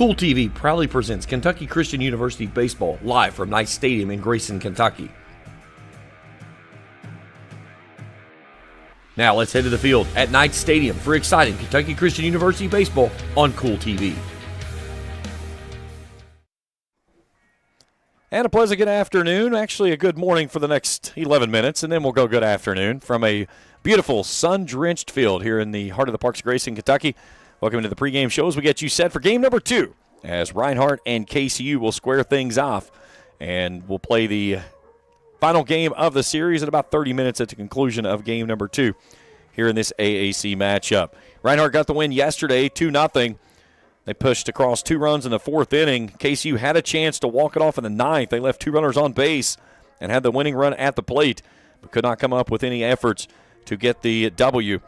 Kool TV proudly presents Kentucky Christian University Baseball live from Knight Stadium in Grayson, Kentucky. Now let's head to the field at Knight Stadium for exciting Kentucky Christian University Baseball on Kool TV. And a pleasant good afternoon, actually a good morning for the next 11 minutes, and then we'll go good afternoon from a beautiful sun-drenched field here in the heart of the Parks of Grayson, Kentucky. Welcome to the pregame show as we get you set for game number 2 as Reinhardt and KCU will square things off, and we'll play the final game of the series in about 30 minutes at the conclusion of game number 2 here in this AAC matchup. Reinhardt got the win yesterday, 2-0. They pushed across 2 runs in the 4th inning. KCU had a chance to walk it off in the 9th. They left 2 runners on base and had the winning run at the plate, but could not come up with any efforts to get the W.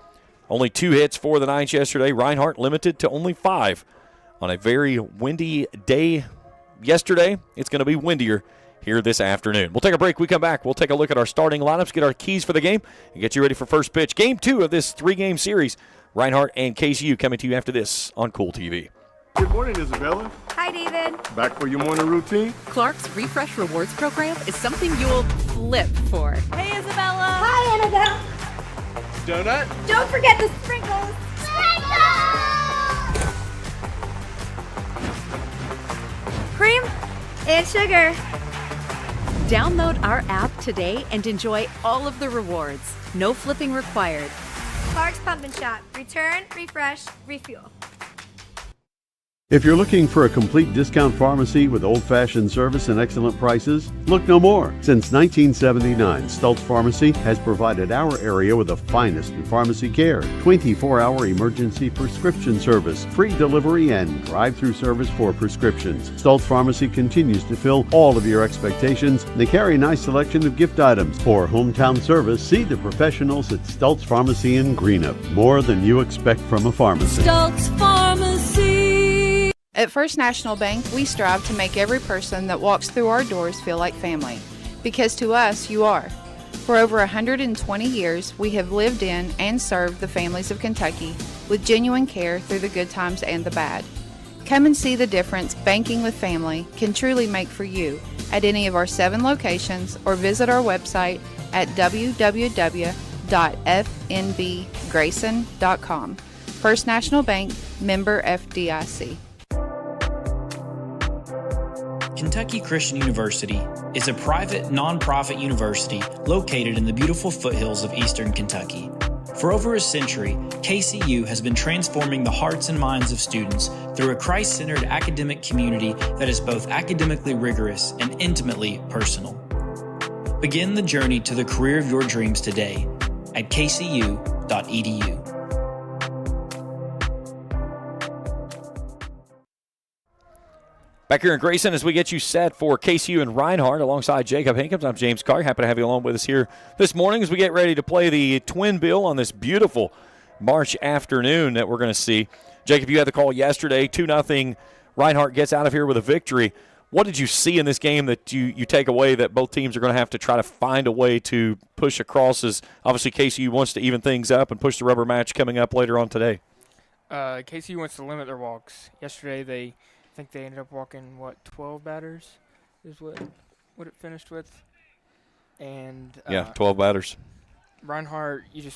Only 2 hits for the Knights yesterday. Reinhardt limited to only 5 on a very windy day yesterday. It's going to be windier here this afternoon. We'll take a break. We come back. We'll take a look at our starting lineups, get our keys for the game, and get you ready for first pitch. Game 2 of this 3-game series. Reinhardt and KCU coming to you after this on Kool TV. Good morning, Isabella. Hi, David. Back for your morning routine? Clark's Refresh Rewards program is something you'll flip for. Hey, Isabella. Hi, Annabelle. Donut? Don't forget the sprinkles. Cream and sugar. Download our app today and enjoy all of the rewards. No flipping required. Clark's Pump and Shop. Return, refresh, refuel. If you're looking for a complete discount pharmacy with old-fashioned service and excellent prices, look no more. Since 1979, Stultz Pharmacy has provided our area with the finest in pharmacy care, 24-hour emergency prescription service, free delivery, and drive-through service for prescriptions. Stultz Pharmacy continues to fill all of your expectations. They carry a nice selection of gift items. For hometown service, see the professionals at Stultz Pharmacy in Greenup. More than you expect from a pharmacy. Stultz Pharmacy. At First National Bank, we strive to make every person that walks through our doors feel like family. Because to us, you are. For over 120 years, we have lived in and served the families of Kentucky with genuine care through the good times and the bad. Come and see the difference banking with family can truly make for you at any of our 7 locations or visit our website at www.fnbgrayson.com. First National Bank, member FDIC. Kentucky Christian University is a private, nonprofit university located in the beautiful foothills of eastern Kentucky. For over a century, KCU has been transforming the hearts and minds of students through a Christ-centered academic community that is both academically rigorous and intimately personal. Begin the journey to the career of your dreams today at kcu.edu. Back here in Grayson as we get you set for KCU and Reinhardt alongside Jacob Hankins. I'm James Carr. Happy to have you along with us here this morning as we get ready to play the twin bill on this beautiful March afternoon that we're going to see. Jacob, you had the call yesterday, 2-0. Reinhardt gets out of here with a victory. What did you see in this game that you take away that both teams are going to have to try to find a way to push across, as obviously KCU wants to even things up and push the rubber match coming up later on today? KCU wants to limit their walks. Yesterday I think they ended up walking, 12 batters is what it finished with. And 12 batters. Reinhardt, you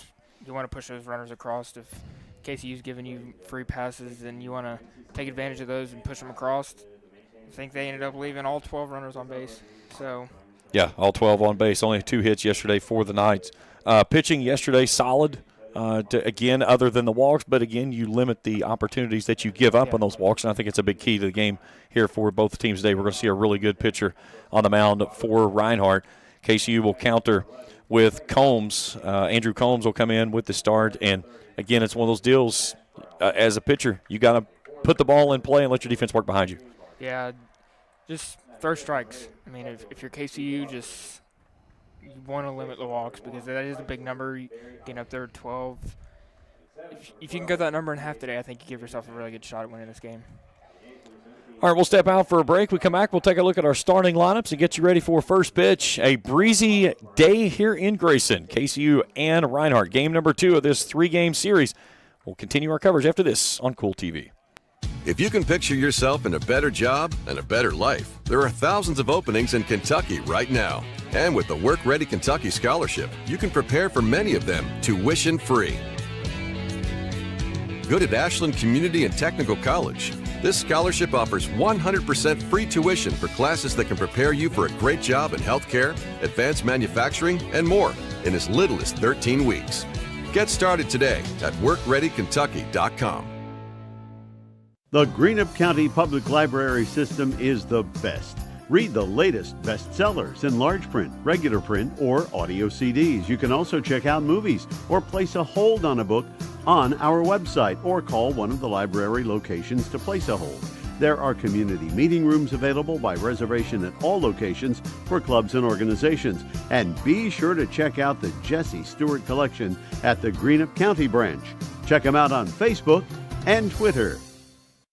want to push those runners across. If KCU's giving you free passes, then you want to take advantage of those and push them across. I think they ended up leaving all 12 runners on base. So yeah, all 12 on base. Only 2 hits yesterday for the Knights. Pitching yesterday, solid. Again, other than the walks, but again, you limit the opportunities that you give up on those walks, and I think it's a big key to the game here for both teams today. We're going to see a really good pitcher on the mound for Reinhardt. KCU will counter with Combs. Andrew Combs will come in with the start, and again, it's one of those deals as a pitcher, you got to put the ball in play and let your defense work behind you. Yeah, just throw strikes. I mean, if you're KCU, you want to limit the walks because that is a big number. Getting up there 12. If you can get that number in half today, I think you give yourself a really good shot at winning this game. All right, we'll step out for a break. We come back, we'll take a look at our starting lineups and get you ready for first pitch. A breezy day here in Grayson. KCU and Reinhardt. Game number 2 of this 3-game series. We'll continue our coverage after this on Kool TV. If you can picture yourself in a better job and a better life, there are thousands of openings in Kentucky right now. And with the Work Ready Kentucky Scholarship, you can prepare for many of them tuition-free. Good at Ashland Community and Technical College. This scholarship offers 100% free tuition for classes that can prepare you for a great job in healthcare, advanced manufacturing, and more in as little as 13 weeks. Get started today at workreadykentucky.com. The Greenup County Public Library System is the best. Read the latest bestsellers in large print, regular print, or audio CDs. You can also check out movies or place a hold on a book on our website or call one of the library locations to place a hold. There are community meeting rooms available by reservation at all locations for clubs and organizations. And be sure to check out the Jesse Stewart collection at the Greenup County branch. Check them out on Facebook and Twitter.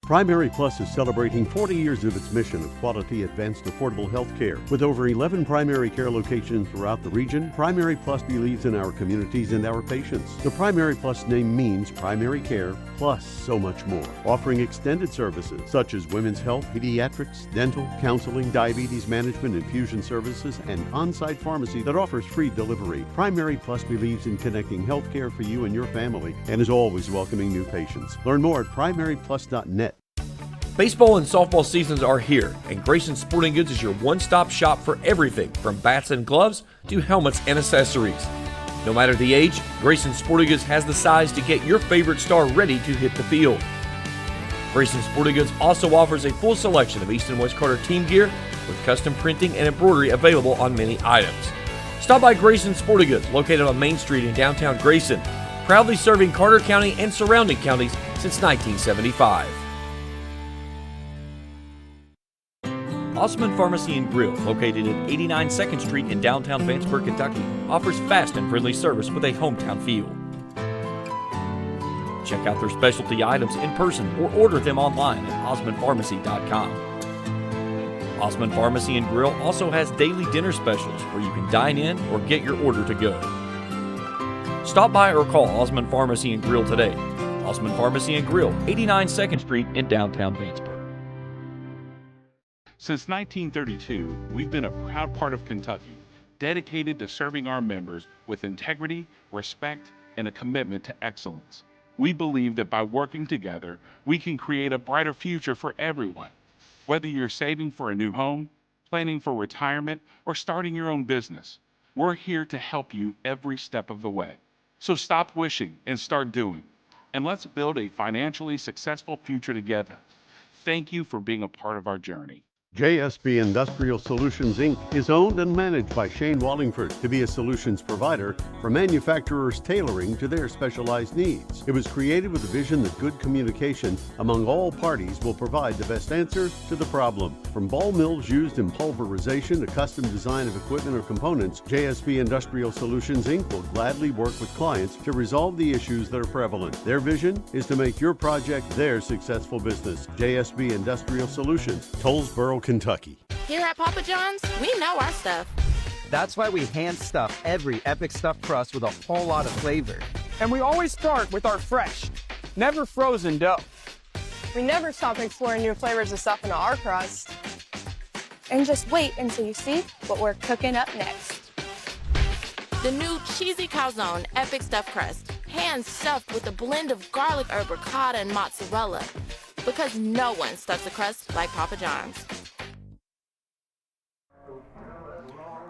Primary Plus is celebrating 40 years of its mission of quality, advanced, affordable health care. With over 11 primary care locations throughout the region, Primary Plus believes in our communities and our patients. The Primary Plus name means primary care plus so much more, offering extended services such as women's health, pediatrics, dental, counseling, diabetes management, infusion services, and on-site pharmacy that offers free delivery. Primary Plus believes in connecting health care for you and your family and is always welcoming new patients. Learn more at primaryplus.net. Baseball and softball seasons are here, and Grayson Sporting Goods is your one-stop shop for everything from bats and gloves to helmets and accessories. No matter the age, Grayson Sporting Goods has the size to get your favorite star ready to hit the field. Grayson Sporting Goods also offers a full selection of East and West Carter team gear with custom printing and embroidery available on many items. Stop by Grayson Sporting Goods, located on Main Street in downtown Grayson, proudly serving Carter County and surrounding counties since 1975. Osman Pharmacy and Grill, located at 89 2nd Street in downtown Vanceburg, Kentucky, offers fast and friendly service with a hometown feel. Check out their specialty items in person or order them online at osmanpharmacy.com. Osman Pharmacy and Grill also has daily dinner specials where you can dine in or get your order to go. Stop by or call Osman Pharmacy and Grill today. Osman Pharmacy and Grill, 89 2nd Street in downtown Vanceburg. Since 1932, we've been a proud part of Kentucky, dedicated to serving our members with integrity, respect, and a commitment to excellence. We believe that by working together, we can create a brighter future for everyone. Whether you're saving for a new home, planning for retirement, or starting your own business, we're here to help you every step of the way. So stop wishing and start doing, and let's build a financially successful future together. Thank you for being a part of our journey. JSB Industrial Solutions, Inc. is owned and managed by Shane Wallingford to be a solutions provider for manufacturers tailoring to their specialized needs. It was created with a vision that good communication among all parties will provide the best answer to the problem. From ball mills used in pulverization to custom design of equipment or components, JSB Industrial Solutions, Inc. will gladly work with clients to resolve the issues that are prevalent. Their vision is to make your project their successful business. JSB Industrial Solutions, Tollsboro, Kentucky. Here at Papa John's, we know our stuff. That's why we hand stuff every epic stuffed crust with a whole lot of flavor. And we always start with our fresh, never frozen dough. We never stop exploring new flavors of stuff into our crust. And just wait until you see what we're cooking up next. The new cheesy calzone epic stuffed crust, hand stuffed with a blend of garlic herb ricotta and mozzarella. Because no one stuffs a crust like Papa John's.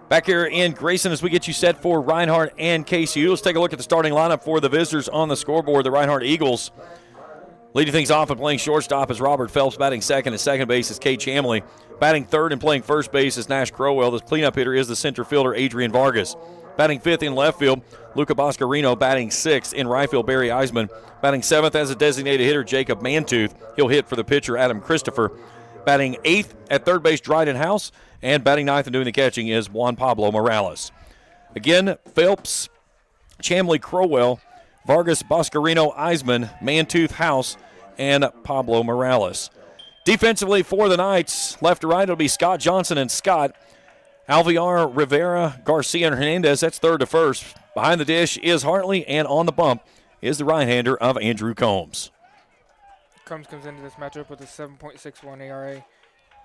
Back here in Grayson as we get you set for Reinhardt and KCU. Let's take a look at the starting lineup for the visitors on the scoreboard. The Reinhardt Eagles leading things off and playing shortstop is Robert Phelps. Batting second at second base is Kate Chamley. Batting third and playing first base is Nash Crowell. The cleanup hitter is the center fielder Adrian Vargas. Batting fifth in left field, Luca Boscarino. Batting sixth in right field, Barry Eisman. Batting seventh as a designated hitter, Jacob Mantooth. He'll hit for the pitcher, Adam Christopher. Batting eighth at third base, Dryden House. And batting ninth and doing the catching is Juan Pablo Morales. Again, Phelps, Chamley, Crowell, Vargas, Boscarino, Eisman, Mantooth, House, and Pablo Morales. Defensively for the Knights, left to right, it'll be Scott Johnson and Scott. Alviar, Rivera, Garcia, and Hernandez. That's third to first. Behind the dish is Hartley, and on the bump is the right-hander of Andrew Combs. Combs comes into this matchup with a 7.61 ERA.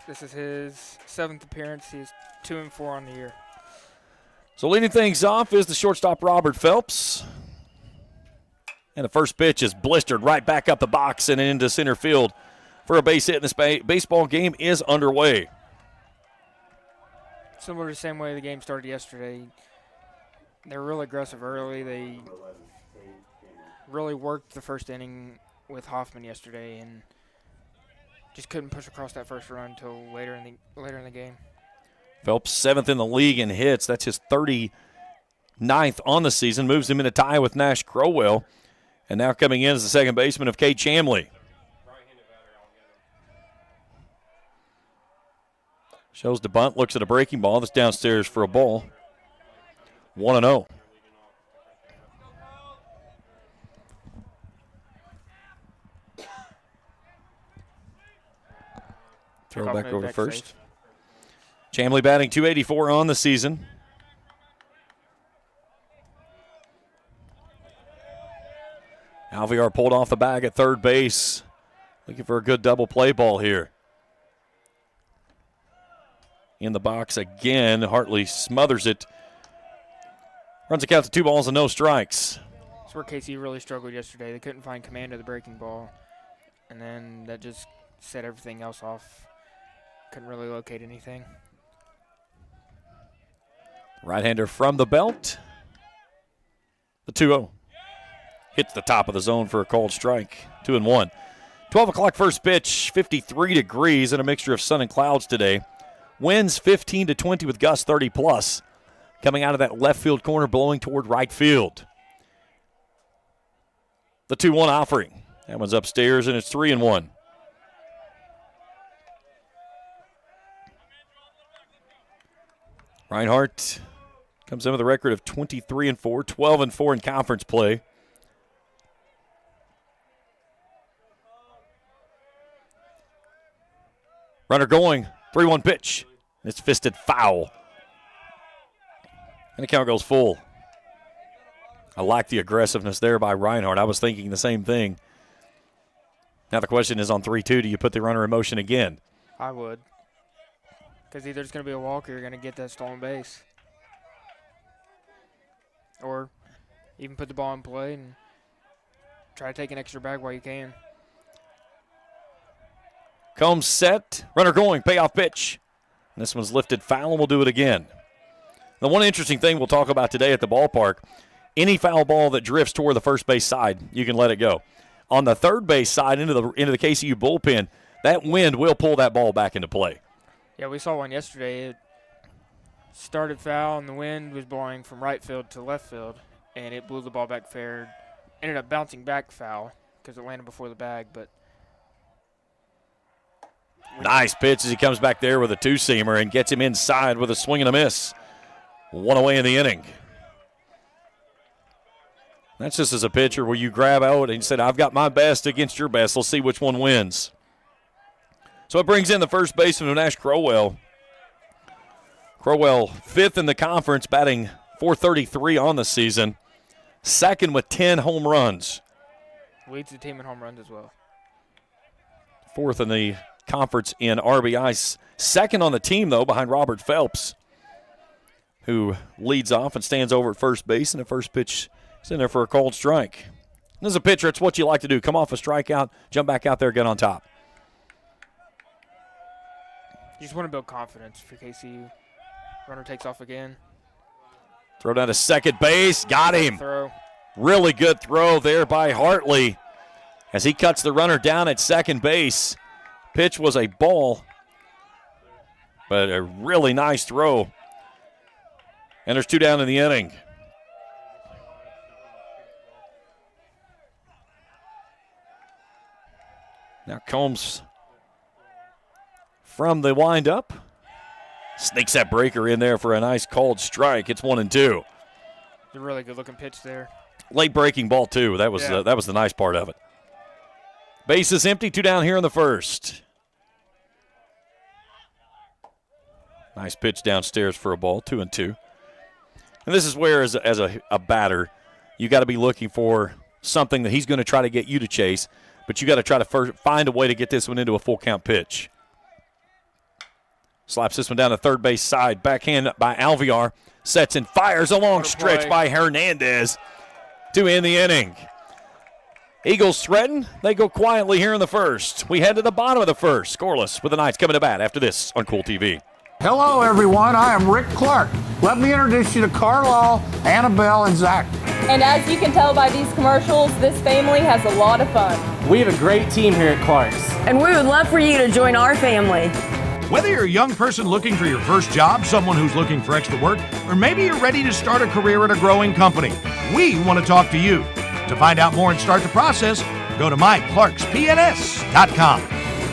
This is his 7th appearance. He's 2-4 on the year. So leading things off is the shortstop, Robert Phelps. And the first pitch is blistered right back up the box and into center field for a base hit. And this baseball game is underway. Similar to the same way the game started yesterday. They were really aggressive early. They really worked the first inning with Hoffman yesterday and just couldn't push across that first run until later in the game. Phelps 7th in the league in hits. That's his 39th on the season. Moves him in a tie with Nash Crowell. And now coming in is the second baseman of Cade Chamley. Shows the bunt, looks at a breaking ball that's downstairs for a ball. 1-0. Throw back over first. Chamley batting .284 on the season. Alvear pulled off the bag at third base. Looking for a good double play ball here. In the box again. Hartley smothers it. Runs a count to 2 balls and no strikes. That's where KCU really struggled yesterday. They couldn't find command of the breaking ball. And then that just set everything else off. Couldn't really locate anything. Right-hander from the belt. The 2-0. Hits the top of the zone for a called strike. 2-1. 12 o'clock first pitch. 53 degrees and a mixture of sun and clouds today. Winds 15-20 with gusts 30+. Coming out of that left field corner, blowing toward right field. The 2-1 offering. That one's upstairs, and it's 3-1. Reinhardt comes in with a record of 23-4, 12-4 in conference play. Runner going, 3-1 pitch. It's fisted foul. And the count goes full. I like the aggressiveness there by Reinhardt. I was thinking the same thing. Now the question is on 3-2, do you put the runner in motion again? I would. Because either it's going to be a walk or you're going to get that stolen base. Or even put the ball in play and try to take an extra bag while you can. Combs set. Runner going. Payoff pitch. And this one's lifted foul, and we'll do it again. The one interesting thing we'll talk about today at the ballpark, any foul ball that drifts toward the first base side, you can let it go. On the third base side into the KCU bullpen, that wind will pull that ball back into play. Yeah, we saw one yesterday. It started foul, and the wind was blowing from right field to left field, and it blew the ball back fair. Ended up bouncing back foul because it landed before the bag, but nice pitch as he comes back there with a two-seamer and gets him inside with a swing and a miss. One away in the inning. That's just as a pitcher where you grab out and you said, I've got my best against your best. Let's see which one wins. So it brings in the first baseman of Nash Crowell. Crowell, 5th in the conference, batting .433 on the season. 2nd with 10 home runs. Leads the team in home runs as well. 4th in the conference in RBIs. 2nd on the team, though, behind Robert Phelps, who leads off and stands over at first base, and the first pitch is in there for a called strike. And as a pitcher, it's what you like to do. Come off a strikeout, jump back out there, get on top. You just want to build confidence for KCU. Runner takes off again. Throw down to second base. Got him. Throw. Really good throw there by Hartley as he cuts the runner down at second base. Pitch was a ball, but a really nice throw. And there's 2 down in the inning. Now Combs from the windup. Sneaks that breaker in there for a nice called strike. It's 1-2. It's a really good-looking pitch there. Late breaking ball, too. That was the nice part of it. Base is empty. 2 down here in the first. Nice pitch downstairs for a ball. 2-2. And this is where, as a batter, you got to be looking for something that he's going to try to get you to chase. but you got to try to find a way to get this one into a full count pitch. Slaps this one down the third base side. Backhand by Alvear. Sets and fires a long stretch by Hernandez to end the inning. Eagles threaten. They go quietly here in the first. We head to the bottom of the first. Scoreless with the Knights coming to bat after this on Kool TV. Hello, everyone. I am Rick Clark. Let me introduce you to Carlisle, Annabelle, and Zach. And as you can tell by these commercials, this family has a lot of fun. We have a great team here at Clark's. And we would love for you to join our family. Whether you're a young person looking for your first job, someone who's looking for extra work, or maybe you're ready to start a career at a growing company, we want to talk to you. To find out more and start the process, go to myclarkspns.com.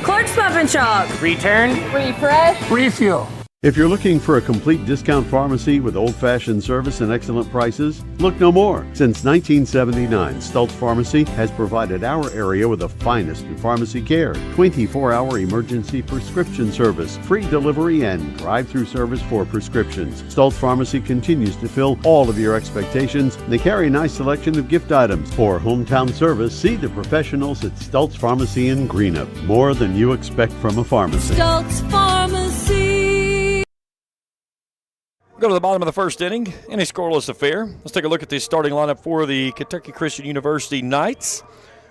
Clark's Pump and Shop. Return, refresh, refuel. If you're looking for a complete discount pharmacy with old-fashioned service and excellent prices, look no more. Since 1979, Stultz Pharmacy has provided our area with the finest in pharmacy care, 24-hour emergency prescription service, free delivery, and drive-through service for prescriptions. Stultz Pharmacy continues to fill all of your expectations. They carry a nice selection of gift items. For hometown service, see the professionals at Stultz Pharmacy in Greenup. More than you expect from a pharmacy. Stultz Pharmacy. Go to the bottom of the first inning in a scoreless affair. Let's take a look at the starting lineup for the Kentucky Christian University Knights.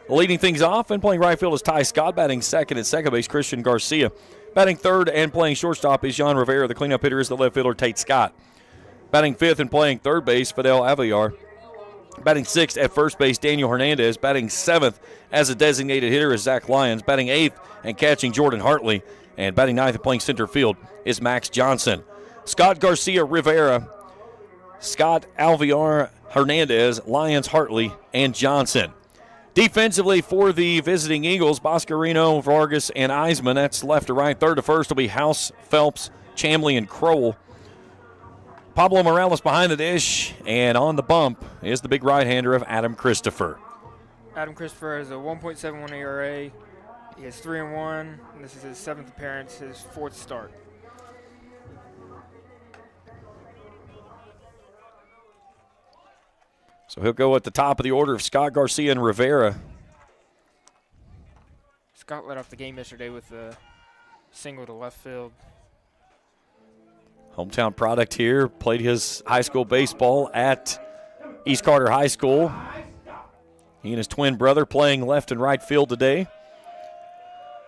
Leading things off and playing right field is Ty Scott. Batting second at second base, Christian Garcia. Batting third and playing shortstop is Jan Rivera. The cleanup hitter is the left fielder, Tate Scott. Batting fifth and playing third base, Fidel Avillar. Batting sixth at first base, Daniel Hernandez. Batting seventh as a designated hitter is Zach Lyons. Batting eighth and catching Jordan Hartley. And batting ninth and playing center field is Max Johnson. Scott, Garcia, Rivera, Scott, Alvear, Hernandez, Lyons, Hartley, and Johnson. Defensively for the visiting Eagles, Boscarino, Vargas, and Eisman. That's left to right. Third to first will be House, Phelps, Chamley, and Kroll. Pablo Morales behind the dish, and on the bump is the big right-hander of Adam Christopher. Adam Christopher has a 1.71 ERA. He has 3-1, and this is his 7th appearance, his 4th start. So he'll go at the top of the order of Scott, Garcia, and Rivera. Scott led off the game yesterday with a single to left field. Hometown product here. Played his high school baseball at East Carter High School. He and his twin brother playing left and right field today.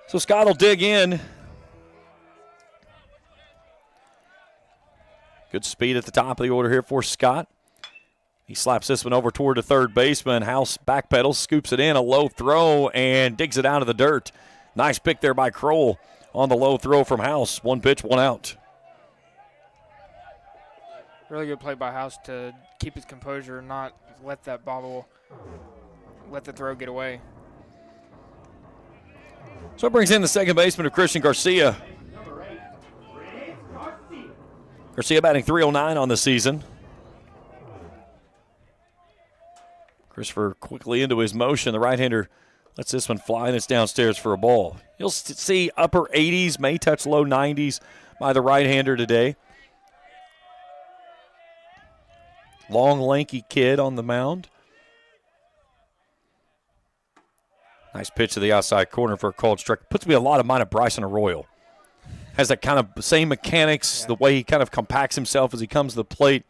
So Scott will dig in. Good speed at the top of the order here for Scott. He slaps this one over toward the third baseman. House backpedals, scoops it in, a low throw, and digs it out of the dirt. Nice pick there by Kroll on the low throw from House. One pitch, one out. Really good play by House to keep his composure and not let that bobble, let the throw get away. So it brings in the second baseman of Christian Garcia. Garcia batting .309 on the season. Christopher quickly into his motion. The right-hander lets this one fly, and it's downstairs for a ball. You'll see upper 80s, may touch low 90s by the right-hander today. Long, lanky kid on the mound. Nice pitch to the outside corner for a called strike. Puts me a lot of mind at Bryson Arroyo. Has that kind of same mechanics, the way he kind of compacts himself as he comes to the plate,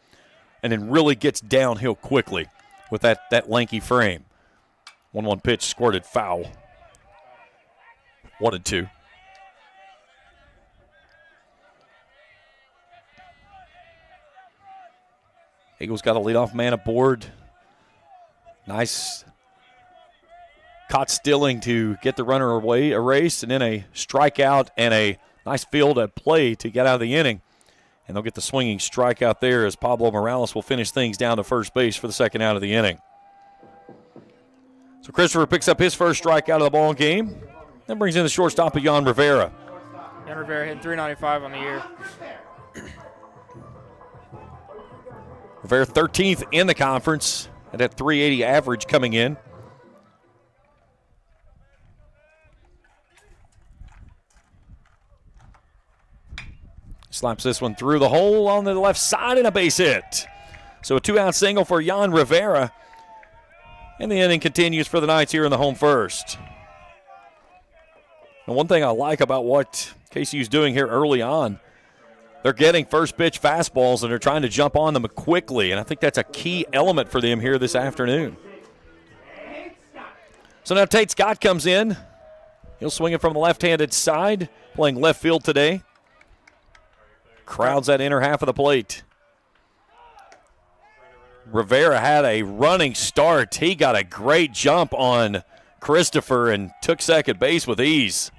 and then really gets downhill quickly with that lanky frame. 1-1 pitch squirted foul. 1-2. Eagles got a leadoff man aboard. Nice caught stealing to get the runner away, erased, and then a strikeout and a nice field at play to get out of the inning. And they'll get the swinging strikeout there as Pablo Morales will finish things down to first base for the second out of the inning. So Christopher picks up his first strikeout of the ball game. Then brings in the shortstop of Jan Rivera. Jan Rivera hitting .395 on the year. Rivera 13th in the conference at that .380 average coming in. Slaps this one through the hole on the left side and a base hit. So a two-out single for Jan Rivera. And the inning continues for the Knights here in the home first. And one thing I like about what KCU's doing here early on, they're getting first pitch fastballs and they're trying to jump on them quickly, and I think that's a key element for them here this afternoon. So now Tate Scott comes in. He'll swing it from the left-handed side, playing left field today. Crowds that inner half of the plate. Rivera had a running start. He got a great jump on Christopher and took second base with ease.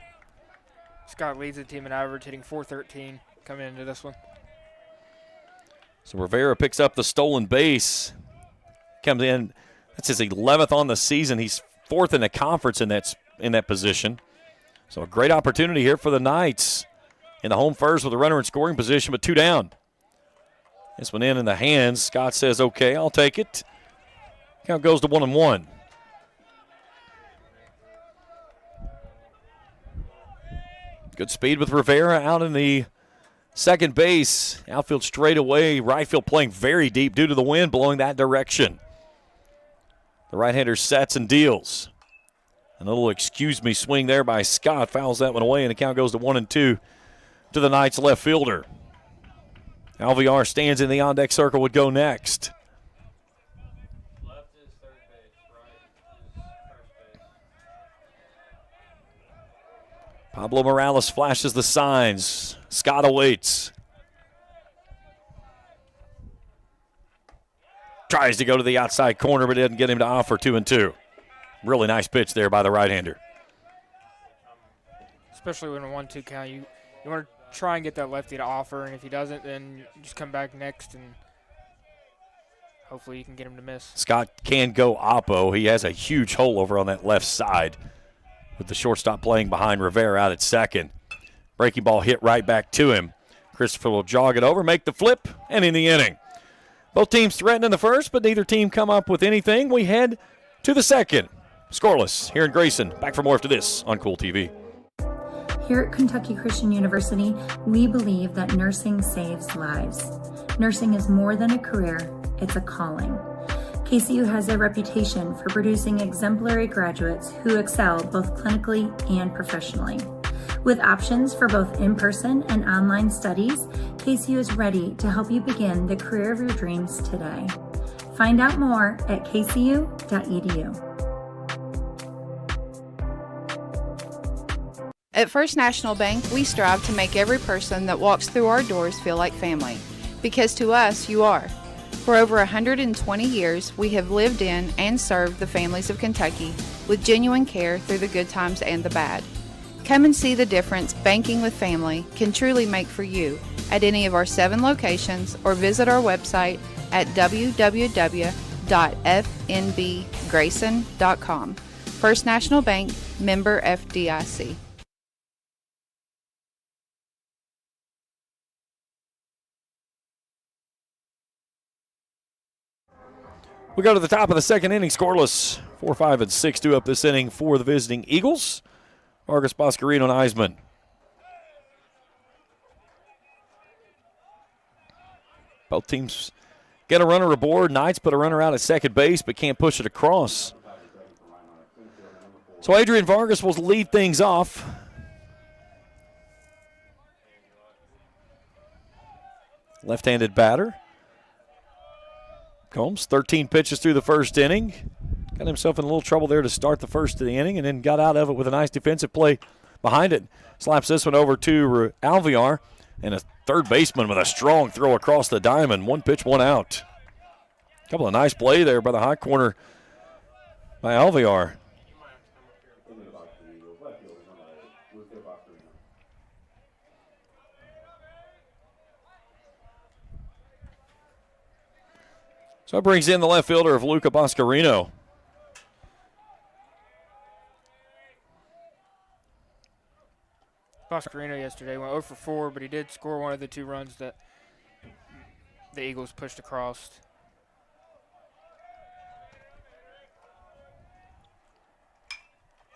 Scott leads the team in average, hitting .413 coming into this one. So Rivera picks up the stolen base. Comes in. That's his 11th on the season. He's 4th in the conference in that position. So a great opportunity here for the Knights. In the home first with a runner in scoring position, but 2 down. This one in the hands. Scott says, okay, I'll take it. Count goes to 1-1. Good speed with Rivera out in the second base. Outfield straight away. Right field playing very deep due to the wind blowing that direction. The right-hander sets and deals. A little excuse me swing there by Scott. Fouls that one away, and the count goes to 1-2 to the Knights left fielder. Alvear stands in the on-deck circle, would go next. Pablo Morales flashes the signs. Scott awaits. Tries to go to the outside corner, but it doesn't get him to offer 2-2. Really nice pitch there by the right-hander. Especially when a 1-2 count, you want to try and get that lefty to offer, and if he doesn't, then you just come back next and hopefully you can get him to miss. Scott can go oppo. He has a huge hole over on that left side with the shortstop playing behind Rivera out at second. Breaking ball hit right back to him. Christopher will jog it over, make the flip, and in the inning. Both teams threatened in the first, but neither team come up with anything. We head to the second. Scoreless here in Grayson. Back for more after this on Kool TV. Here at Kentucky Christian University, we believe that nursing saves lives. Nursing is more than a career, it's a calling. KCU has a reputation for producing exemplary graduates who excel both clinically and professionally. With options for both in-person and online studies, KCU is ready to help you begin the career of your dreams today. Find out more at kcu.edu. At First National Bank, we strive to make every person that walks through our doors feel like family. Because to us, you are. For over 120 years, we have lived in and served the families of Kentucky with genuine care through the good times and the bad. Come and see the difference banking with family can truly make for you at any of our 7 locations or visit our website at www.fnbgrayson.com. First National Bank, member FDIC. We go to the top of the second inning, scoreless. 4, 5, and 6-2 up this inning for the visiting Eagles. Vargas, Boscarino, and Eisman. Both teams get a runner aboard. Knights put a runner out at second base, but can't push it across. So Adrian Vargas will lead things off. Left-handed batter. Combs, 13 pitches through the first inning. Got himself in a little trouble there to start the first of the inning and then got out of it with a nice defensive play behind it. Slaps this one over to Alvear, and a third baseman with a strong throw across the diamond. 1 pitch, 1 out. Couple of nice play there by the hot corner by Alvear. So it brings in the left fielder of Luca Boscarino. Boscarino yesterday went 0 for 4, but he did score one of the 2 runs that the Eagles pushed across.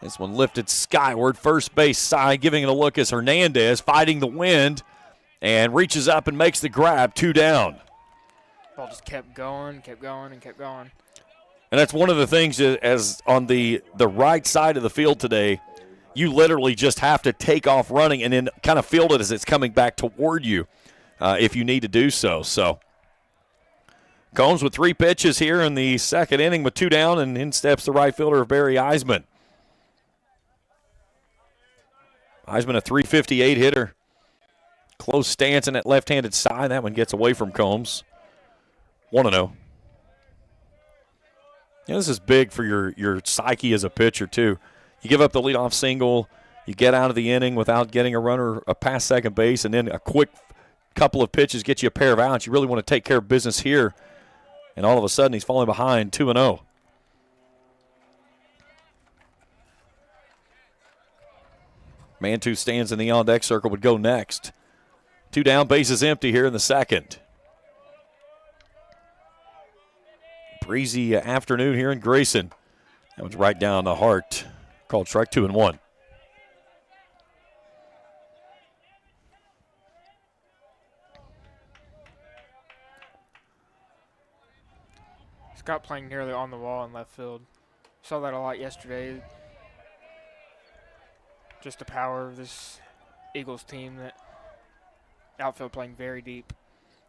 This one lifted skyward, first base side, giving it a look as Hernandez fighting the wind and reaches up and makes the grab, 2 down. Ball just kept going, and kept going. And that's one of the things as on the right side of the field today, you literally just have to take off running and then kind of field it as it's coming back toward you if you need to do so. So Combs with 3 pitches here in the second inning with 2 down, and in steps the right fielder, Barry Eisman. Eisman, a .358 hitter. Close stance in that left-handed side. That one gets away from Combs. 1-0. Yeah, this is big for your psyche as a pitcher, too. You give up the leadoff single, you get out of the inning without getting a runner past second base, and then a quick couple of pitches get you a pair of outs. You really want to take care of business here. And all of a sudden, he's falling behind 2-0. Mantooth stands in the on-deck circle, would go next. 2 down, bases empty here in the second. Breezy afternoon here in Grayson. That was right down the heart. Called strike 2-1. Scott playing nearly on the wall in left field. Saw that a lot yesterday. Just the power of this Eagles team, that outfield playing very deep.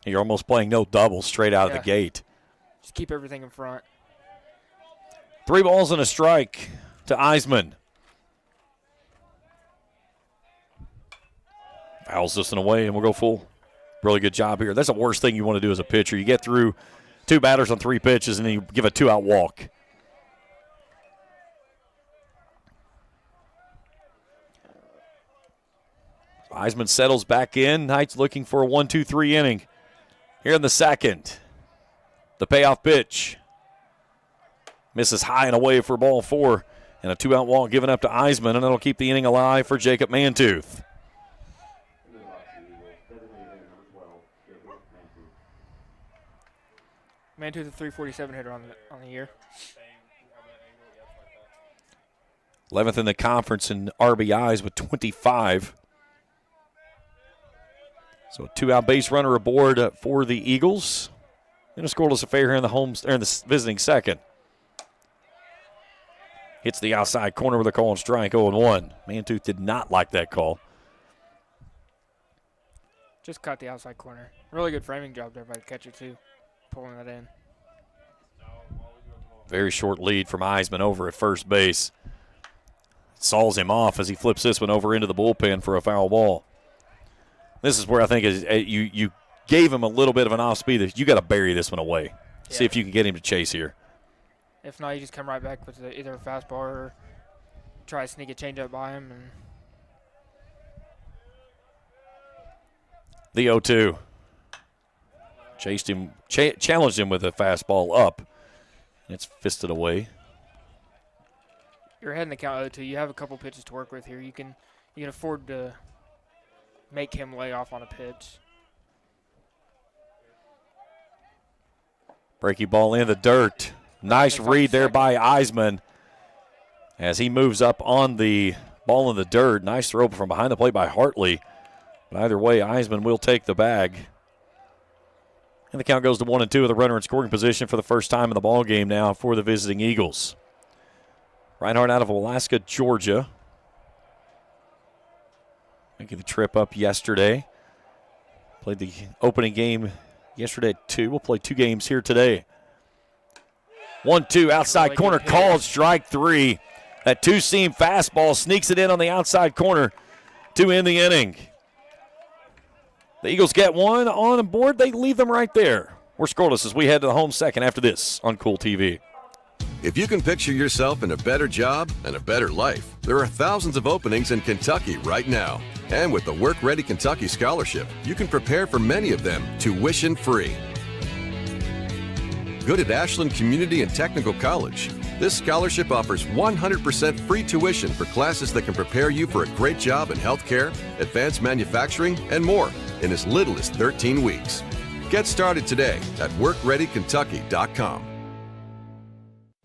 You're almost playing no double straight out of the gate. Just keep everything in front. 3 balls and a strike to Eisman. Fouls this one away, and we'll go full. Really good job here. That's the worst thing you want to do as a pitcher. You get through 2 batters on 3 pitches, and then you give a 2-out walk. Eisman settles back in. Knight's looking for a 1-2-3 inning here in the second. The payoff pitch. Misses high and away for ball 4. And a 2-out walk given up to Eisman, and that'll keep the inning alive for Jacob Mantooth. Mantooth, a .347 hitter on the year. 11th in the conference in RBIs with 25. So a 2-out base runner aboard for the Eagles. And a scoreless affair here in the visiting second. Hits the outside corner with a call and strike, 0-1. Mantooth did not like that call. Just caught the outside corner. Really good framing job there by the catcher, too, pulling that in. Very short lead from Eisman over at first base. Saws him off as he flips this one over into the bullpen for a foul ball. This is where I think you gave him a little bit of an off speed. You got to bury this one away. Yeah. See if you can get him to chase here. If not, you just come right back with either a fastball or try to sneak a changeup by him. And the 0-2. Chased him, challenged him with a fastball up. And it's fisted away. You're ahead in the count 0-2. You have a couple pitches to work with here. You can afford to make him lay off on a pitch. Breaky ball in the dirt. Nice read there by Eisman as he moves up on the ball in the dirt. Nice throw from behind the plate by Hartley. But either way, Eisman will take the bag. And the count goes to 1-2 with a runner in scoring position for the first time in the ball game now for the visiting Eagles. Reinhardt out of Alaska, Georgia. Making the trip up yesterday. Played the opening game yesterday at 2. We'll play 2 games here today. 1-2 outside corner called, strike 3. That 2-seam fastball sneaks it in on the outside corner to end the inning. The Eagles get one on board. They leave them right there. We're scoreless as we head to the home second after this on Kool TV. If you can picture yourself in a better job and a better life, there are thousands of openings in Kentucky right now. And with the Work Ready Kentucky Scholarship, you can prepare for many of them tuition-free. Good at Ashland Community and Technical College. This scholarship offers 100% free tuition for classes that can prepare you for a great job in healthcare, advanced manufacturing, and more in as little as 13 weeks. Get started today at workreadykentucky.com.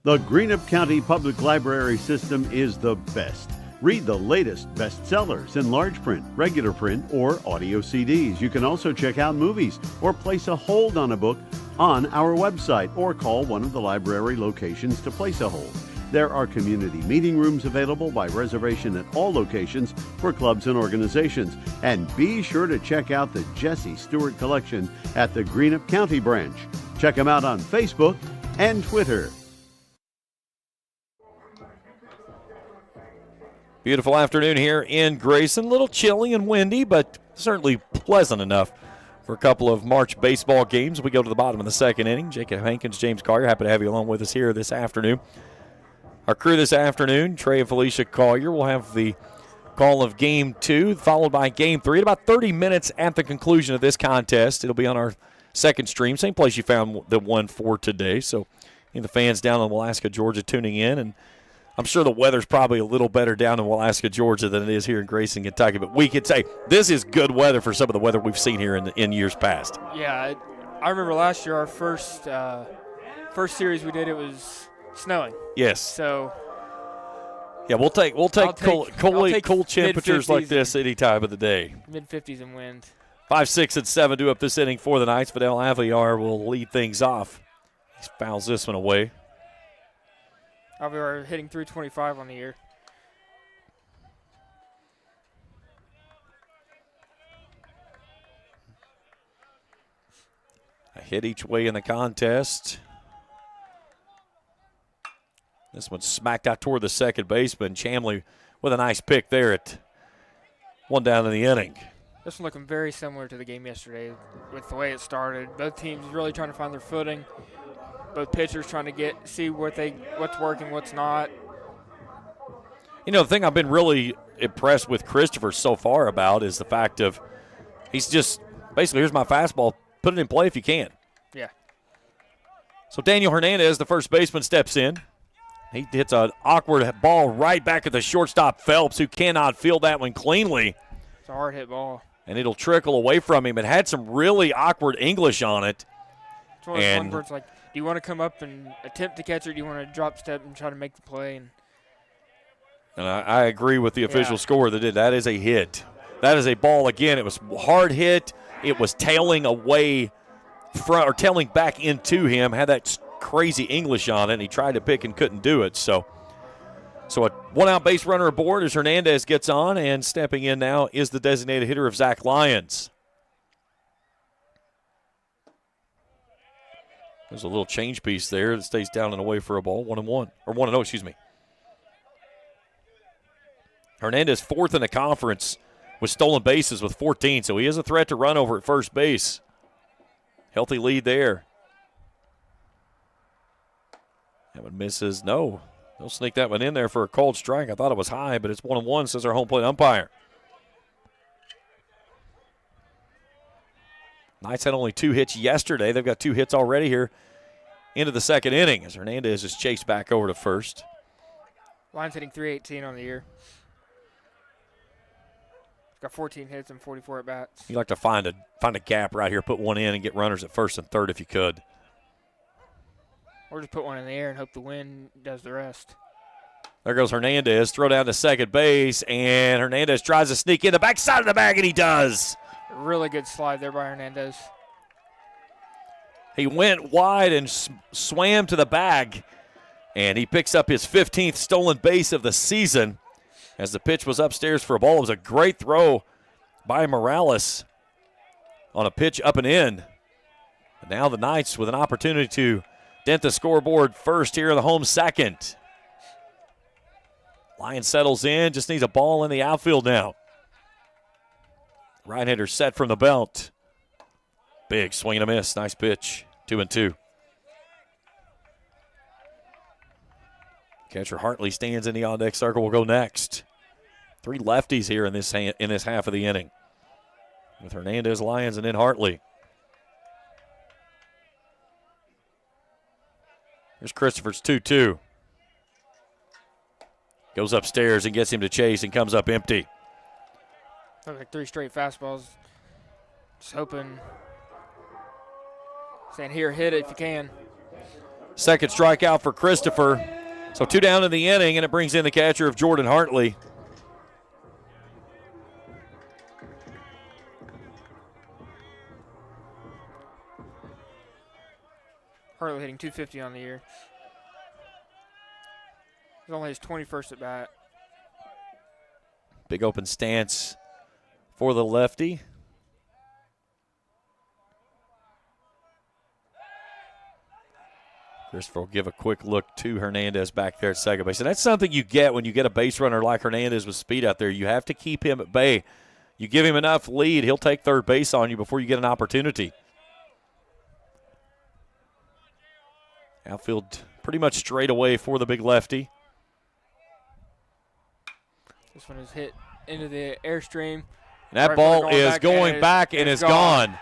The Greenup County Public Library System is the best. Read the latest bestsellers in large print, regular print, or audio CDs. You can also check out movies or place a hold on a book on our website or call one of the library locations to place a hold. There are community meeting rooms available by reservation at all locations for clubs and organizations. And be sure to check out the Jesse Stewart collection at the Greenup County branch. Check them out on Facebook and Twitter. Beautiful afternoon here in Grayson. A little chilly and windy, but certainly pleasant enough for a couple of March baseball games. We go to the bottom of the second inning. Jacob Hankins, James Collier, happy to have you along with us here this afternoon. Our crew this afternoon, Trey and Felicia Collier, will have the call of Game 2, followed by Game 3 at about 30 minutes at the conclusion of this contest. It'll be on our second stream, same place you found the one for today. So the fans down in Walaska, Georgia tuning in, and I'm sure the weather's probably a little better down in Walaska, Georgia than it is here in Grayson, Kentucky. But we could say this is good weather for some of the weather we've seen here in years past. Yeah, I remember last year our first series we did, it was snowing. Yes. So yeah, we'll take cool temperatures like this any time of the day. Mid-50s and wind. 5, 6, and 7 do up this inning for the Knights. Fidel Aviar will lead things off. He fouls this one away. Aviar hitting 325 on the year. A hit each way in the contest. This one smacked out toward the second baseman. Chamley with a nice pick there at one down in the inning. This one looking very similar to the game yesterday with the way it started. Both teams really trying to find their footing. Both pitchers trying to see what's working, what's not. You know, the thing I've been really impressed with Christopher so far about is the fact of he's just basically, here's my fastball, put it in play if you can. Yeah. So Daniel Hernandez, the first baseman, steps in. He hits an awkward ball right back at the shortstop Phelps, who cannot field that one cleanly. It's a hard hit ball. And it'll trickle away from him. It had some really awkward English on it. It's one of those ones where it's like, do you want to come up and attempt to catch it, or do you want to drop step and try to make the play? And I agree with the official score that that is a hit. That is a ball again. It was hard hit. It was tailing away or tailing back into him. Had that crazy English on it, and he tried to pick and couldn't do it. So a one-out base runner aboard as Hernandez gets on, and stepping in now is the designated hitter of Zach Lyons. There's a little change piece there that stays down and away for a ball. 1-1. Or 1-0, excuse me. Hernandez fourth in the conference with stolen bases with 14, so he is a threat to run over at first base. Healthy lead there. That one misses. No. They'll sneak that one in there for a called strike. I thought it was high, but it's 1-1, says our home plate umpire. Knights had only 2 hits yesterday. They've got 2 hits already here into the second inning as Hernandez is chased back over to first. Lions hitting 318 on the year. He's got 14 hits and 44 at-bats. You'd like to find a gap right here, put one in, and get runners at first and third if you could. Or just put one in the air and hope the wind does the rest. There goes Hernandez. Throw down to second base, and Hernandez tries to sneak in the backside of the bag, and he does. Really good slide there by Hernandez. He went wide and swam to the bag, and he picks up his 15th stolen base of the season as the pitch was upstairs for a ball. It was a great throw by Morales on a pitch up and in. But now the Knights with an opportunity to dent the scoreboard first here in the home second. Lyon settles in, just needs a ball in the outfield now. Right-hander set from the belt. Big swing and a miss. Nice pitch. 2-2. Catcher Hartley stands in the on-deck circle. Will go next. 3 lefties here in this half of the inning, with Hernandez, Lyons, and then Hartley. Here's Christopher's 2-2. Goes upstairs and gets him to chase and comes up empty. Looks like 3 straight fastballs. Just hoping, saying here, hit it if you can. Second strikeout for Christopher. So 2 down in the inning, and it brings in the catcher of Jordan Hartley. Hartley hitting 250 on the year. It's only his 21st at bat. Big open stance for the lefty. Christopher will give a quick look to Hernandez back there at second base. And that's something you get when you get a base runner like Hernandez with speed out there. You have to keep him at bay. You give him enough lead, he'll take third base on you before you get an opportunity. Outfield pretty much straight away for the big lefty. This one is hit into the airstream. And that ball is going back and is gone.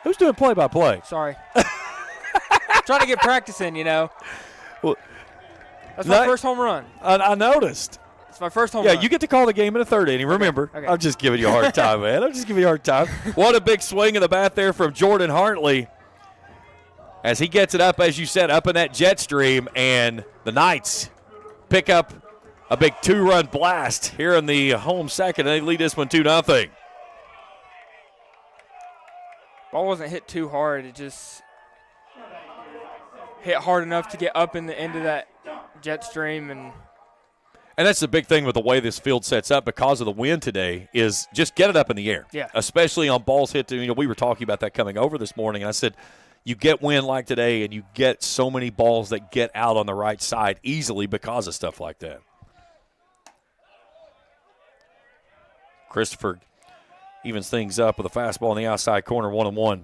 Who's doing play-by-play? Sorry. Trying to get practice in, you know. Well, that's my first home run. I noticed. It's my first home run. Yeah, you get to call the game in the third inning. Remember, Okay. I'm just giving you a hard time, man. I'm just giving you a hard time. What a big swing of the bat there from Jordan Hartley as he gets it up, as you said, up in that jet stream, and the Knights pick up a big two-run blast here in the home second, and they lead this one 2-0. Ball wasn't hit too hard. It just hit hard enough to get up in the end of that jet stream. And that's the big thing with the way this field sets up because of the wind today is just get it up in the air. Yeah. Especially on balls hit. We were talking about that coming over this morning, and I said you get wind like today and you get so many balls that get out on the right side easily because of stuff like that. Christopher evens things up with a fastball in the outside corner, 1-1.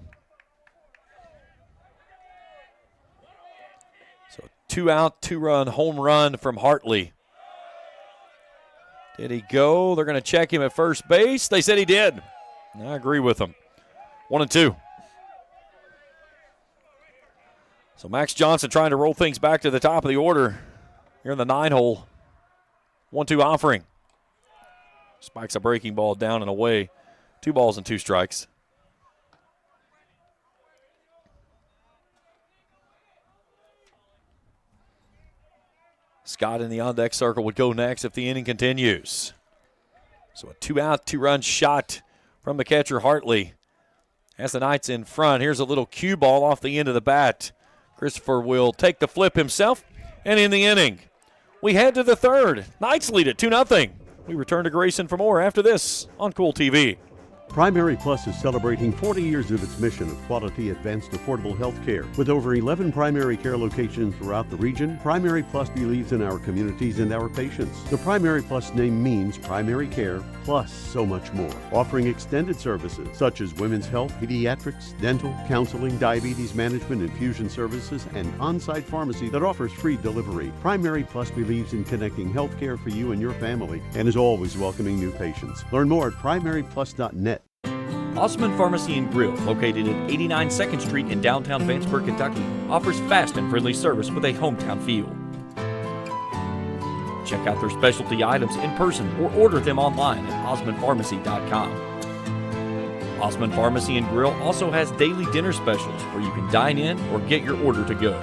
So 2-out, 2-run home run from Hartley. Did he go? They're going to check him at first base. They said he did. I agree with them. 1-2. So Max Johnson trying to roll things back to the top of the order here in the 9-hole. 1-2 offering. Spikes a breaking ball down and away. 2 balls and 2 strikes. Scott in the on-deck circle would go next if the inning continues. So a 2-out, 2-run shot from the catcher, Hartley. As the Knights in front, here's a little cue ball off the end of the bat. Christopher will take the flip himself and in the inning. We head to the third. Knights lead it 2-0. We return to Grayson for more after this on Kool TV. Primary Plus is celebrating 40 years of its mission of quality, advanced, affordable health care. With over 11 primary care locations throughout the region, Primary Plus believes in our communities and our patients. The Primary Plus name means primary care plus so much more. Offering extended services such as women's health, pediatrics, dental, counseling, diabetes management, infusion services, and on-site pharmacy that offers free delivery. Primary Plus believes in connecting health care for you and your family and is always welcoming new patients. Learn more at primaryplus.net. Osman Pharmacy and Grill, located at 89 2nd Street in downtown Vanceburg, Kentucky, offers fast and friendly service with a hometown feel. Check out their specialty items in person or order them online at osmanpharmacy.com. Osman Pharmacy and Grill also has daily dinner specials where you can dine in or get your order to go.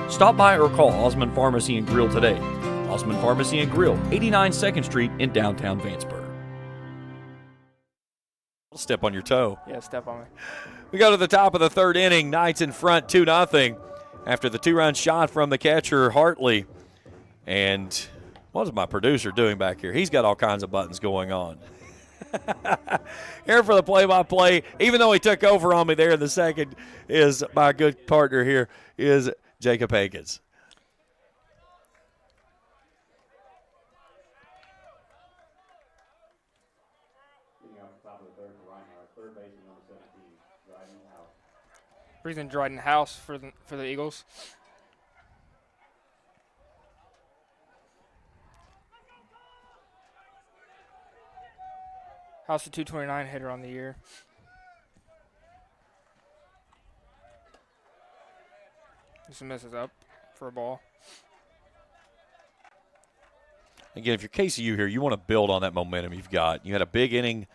Stop by or call Osman Pharmacy and Grill today. Osman Pharmacy and Grill, 89 2nd Street in downtown Vanceburg. Step on your toe. Yeah, step on me. We go to the top of the third inning. Knights in front 2-0 after the 2-run shot from the catcher, Hartley. And what is my producer doing back here? He's got all kinds of buttons going on. Here for the play-by-play, even though he took over on me there in the second, is my good partner here, is Jacob Hankins. Brings in Dryden House for the Eagles. House, a 229 hitter on the year. This misses up for a ball. Again, if you're KCU here, you want to build on that momentum you've got. You had a big inning,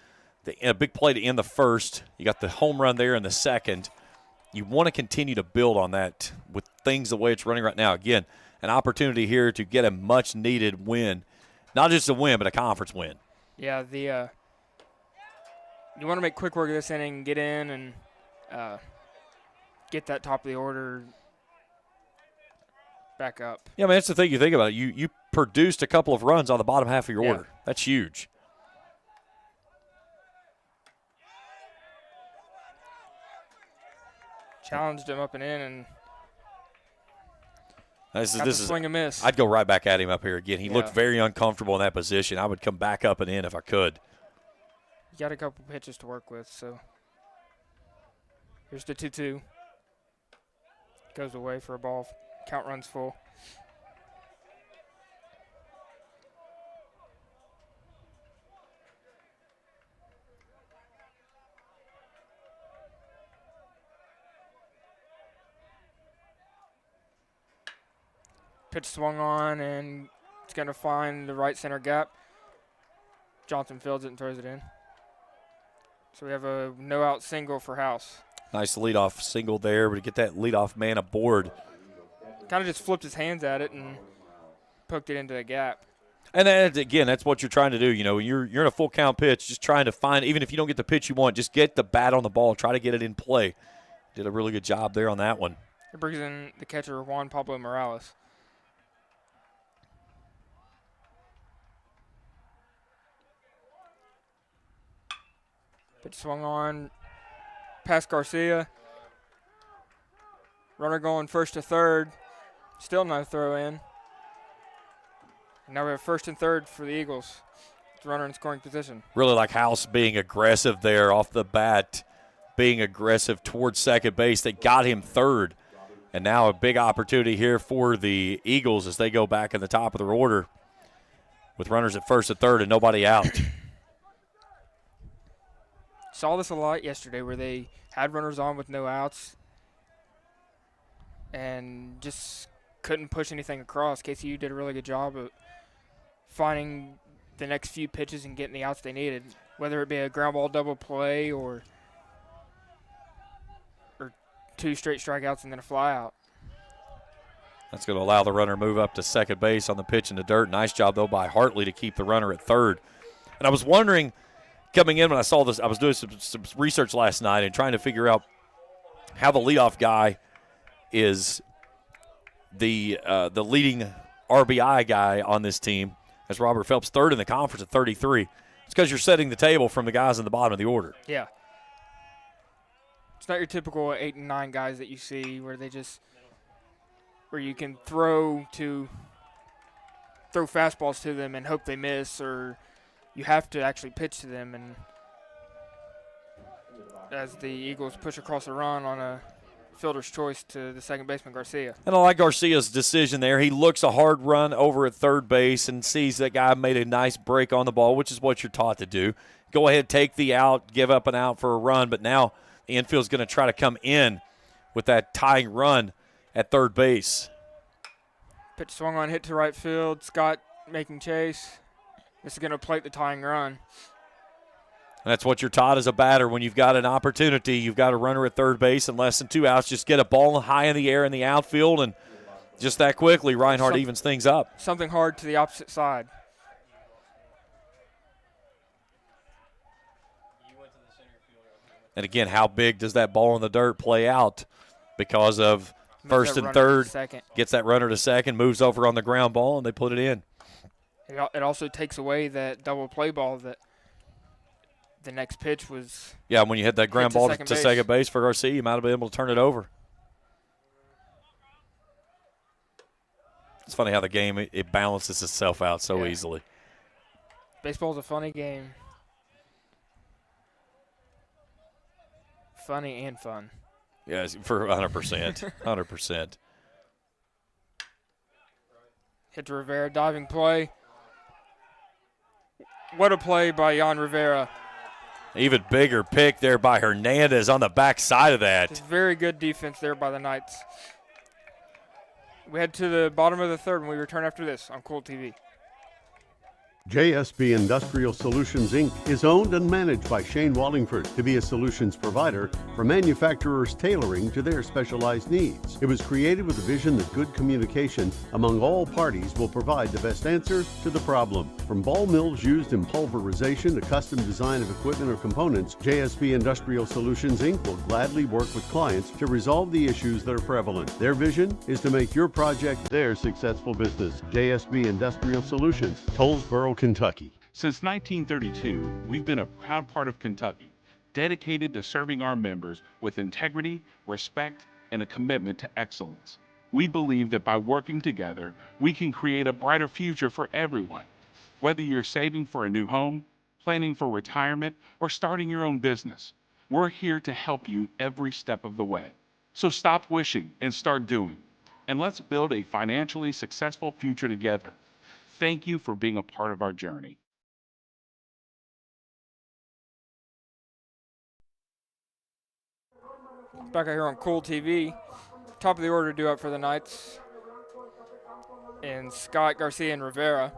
a big play to end the first. You got the home run there in the second. You want to continue to build on that with things the way it's running right now. Again, an opportunity here to get a much-needed win. Not just a win, but a conference win. Yeah, you want to make quick work of this inning, get in and get that top of the order back up. Yeah, man, that's the thing you think about it. You produced a couple of runs on the bottom half of your Yeah. order. That's huge. Challenged him up and in, and This got the is swing and miss. I'd go right back at him up here again. He Yeah. looked very uncomfortable in that position. I would come back up and in if I could. You got a couple pitches to work with, so here's the 2-2. Goes away for a ball. Count runs full. Pitch swung on, and it's going to find the right center gap. Johnson fields it and throws it in. So we have a no-out single for House. Nice leadoff single there, but to get that leadoff man aboard. Kind of just flipped his hands at it and poked it into the gap. And then, again, that's what you're trying to do. You know, you're in a full count pitch, just trying to find, even if you don't get the pitch you want, just get the bat on the ball, try to get it in play. Did a really good job there on that one. It brings in the catcher, Juan Pablo Morales. Pitch swung on past Garcia. Runner going first to third. Still no throw in. And now we have first and third for the Eagles. The runner in scoring position. Really like House being aggressive there off the bat, being aggressive towards second base. They got him third. And now a big opportunity here for the Eagles as they go back in the top of their order with runners at first and third and nobody out. Saw this a lot yesterday where they had runners on with no outs and just couldn't push anything across. KCU did a really good job of finding the next few pitches and getting the outs they needed, whether it be a ground ball double play or 2 straight strikeouts and then a fly out. That's going to allow the runner to move up to second base on the pitch in the dirt. Nice job, though, by Hartley to keep the runner at third. And I was wondering, coming in when I saw this, I was doing some research last night and trying to figure out how the leadoff guy is the leading RBI guy on this team, as Robert Phelps third in the conference at 33. It's because you're setting the table from the guys in the bottom of the order. Yeah. It's not your typical 8 and 9 guys that you see where you can throw fastballs to them and hope they miss, or you have to actually pitch to them. And as the Eagles push across a run on a fielder's choice to the second baseman, Garcia. And I like Garcia's decision there. He looks a hard run over at third base and sees that guy made a nice break on the ball, which is what you're taught to do. Go ahead, take the out, give up an out for a run, but now the infield's going to try to come in with that tying run at third base. Pitch swung on, hit to right field. Scott making chase. This is going to plate the tying run. And that's what you're taught as a batter. When you've got an opportunity, you've got a runner at third base and less than 2 outs, just get a ball high in the air in the outfield, and just that quickly, Reinhardt evens things up. Something hard to the opposite side. And again, how big does that ball in the dirt play out because of first and third, gets that runner to second, moves over on the ground ball, and they put it in. It also takes away that double play ball that the next pitch was. Yeah, when you hit that ground ball to second base for Garcia, you might have been able to turn it over. It's funny how the game, it balances itself out so easily. Baseball's a funny game. Funny and fun. Yes, for 100%. 100%. Hit to Rivera, diving play. What a play by Jan Rivera. Even bigger pick there by Hernandez on the back side of that. Just very good defense there by the Knights. We head to the bottom of the third when we return after this on Kool TV. JSB Industrial Solutions, Inc. is owned and managed by Shane Wallingford to be a solutions provider for manufacturers tailoring to their specialized needs. It was created with a vision that good communication among all parties will provide the best answer to the problem. From ball mills used in pulverization to custom design of equipment or components, JSB Industrial Solutions, Inc. will gladly work with clients to resolve the issues that are prevalent. Their vision is to make your project their successful business. JSB Industrial Solutions, Tollsboro, Kentucky. Since 1932, we've been a proud part of Kentucky, dedicated to serving our members with integrity, respect, and a commitment to excellence. We believe that by working together, we can create a brighter future for everyone. Whether you're saving for a new home, planning for retirement, or starting your own business, we're here to help you every step of the way. So stop wishing and start doing. And let's build a financially successful future together. Thank you for being a part of our journey. Back out here on Kool TV. Top of the order due up for the Knights. And Scott, Garcia, and Rivera.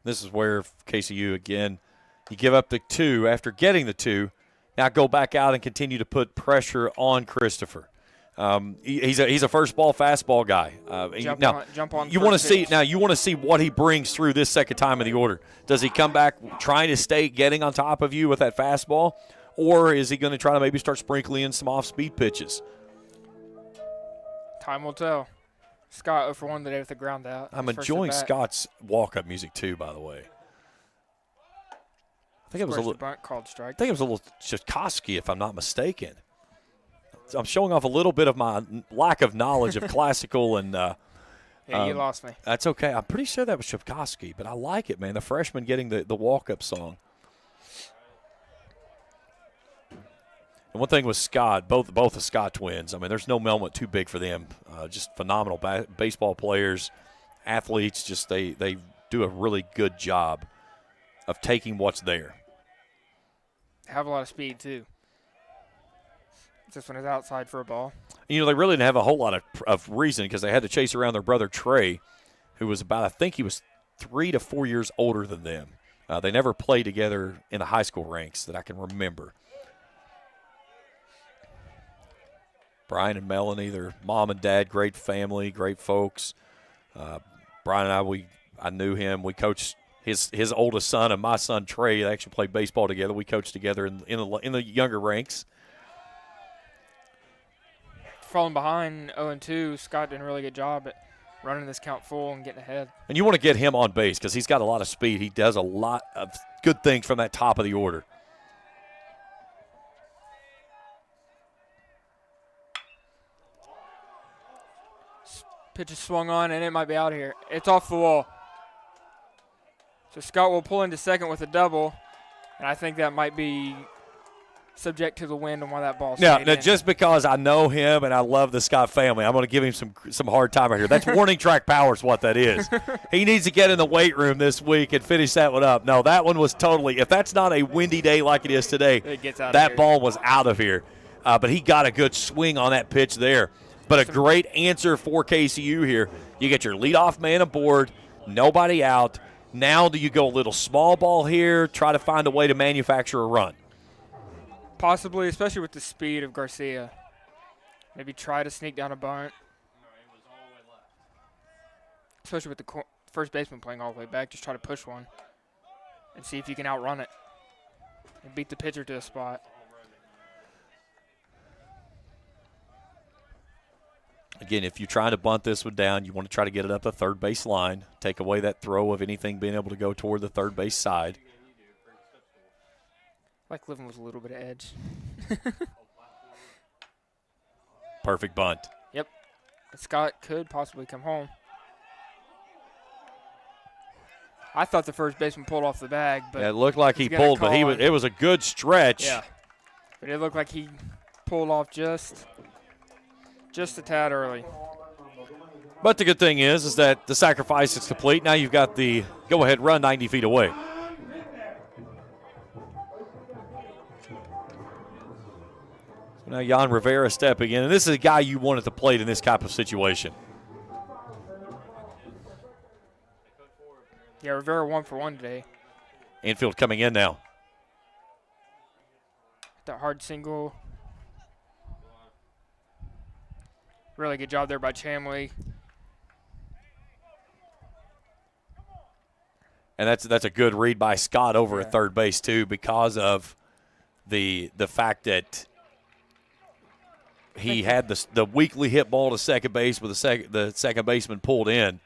This is where KCU, again, you give up the 2 after getting the 2. Now go back out and continue to put pressure on Christopher. He's a first ball fastball guy. Jump on. You want to see what he brings through this second time of the order. Does he come back trying to stay getting on top of you with that fastball, or is he going to try to maybe start sprinkling in some off-speed pitches? Time will tell. Scott 0 for 1 today with the ground out. I'm enjoying Scott's walk-up music too, by the way. I think it was a little bunt called strike. I think it was a little Tchaikovsky, if I'm not mistaken. I'm showing off a little bit of my lack of knowledge of classical and. Yeah, you lost me. That's okay. I'm pretty sure that was Tchaikovsky, but I like it, man. The freshman getting the walk-up song. And one thing with Scott, both the Scott twins, I mean, there's no moment too big for them. Just phenomenal baseball players, athletes. Just they do a really good job of taking what's there. Have a lot of speed too. This one is outside for a ball. You know, they really didn't have a whole lot of reason because they had to chase around their brother Trey, who was I think he was 3 to 4 years older than them. They never played together in the high school ranks that I can remember. Brian and Melanie, their mom and dad, great family, great folks. Brian and I knew him. We coached his oldest son and my son Trey. They actually played baseball together. We coached together in the younger ranks. Falling behind 0-2, Scott did a really good job at running this count full and getting ahead. And you want to get him on base because he's got a lot of speed. He does a lot of good things from that top of the order. Pitch is swung on, and it might be out here. It's off the wall. So Scott will pull into second with a double, and I think that might be subject to the wind and why that ball stayed in. Just because I know him and I love the Scott family, I'm going to give him some hard time right here. That's warning track power is what that is. He needs to get in the weight room this week and finish that one up. No, that one was totally – if that's not a windy day like it is today, that ball was out of here. But he got a good swing on that pitch there. But a great answer for KCU here. You get your leadoff man aboard, nobody out. Now do you go a little small ball here, try to find a way to manufacture a run? Possibly, especially with the speed of Garcia. Maybe try to sneak down a bunt. Especially with the first baseman playing all the way back. Just try to push one and see if you can outrun it and beat the pitcher to a spot. Again, if you're trying to bunt this one down, you want to try to get it up the third base line, take away that throw of anything being able to go toward the third base side. Like living with a little bit of edge. Perfect bunt. Yep. Scott could possibly come home. I thought the first baseman pulled off the bag, but yeah, it looked like he pulled, but it was a good stretch. Yeah. But it looked like he pulled off just a tad early. But the good thing is that the sacrifice is complete. Now you've got the go-ahead run 90 feet away. Now Jan Rivera stepping in, and this is a guy you want at the plate in this type of situation. Yeah, Rivera 1 for 1 today. Infield coming in now. That hard single. Really good job there by Chamley. And that's a good read by Scott over at third base too, because of the fact that he had the weakly hit ball to second base with the second baseman pulled in,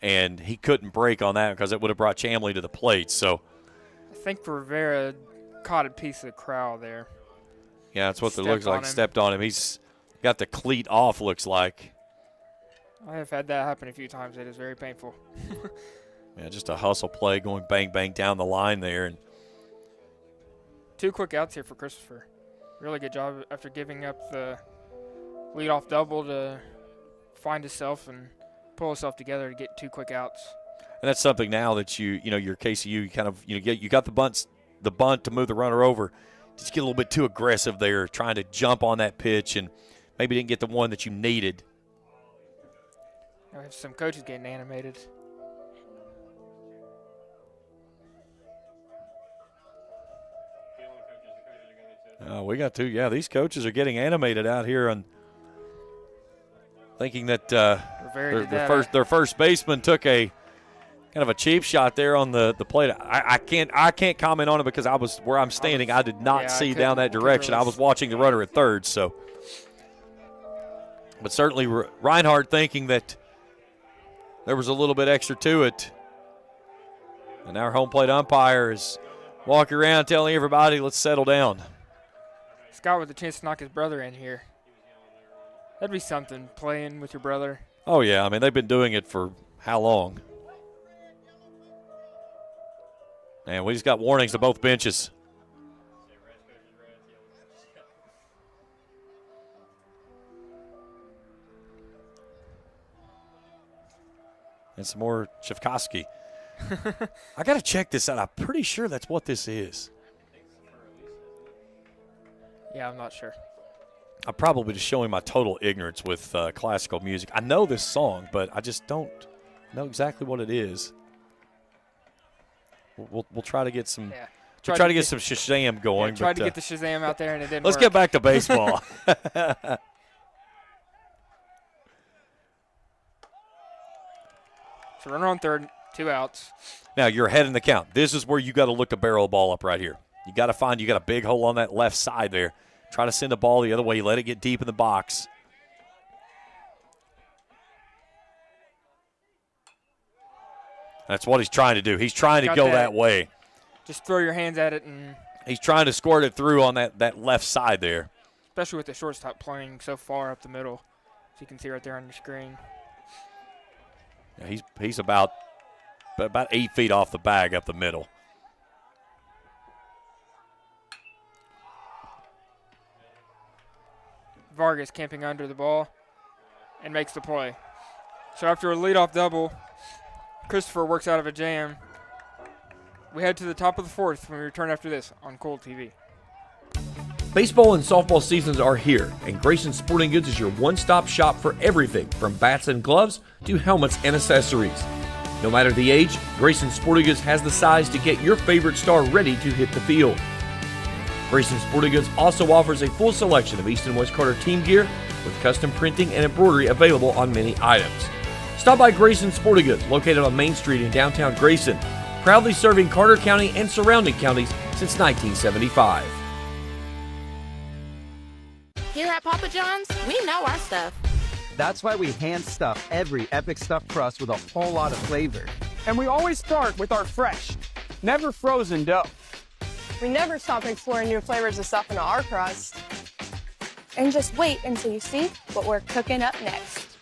and he couldn't break on that because it would have brought Chamley to the plate. So I think Rivera caught a piece of the crowd there. Yeah, that's what it looks like. Stepped on him. He's got the cleat off, looks like. I have had that happen a few times. It is very painful. Yeah, just a hustle play going bang, bang down the line there. And 2 quick outs here for Christopher. Really good job after giving up the leadoff double to find himself and pull himself together to get 2 quick outs. And that's something now that your KCU, you kind of you got the bunt to move the runner over. Just get a little bit too aggressive there, trying to jump on that pitch, and maybe didn't get the one that you needed. I have some coaches getting animated. We got 2. Yeah, these coaches are getting animated out here and thinking that their first baseman took a kind of a cheap shot there on the plate. I can't comment on it because I was where I'm standing. I did not see down that direction. I was watching the runner at third. So, but certainly Reinhardt thinking that there was a little bit extra to it. And our home plate umpire is walking around telling everybody, let's settle down. Scott with a chance to knock his brother in here. That'd be something, playing with your brother. Oh, yeah. I mean, they've been doing it for how long? And we just got warnings to both benches. And some more Shevkovsky. I got to check this out. I'm pretty sure that's what this is. Yeah, I'm not sure. I'm probably just showing my total ignorance with classical music. I know this song, but I just don't know exactly what it is. We'll try to get some. Yeah. Try to get some Shazam going. Yeah, tried to get the Shazam out there, and it didn't Let's work. get back to baseball. So runner on third, 2 outs. Now you're ahead in the count. This is where you got to look to barrel a ball up right here. You got a big hole on that left side there. Try to send the ball the other way. Let it get deep in the box. That's what he's trying to do. He's trying to go that way. Just throw your hands at it. And he's trying to squirt it through on that left side there. Especially with the shortstop playing so far up the middle. As you can see right there on your screen. Yeah, he's about 8 feet off the bag up the middle. Vargas camping under the ball and makes the play. So after a leadoff double, Christopher works out of a jam. We head to the top of the 4th when we return after this on Kool TV. Baseball and softball seasons are here, and Grayson Sporting Goods is your one-stop shop for everything from bats and gloves to helmets and accessories. No matter the age, Grayson Sporting Goods has the size to get your favorite star ready to hit the field. Grayson Sporting Goods also offers a full selection of East and West Carter team gear with custom printing and embroidery available on many items. Stop by Grayson Sporting Goods, located on Main Street in downtown Grayson, proudly serving Carter County and surrounding counties since 1975. Here at Papa John's, we know our stuff. That's why we hand stuff every Epic Stuffed Crust with a whole lot of flavor. And we always start with our fresh, never frozen dough. We never stop exploring new flavors of stuff into our crust. And just wait until you see what we're cooking up next.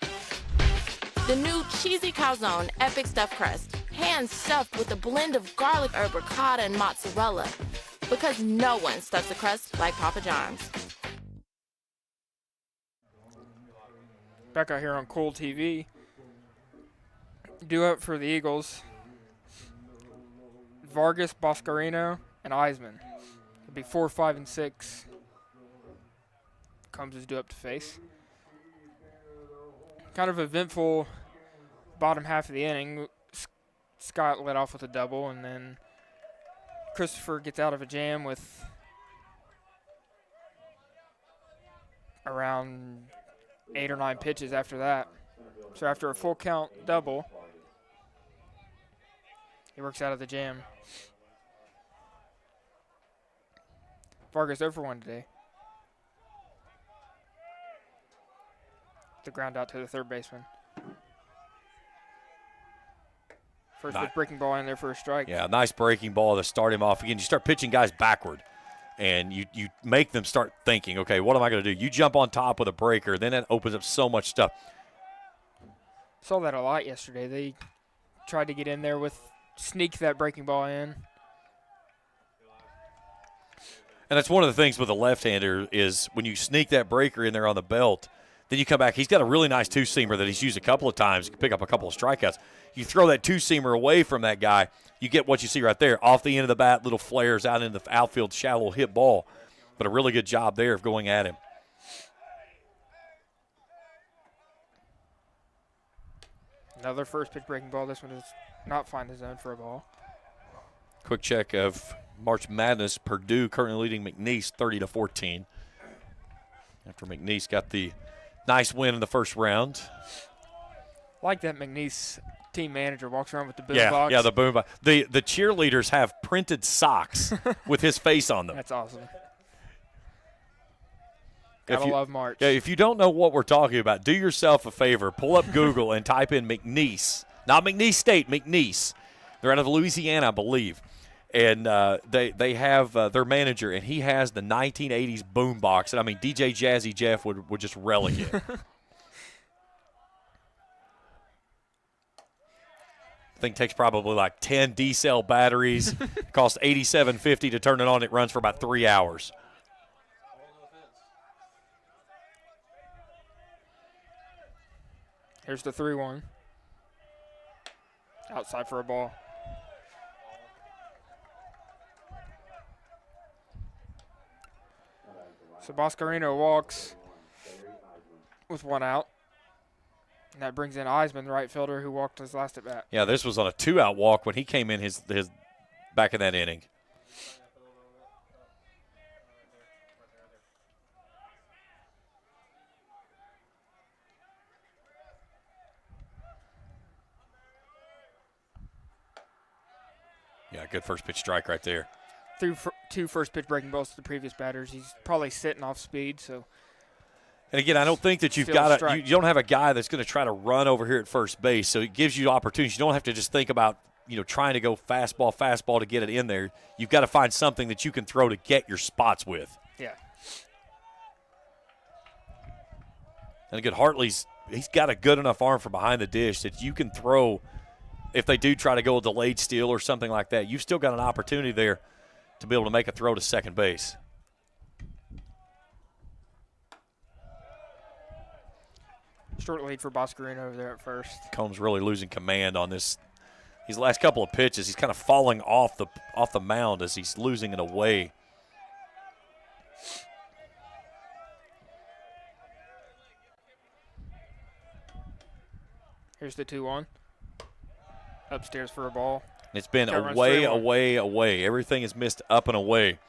The new cheesy calzone epic stuffed crust, hand stuffed with a blend of garlic herb ricotta and mozzarella. Because no one stuffs a crust like Papa John's. Back out here on Kool TV. Due up for the Eagles. Vargas, Boscarino, and Eisman. It'll be 4, 5, and 6. Combs is due up to face. Kind of eventful bottom half of the inning. Scott led off with a double, and then Christopher gets out of a jam with around 8 or 9 pitches after that. So after a full count double, he works out of the jam. Vargas 0 for 1 today. The ground out to the third baseman. First pitch breaking ball in there for a strike. Yeah, nice breaking ball to start him off. Again, you start pitching guys backward, and you make them start thinking, okay, what am I going to do? You jump on top with a breaker, then that opens up so much stuff. Saw that a lot yesterday. They tried to get in there sneak that breaking ball in. And that's one of the things with a left-hander is when you sneak that breaker in there on the belt, then you come back. He's got a really nice two-seamer that he's used a couple of times. You can pick up a couple of strikeouts. You throw that two-seamer away from that guy, you get what you see right there. Off the end of the bat, little flares out into the outfield, shallow hit ball. But a really good job there of going at him. Another first pitch breaking ball. This one does not find the zone for a ball. Quick check of March Madness. Purdue currently leading McNeese 30-14. After McNeese got the nice win in the first round. Like that McNeese team manager walks around with the boom box. box. Yeah, the boom box. The cheerleaders have printed socks with his face on them. That's awesome. Gotta love March. Yeah, if you don't know what we're talking about, do yourself a favor. Pull up Google and type in McNeese. Not McNeese State, McNeese. They're out of Louisiana, I believe. And they have their manager, and he has the 1980s boom box. And, I mean, DJ Jazzy Jeff would just relic it. Thing takes probably like 10 D-cell batteries. Costs $87.50 to turn it on. It runs for about 3 hours. Here's the 3-1. Outside for a ball. So Boscarino walks with 1 out. And that brings in Eisman, the right fielder, who walked his last at bat. Yeah, this was on a 2-out walk when he came in his back in that inning. Yeah, good first pitch strike right there. Threw 2 first pitch breaking balls to the previous batters. He's probably sitting off speed, so. And again, I don't think that you don't have a guy that's going to try to run over here at first base, so it gives you opportunities. You don't have to just think about, trying to go fastball to get it in there. You've got to find something that you can throw to get your spots with. Yeah. And again, he's got a good enough arm from behind the dish that you can throw. If they do try to go a delayed steal or something like that, you've still got an opportunity there to be able to make a throw to second base. Short lead for Boscarino over there at first. Combs really losing command on this. These last couple of pitches, he's kind of falling off the mound as he's losing it away. Here's the 2-1. Upstairs for a ball. It's been away. Everything is missed up and away.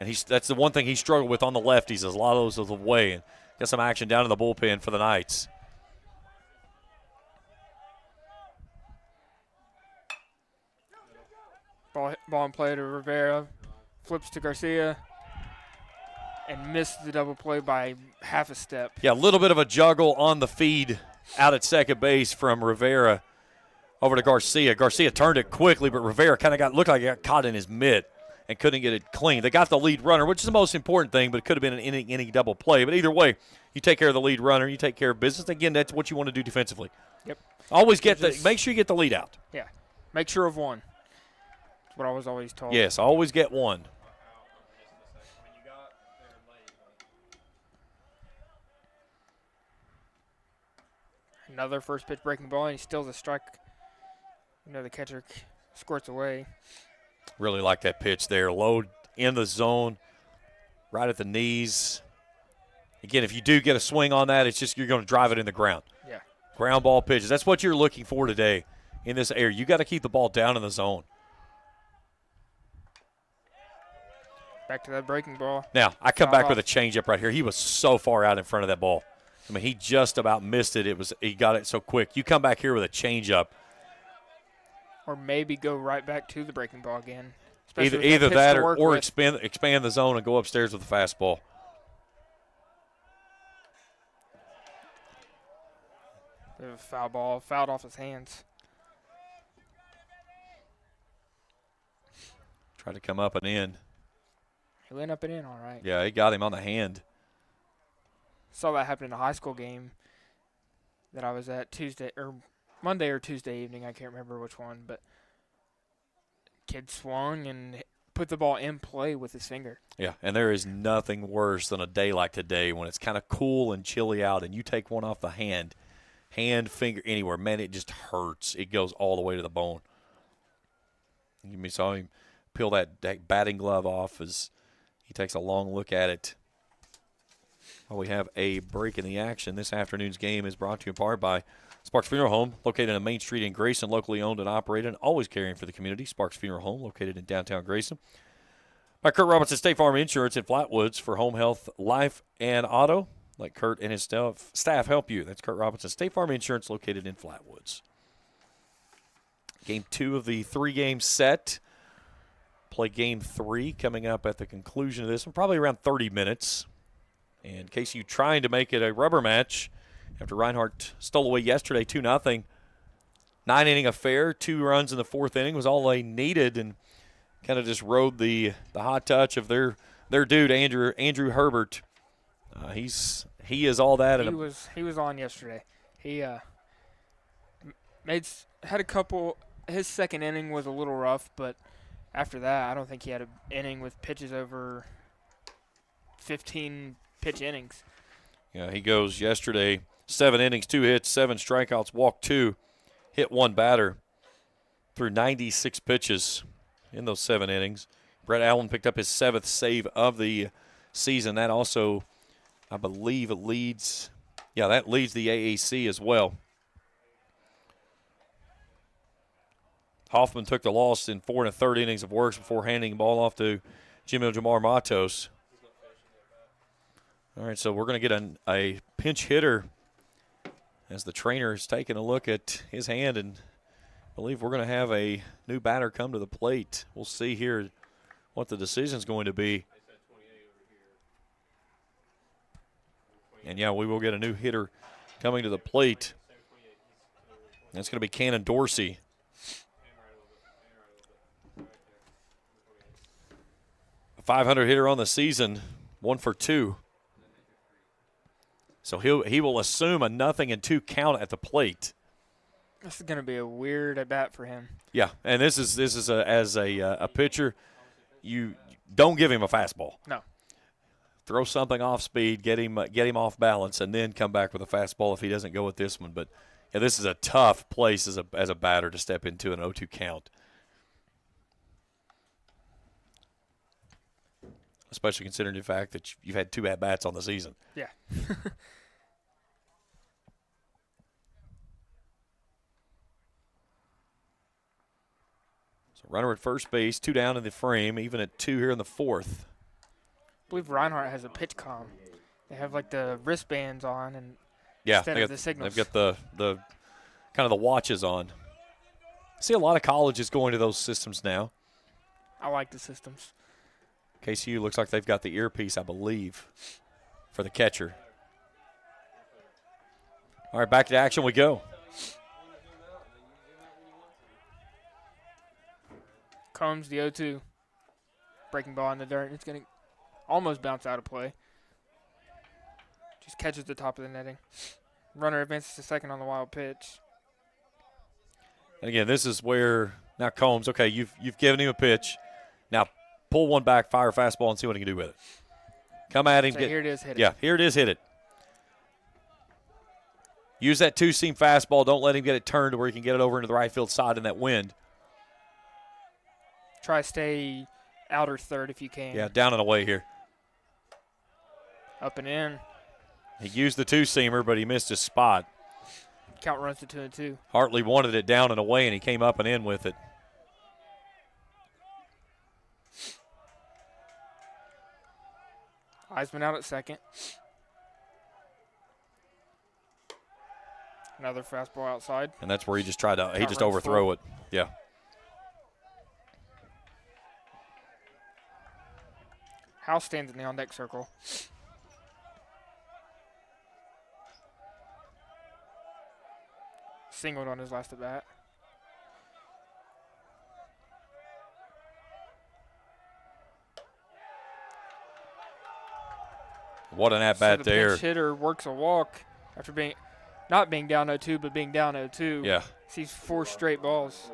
And that's the one thing he struggled with on the lefties is a lot of those away. And got some action down in the bullpen for the Knights. Ball in play to Rivera. Flips to Garcia. And missed the double play by half a step. Yeah, a little bit of a juggle on the feed out at second base from Rivera over to Garcia. Garcia turned it quickly, but Rivera kind of looked like he got caught in his mitt and couldn't get it clean. They got the lead runner, which is the most important thing, but it could have been an inning double play. But either way, you take care of the lead runner, you take care of business. Again, that's what you want to do defensively. Yep. Make sure you get the lead out. Yeah. Make sure of one. That's what I was always told. Yes, always get one. Another first pitch breaking ball, and he steals a strike. The catcher squirts away. Really like that pitch there. Low in the zone, right at the knees. Again, if you do get a swing on that, it's just you're going to drive it in the ground. Yeah. Ground ball pitches. That's what you're looking for today. in this area. You got to keep the ball down in the zone. Back to that breaking ball. Now, I come back with a changeup right here. He was so far out in front of that ball. I mean, he just about missed it. He got it so quick. You come back here with a changeup. Or maybe go right back to the breaking ball again. Either that or expand the zone and go upstairs with a fastball. There's a foul ball, fouled off his hands. Tried to come up and in. He went up and in all right. Yeah, he got him on the hand. Saw that happen in a high school game that I was at Monday or Tuesday evening. I can't remember which one, but kid swung and put the ball in play with his finger. Yeah, and there is nothing worse than a day like today when it's kind of cool and chilly out and you take one off the hand, finger, anywhere. Man, it just hurts. It goes all the way to the bone. You saw him peel that batting glove off as he takes a long look at it. Well, we have a break in the action. This afternoon's game is brought to you in part by Sparks Funeral Home, located on Main Street in Grayson, locally owned and operated, and always caring for the community. Sparks Funeral Home, located in downtown Grayson. By Kurt Robinson State Farm Insurance in Flatwoods for home health, life, and auto. Let Kurt and his staff help you. That's Kurt Robinson State Farm Insurance, located in Flatwoods. Game 2 of the 3-game set. Play Game 3 coming up at the conclusion of this one, probably around 30 minutes. And KCU trying to make it a rubber match after Reinhardt stole away yesterday 2-0. 9-inning affair, 2 runs in the 4th inning was all they needed, and kind of just rode the hot touch of their dude Andrew Herbert. He is all that. He was on yesterday. He had a couple. His second inning was a little rough, but after that, I don't think he had an inning with pitches over 15 pitch innings. Yeah, he goes yesterday, 7 innings, 2 hits, 7 strikeouts, walked 2, hit 1 batter through 96 pitches in those 7 innings. Brett Allen picked up his 7th save of the season. That also, I believe, leads the AAC as well. Hoffman took the loss in 4 1/3 innings of work before handing the ball off to Jimmy Jamar Matos. All right, so we're going to get a pinch hitter as the trainer is taking a look at his hand, and I believe we're going to have a new batter come to the plate. We'll see here what the decision is going to be. And, yeah, we will get a new hitter coming to the plate. That's going to be Cannon Dorsey. A 500 hitter on the season, 1 for 2. So he will assume a 0-2 count at the plate. This is going to be a weird at bat for him. Yeah, and this is as a pitcher, you don't give him a fastball. No. Throw something off speed, get him off balance, and then come back with a fastball if he doesn't go with this one. But yeah, this is a tough place as a batter to step into an 0-2 count, especially considering the fact that you've had 2 at-bats on the season. Yeah. So runner at first base, 2 down in the frame, even at 2 here in the 4th. I believe Reinhardt has a pitch comm. They have like the wristbands on, and instead of the signals. They've got the kind of the watches on. I see a lot of colleges going to those systems now. I like the systems. KCU looks like they've got the earpiece, I believe, for the catcher. All right, back to action we go. Combs the 0-2. Breaking ball in the dirt. It's going to almost bounce out of play. Just catches the top of the netting. Runner advances to second on the wild pitch. And again, this is where now Combs, okay, you've given him a pitch. Now pull one back, fire a fastball, and see what he can do with it. Come at him. So here it is, hit it. Yeah, here it is, hit it. Use that 2-seam fastball. Don't let him get it turned to where he can get it over into the right field side in that wind. Try to stay outer third if you can. Yeah, down and away here. Up and in. He used the 2-seamer, but he missed his spot. Count runs to 2-2. Hartley wanted it down and away, and he came up and in with it. Eisman out at second. Another fastball outside. And that's where he just tried to Count overthrow runs it. Yeah. House stands in the on-deck circle. Singled on his last at-bat. What an at-bat so the there. Pinch hitter works a walk after not being down 0-2, but being down 0-2. Yeah. Sees 4 straight balls.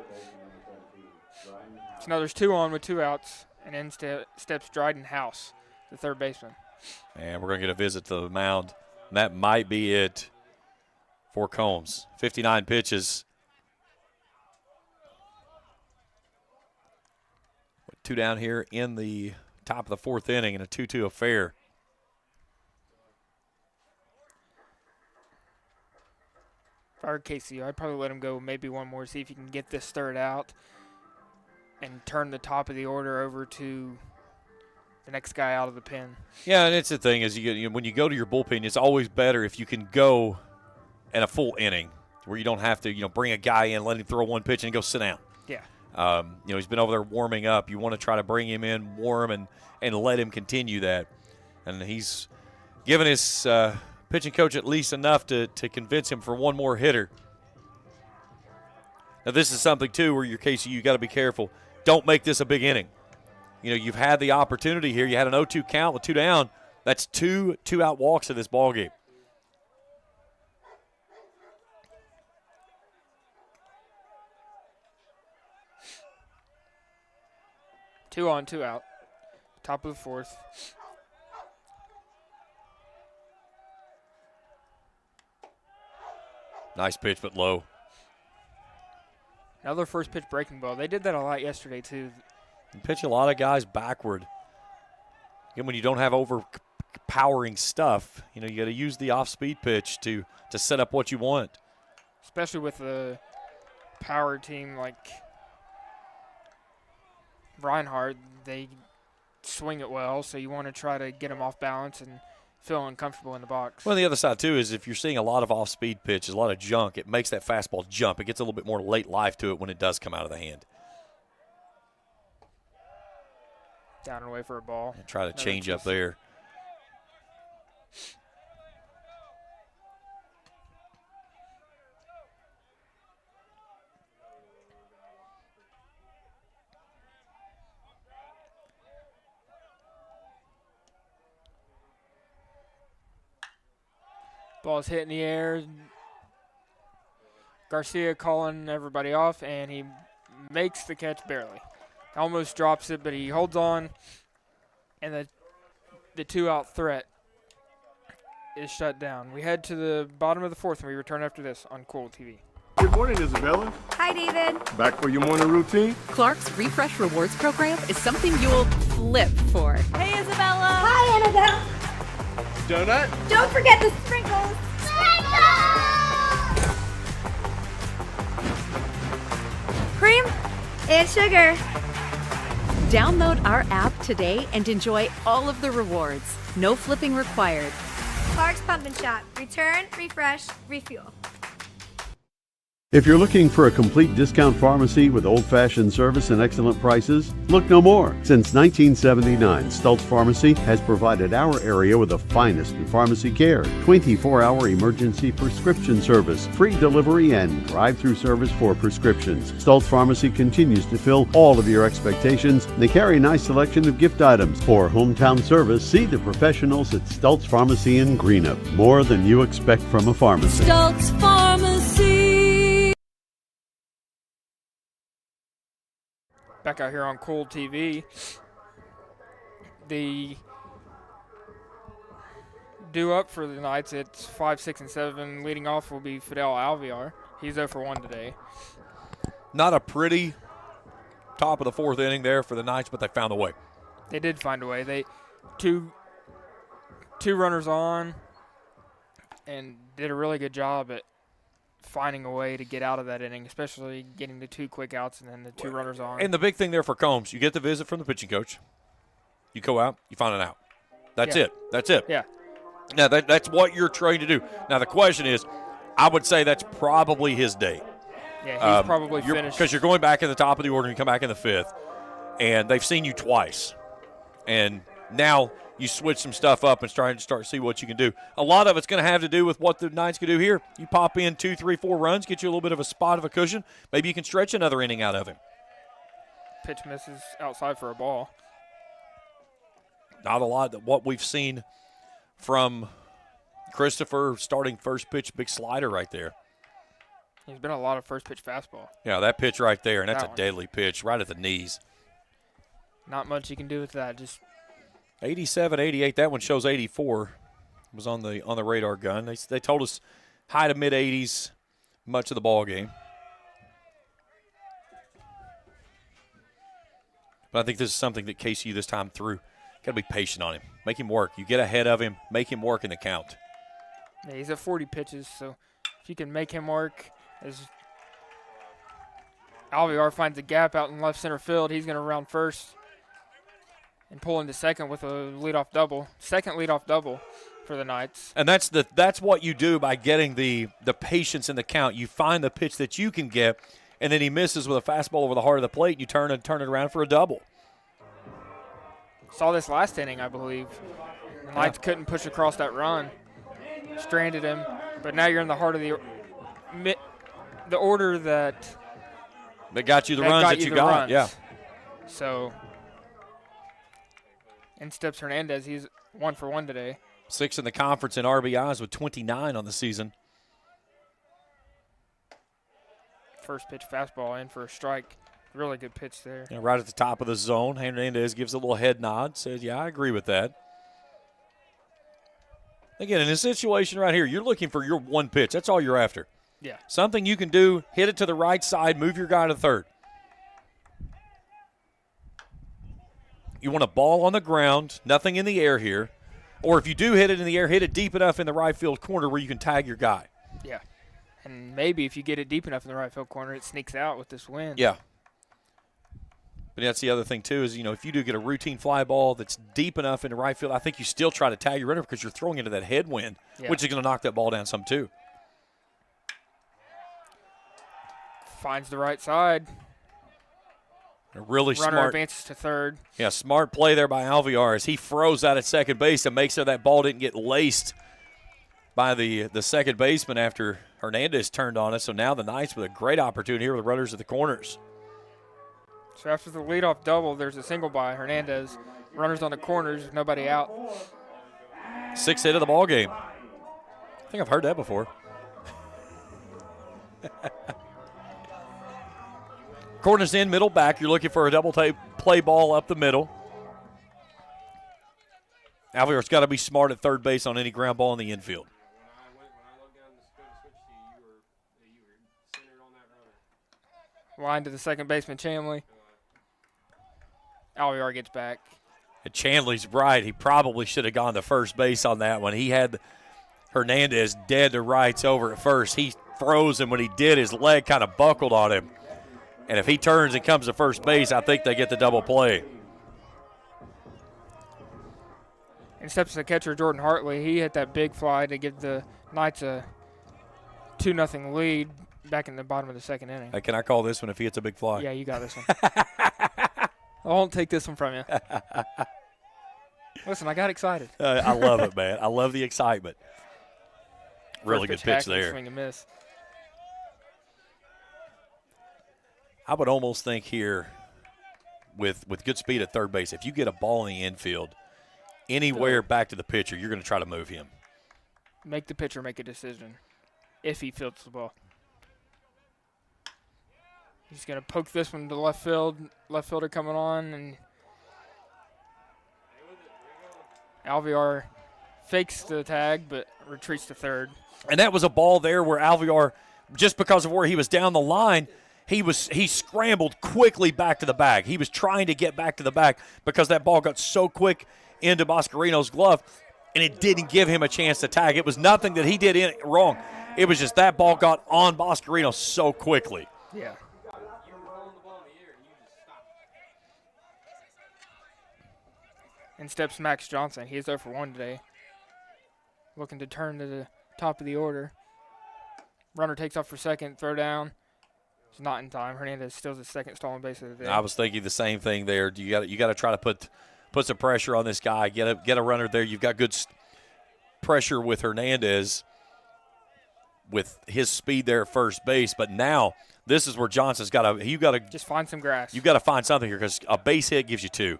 So now there's 2 on with 2 outs, and in steps Dryden House, the third baseman. And we're going to get a visit to the mound. And that might be it for Combs. 59 pitches. With 2 down here in the top of the 4th inning in a 2-2 affair. If I were KCU, I'd probably let him go maybe one more, see if he can get this third out and turn the top of the order over to the next guy out of the pen. Yeah, and it's the thing is when you go to your bullpen, it's always better if you can go in a full inning where you don't have to bring a guy in, let him throw one pitch and go sit down. Yeah. He's been over there warming up. You want to try to bring him in, warm, and let him continue that. And he's given his pitching coach at least enough to convince him for one more hitter. Now, this is something, too, where your KCU, you got to be careful. Don't make this a big inning. You've had the opportunity here. You had an 0-2 count with 2 down. That's 2 two-out walks in this ballgame. Two on, 2 out. Top of the 4th. Nice pitch, but low. Another first pitch breaking ball. They did that a lot yesterday, too. You pitch a lot of guys backward. Again, when you don't have overpowering stuff, you got to use the off-speed pitch to set up what you want. Especially with a power team like Reinhardt, they swing it well, so you want to try to get them off balance and feel uncomfortable in the box. Well, the other side, too, is if you're seeing a lot of off-speed pitches, a lot of junk, it makes that fastball jump. It gets a little bit more late life to it when it does come out of the hand. Down and away for a ball. And try to change up there. Ball's hit in the air. Garcia calling everybody off, and he makes the catch barely. Almost drops it, but he holds on, and the 2-out threat is shut down. We head to the bottom of the 4th, and we return after this on Kool TV. Good morning, Isabella. Hi, David. Back for your morning routine? Clark's Refresh Rewards program is something you'll flip for. Hey, Isabella. Hi, Annabelle. Donut? Don't forget the sprinkles. Cream and sugar. Download our app today and enjoy all of the rewards. No flipping required. Clark's Pump and Shop. Return, refresh, refuel. If you're looking for a complete discount pharmacy with old-fashioned service and excellent prices, look no more. Since 1979, Stultz Pharmacy has provided our area with the finest in pharmacy care, 24-hour emergency prescription service, free delivery, and drive-through service for prescriptions. Stultz Pharmacy continues to fill all of your expectations. They carry a nice selection of gift items. For hometown service, see the professionals at Stultz Pharmacy in Greenup. More than you expect from a pharmacy. Stultz Pharmacy. Back out here on Kool TV. The due up for the Knights, it's 5, 6, and 7. Leading off will be Fidel Alvear. He's 0 for 1 today. Not a pretty top of the 4th inning there for the Knights, but they found a way. They did find a way. They two runners on and did a really good job at finding a way to get out of that inning, especially getting the 2 quick outs and then the 2 runners on. And the big thing there for Combs, you get the visit from the pitching coach. You go out, you find an out. That's it. That's it. Yeah. Now, that's what you're trying to do. Now, the question is, I would say that's probably his day. Yeah, he's probably finished. Because you're going back in the top of the order and you come back in the 5th, and they've seen you twice. And now you switch some stuff up and trying to start to see what you can do. A lot of it's going to have to do with what the Knights can do here. You pop in 2, 3, 4 runs, get you a little bit of a spot of a cushion. Maybe you can stretch another inning out of him. Pitch misses outside for a ball. Not a lot of what we've seen from Christopher starting first pitch, big slider right there. He's been a lot of first pitch fastball. Yeah, that pitch right there, and that's a deadly pitch right at the knees. Not much you can do with that. Just 87, 88. That one shows 84. Was on the radar gun. They told us high to mid 80s much of the ball game. But I think this is something that KCU this time through. Got to be patient on him. Make him work. You get ahead of him, make him work in the count. Yeah, he's at 40 pitches, so if you can make him work, as Alvear finds a gap out in left center field, he's going to round first and pull into second with a leadoff double. Second leadoff double for the Knights. And that's what you do by getting the patience in the count. You find the pitch that you can get, and then he misses with a fastball over the heart of the plate, and you turn it around for a double. Saw this last inning, I believe. The Knights couldn't push across that run. Stranded him. But now you're in the heart of the order that got you the runs that you got. Runs. Yeah. So, in steps Hernandez. He's 1 for 1 today. 6 in the conference in RBIs with 29 on the season. First pitch fastball in for a strike. Really good pitch there. Yeah, right at the top of the zone. Hernandez gives a little head nod, says, yeah, I agree with that. Again, in this situation right here, you're looking for your one pitch. That's all you're after. Yeah. Something you can do, hit it to the right side, move your guy to third. You want a ball on the ground, nothing in the air here. Or if you do hit it in the air, hit it deep enough in the right field corner where you can tag your guy. Yeah. And maybe if you get it deep enough in the right field corner, it sneaks out with this wind. Yeah. But that's the other thing, too, is, if you do get a routine fly ball that's deep enough in the right field, I think you still try to tag your runner because you're throwing into that headwind, which is going to knock that ball down some, too. Finds the right side. A really Runner smart. Advances to third. Yeah, smart play there by Alvear as he froze out at second base to make sure that ball didn't get laced by the second baseman after Hernandez turned on it. So now the Knights with a great opportunity here with the runners at the corners. So after the leadoff double, there's a single by Hernandez. Runners on the corners, nobody out. 6th hit of the ball game. I think I've heard that before. Corners in, middle back. You're looking for a double play ball up the middle. Alvear's got to be smart at third base on any ground ball in the infield. Line to the second baseman, Chamley. Alvear gets back. And Chanley's right. He probably should have gone to first base on that one. He had Hernandez dead to rights over at first. He froze him when he did. His leg kind of buckled on him. And if he turns and comes to first base, I think they get the double play. And steps the catcher, Jordan Hartley. He hit that big fly to give the Knights a 2-0 lead back in the bottom of the second inning. Hey, can I call this one if he hits a big fly? Yeah, you got this one. I won't take this one from you. Listen, I got excited. I love it, man. I love the excitement. Really good pitch there. Swing and miss. I would almost think here with good speed at third base, if you get a ball in the infield, anywhere back to the pitcher, you're going to try to move him. Make the pitcher make a decision if he fields the ball. He's going to poke this one to left field. Left fielder coming on, and Alvear fakes the tag but retreats to third. And that was a ball there where Alvear, just because of where he was down the line, he scrambled quickly back to the bag. He was trying to get back to the bag because that ball got so quick into Boscarino's glove, and it didn't give him a chance to tag. It was nothing that he did wrong. It was just that ball got on Boscarino so quickly. Yeah. In steps Max Johnson. He is 0 for 1 today. Looking to turn to the top of the order. Runner takes off for second, throw down. It's not in time. Hernandez steals his second stolen base of the day. I was thinking the same thing there. You got to try to put some pressure on this guy. Get a runner there. You've got good pressure with Hernandez with his speed there at first base, but now this is where Johnson's got to. You got to just find some grass. You got to find something here because a base hit gives you 2.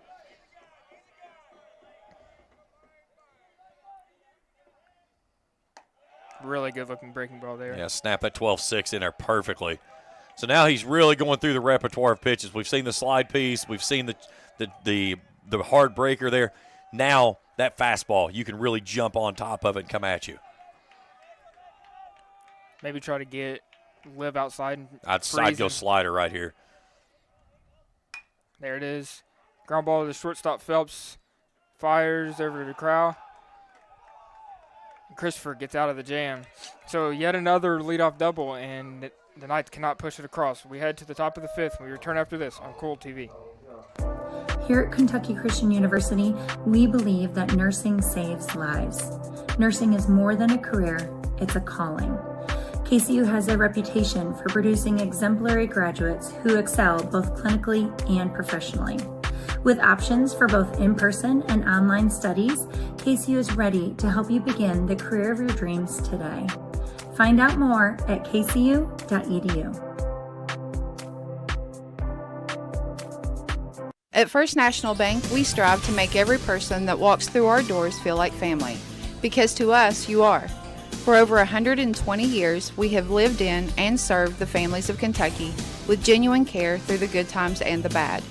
Really good looking breaking ball there. Yeah, snap that 12-6 in there perfectly. So now he's really going through the repertoire of pitches. We've seen the slide piece. We've seen the hard breaker there. Now that fastball, you can really jump on top of it and come at you. Maybe try to live outside. I'd go slider right here. There it is. Ground ball to the shortstop. Phelps fires over to Crow. Christopher gets out of the jam. So yet another leadoff double, and the Knights cannot push it across. We head to the top of the 5th. We return after this on Kool TV. Here at Kentucky Christian University, we believe that nursing saves lives. Nursing is more than a career, it's a calling. KCU has a reputation for producing exemplary graduates who excel both clinically and professionally. With options for both in-person and online studies, KCU is ready to help you begin the career of your dreams today. Find out more at kcu.edu. At First National Bank, we strive to make every person that walks through our doors feel like family. Because to us, you are. For over 120 years, we have lived in and served the families of Kentucky with genuine care through the good times and the bad.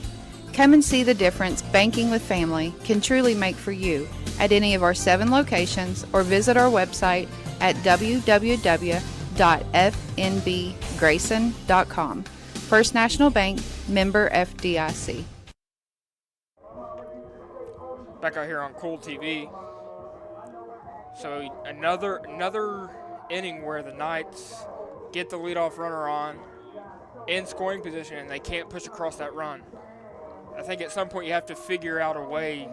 Come and see the difference banking with family can truly make for you at any of our 7 locations or visit our website at www.fnbgrayson.com. First National Bank, member FDIC. Back out here on Kool TV. So another inning where the Knights get the leadoff runner on in scoring position and they can't push across that run. I think at some point you have to figure out a way,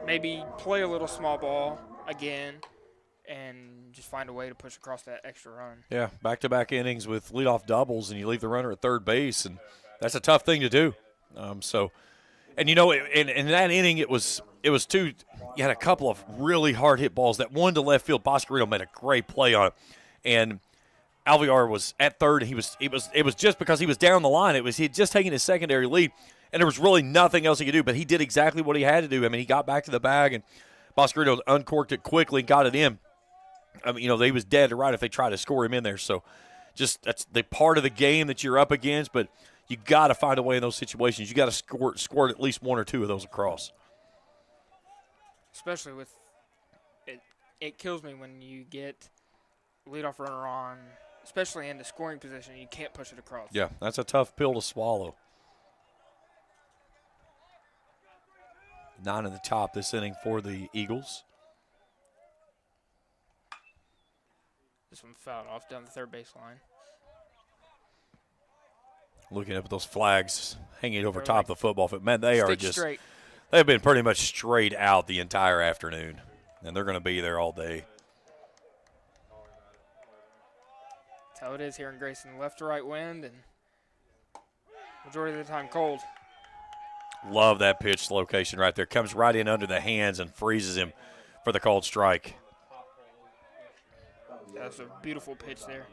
maybe play a little small ball again and just find a way to push across that extra run. Yeah, back-to-back innings with leadoff doubles and you leave the runner at third base, and that's a tough thing to do. In that inning it was 2 – you had a couple of really hard hit balls. That one to left field, Boscarino made a great play on it. And Alvear was at third. It was just because he was down the line. He had just taken his secondary lead, and there was really nothing else he could do. But he did exactly what he had to do. I mean, he got back to the bag, and Boscarino uncorked it quickly and got it in. I mean, he was dead to right if they tried to score him in there. So just that's the part of the game that you're up against. But you got to find a way in those situations. You got to squirt at least 1 or 2 of those across. Especially with it kills me when you get leadoff runner on, especially in the scoring position, you can't push it across. Yeah, that's a tough pill to swallow. 9 in the top this inning for the Eagles. This one fouled off down the third baseline. Looking up at those flags hanging over top of the football field. Man, they are just straight. They've been pretty much straight out the entire afternoon, and they're going to be there all day. That's how it is here in Grayson. Left to right wind, and majority of the time cold. Love that pitch location right there. Comes right in under the hands and freezes him for the called strike. That's a beautiful pitch there.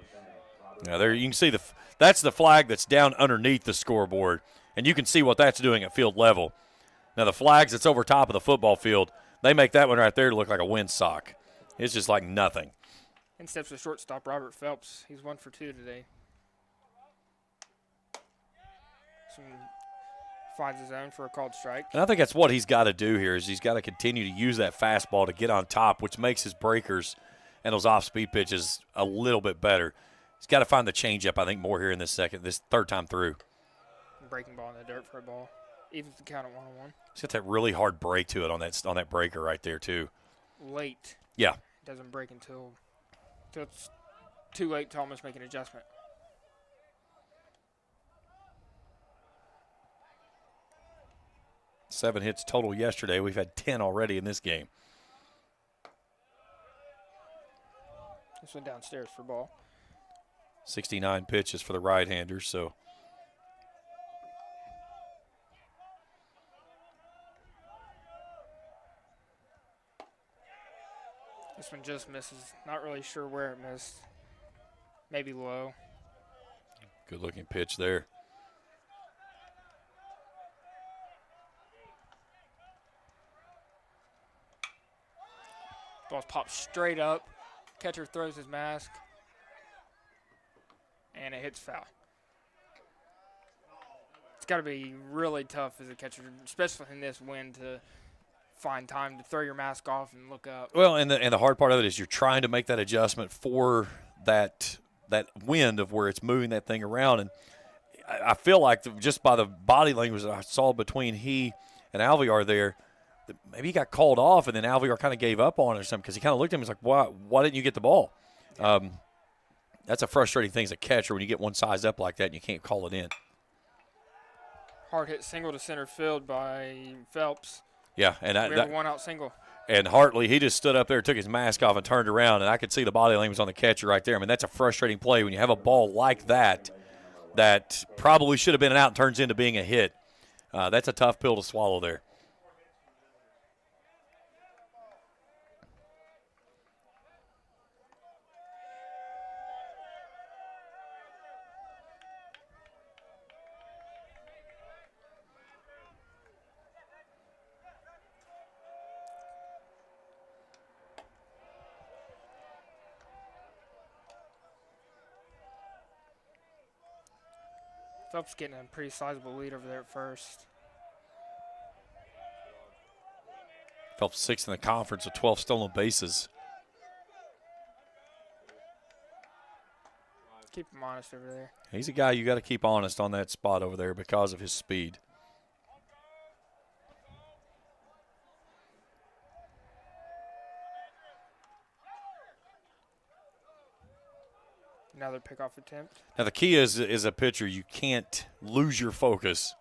Now there you can see that's the flag that's down underneath the scoreboard, and you can see what that's doing at field level. Now the flags that's over top of the football field, they make that one right there look like a windsock. It's just like nothing. In steps the shortstop, Robert Phelps. He's 1 for 2 today. Finds his own for a called strike. And I think that's what he's got to do here is he's got to continue to use that fastball to get on top, which makes his breakers and those off-speed pitches a little bit better. He's got to find the changeup, I think, more here in this third time through. Breaking ball in the dirt for a ball. Evens the count at 1-1. He's got that really hard break to it on that breaker right there, too. Late. Yeah. Doesn't break until it's too late to almost make an adjustment. Seven hits total yesterday. We've had 10 already in this game. This one downstairs for ball. 69 pitches for the right-handers, so. This one just misses. Not really sure where it missed. Maybe low. Good-looking pitch there. Ball's popped straight up. Catcher throws his mask. And it hits foul. It's got to be really tough as a catcher, especially in this wind, to find time to throw your mask off and look up. Well, and the hard part of it is you're trying to make that adjustment for that wind of where it's moving that thing around. And I feel like just by the body language that I saw between he and Alvear there, maybe he got called off, and then Alvear kind of gave up on it or something because he kind of looked at him and was like, why didn't you get the ball? That's a frustrating thing as a catcher when you get one sized up like that and you can't call it in. Hard hit single to center field by Phelps. Yeah, and we have a one-out single. And Hartley, he just stood up there, took his mask off, and turned around, and I could see the body language on the catcher right there. I mean, that's a frustrating play when you have a ball like that that probably should have been an out and turns into being a hit. That's a tough pill to swallow there. Phelps getting a pretty sizable lead over there at first. Phelps sixth in the conference with 12 stolen bases. Keep him honest over there. He's a guy you got to keep honest on that spot over there because of his speed. Another pickoff attempt. Now, the key is a pitcher, you can't lose your focus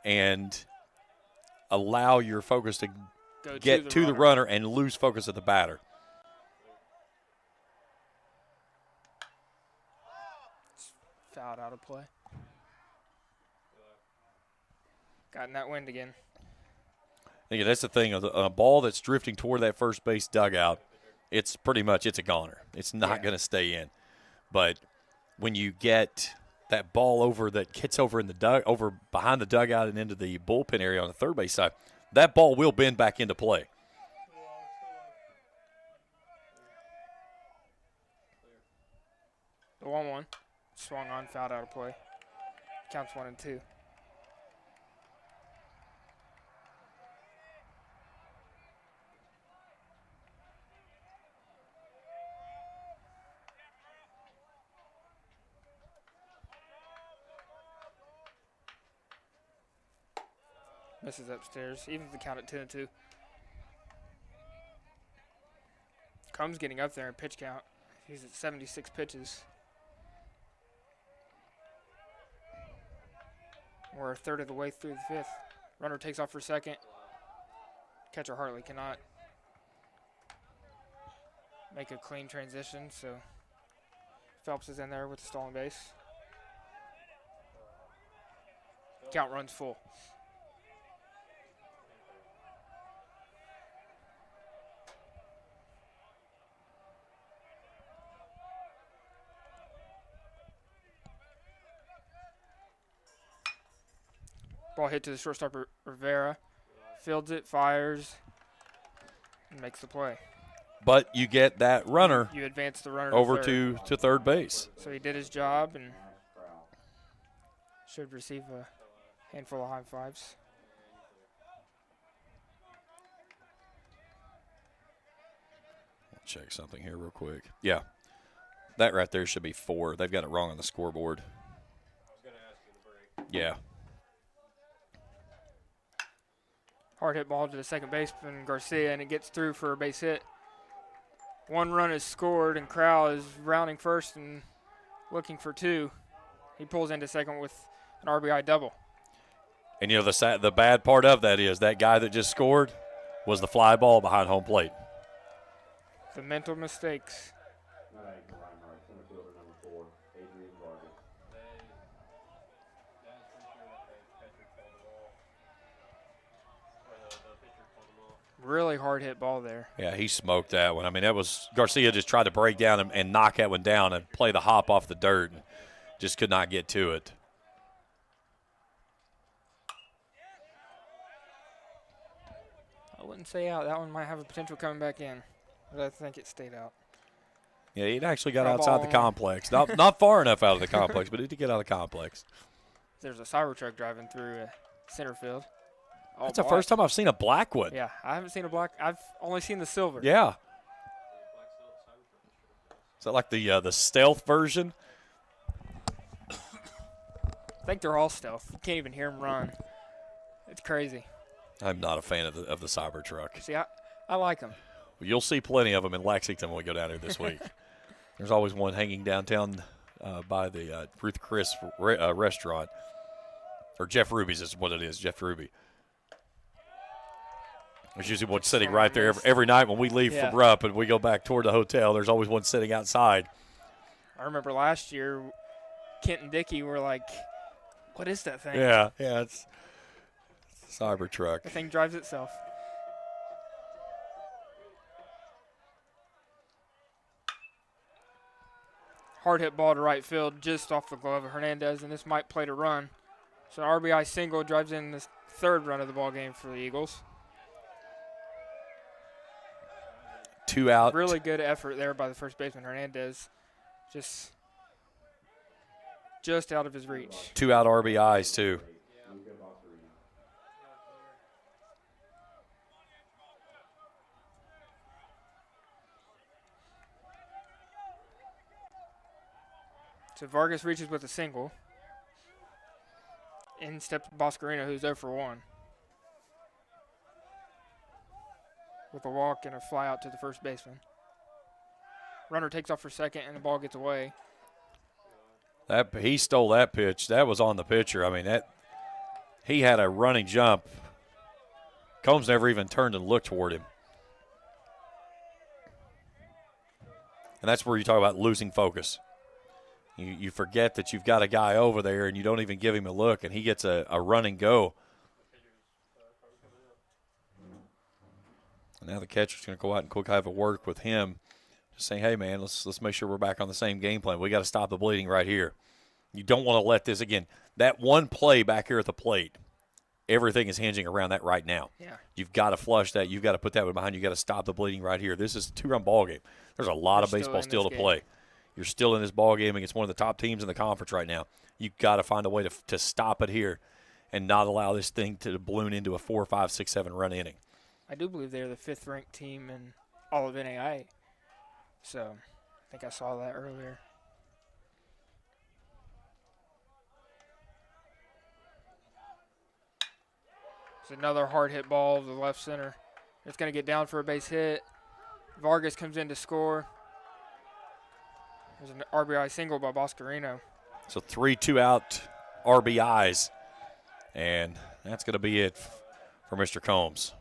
and allow your focus to get to the runner and lose focus of the batter. It's fouled out of play. Got in that wind again. Yeah, that's the thing. A ball that's drifting toward that first base dugout, it's pretty much a goner. It's not going to stay in. But when you get that ball over that gets over in the over behind the dugout and into the bullpen area on the third base side, that ball will bend back into play. The 1-1 swung on, fouled out of play. Counts 1-2. Misses upstairs, evens the count at 10-2. Combs getting up there in pitch count. He's at 76 pitches. We're a third of the way through the fifth. Runner takes off for second. Catcher Hartley cannot make a clean transition, so Phelps is in there with the stolen base. Count runs full. Ball hit to the shortstop, Rivera. Fields it, fires, and makes the play. But you get that runner you advance the runner over to third base. So he did his job and should receive a handful of high fives. I'll check something here real quick. Yeah, that right there should be 4. They've got it wrong on the scoreboard. Yeah. Hard hit ball to the second baseman, Garcia, and it gets through for a base hit. 1 run is scored, and Crowell is rounding first and looking for 2. He pulls into second with an RBI double. And, the bad part of that is that guy that just scored was the fly ball behind home plate. The mental mistakes. Really hard hit ball there. Yeah, he smoked that one. I mean, that was Garcia just tried to break down and knock that one down and play the hop off the dirt and just could not get to it. I wouldn't say out. That one might have a potential coming back in, but I think it stayed out. Yeah, he actually got outside the complex. Not far enough out of the complex, but he did get out of the complex. There's a Cybertruck driving through center field. That's the first time I've seen a black one. Yeah, I haven't seen a black. I've only seen the silver. Yeah. Is that like the stealth version? I think they're all stealth. You can't even hear them run. It's crazy. I'm not a fan of the Cybertruck. See, I like them. Well, you'll see plenty of them in Lexington when we go down here this week. There's always one hanging downtown by the Ruth Chris restaurant. Or Jeff Ruby's is what it is, Jeff Ruby. There's usually one sitting right there every night when we leave from Rupp and we go back toward the hotel. There's always one sitting outside. I remember last year, Kent and Dickey were like, what is that thing? Yeah, it's Cybertruck. The thing drives itself. Hard hit ball to right field just off the glove of Hernandez, and this might play to run. So an RBI single drives in the 3rd run of the ball game for the Eagles. 2 out. Really good effort there by the first baseman Hernandez. Just out of his reach. 2 out RBIs too. So Vargas reaches with a single. In steps Boscarino, who's 0 for 1. With a walk and a fly out to the first baseman. Runner takes off for second, and the ball gets away. He stole that pitch. That was on the pitcher. I mean, he had a running jump. Combs never even turned and looked toward him. And that's where you talk about losing focus. You forget that you've got a guy over there and you don't even give him a look, and he gets a run and go. And now the catcher's going to go out and quick have a work with him, just saying, hey, man, let's make sure we're back on the same game plan. We got to stop the bleeding right here. You don't want to let this, again, that one play back here at the plate, everything is hinging around that right now. Yeah. You've got to flush that. You've got to put that one behind you. You've got to stop the bleeding right here. This is a 2-run ball game. There's a lot of baseball still to play. You're still in this ball game against one of the top teams in the conference right now. You've got to find a way to stop it here and not allow this thing to balloon into a 4, 5, 6, 7 run inning. I do believe they're the 5th ranked team in all of NAIA. So I think I saw that earlier. It's another hard hit ball to the left center. It's going to get down for a base hit. Vargas comes in to score. There's an RBI single by Boscarino. So 3 2-out RBIs, and that's going to be it for Mr. Combs.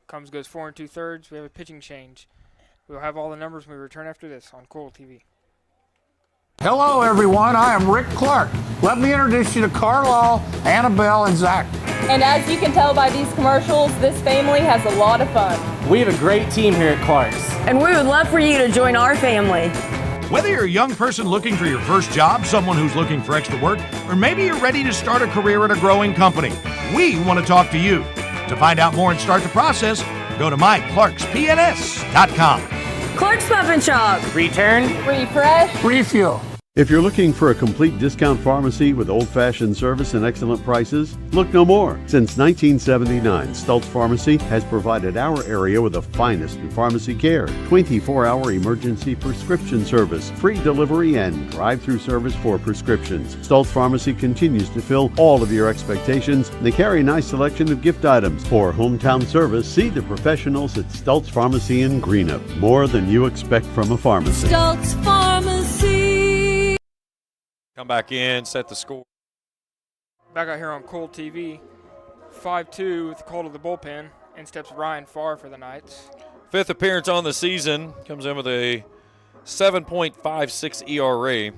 Combs goes 4 2/3. We have a pitching change. We'll have all the numbers when we return after this on Kool TV. Hello, everyone. I am Rick Clark. Let me introduce you to Carlisle, Annabelle, and Zach. And as you can tell by these commercials, this family has a lot of fun. We have a great team here at Clark's. And we would love for you to join our family. Whether you're a young person looking for your first job, someone who's looking for extra work, or maybe you're ready to start a career at a growing company, we want to talk to you. To find out more and start the process, go to myclarkspns.com. Clark's Pump and Shop. Return. Refresh. Refuel. If you're looking for a complete discount pharmacy with old-fashioned service and excellent prices, look no more. Since 1979, Stultz Pharmacy has provided our area with the finest in pharmacy care, 24-hour emergency prescription service, free delivery, and drive-through service for prescriptions. Stultz Pharmacy continues to fill all of your expectations. They carry a nice selection of gift items. For hometown service, see the professionals at Stultz Pharmacy in Greenup. More than you expect from a pharmacy. Stultz Pharmacy. Come back in, set the score. Back out here on Kool TV, 5-2 with the call to the bullpen. In steps Ryan Farr for the Knights. 5th appearance on the season. Comes in with a 7.56 ERA.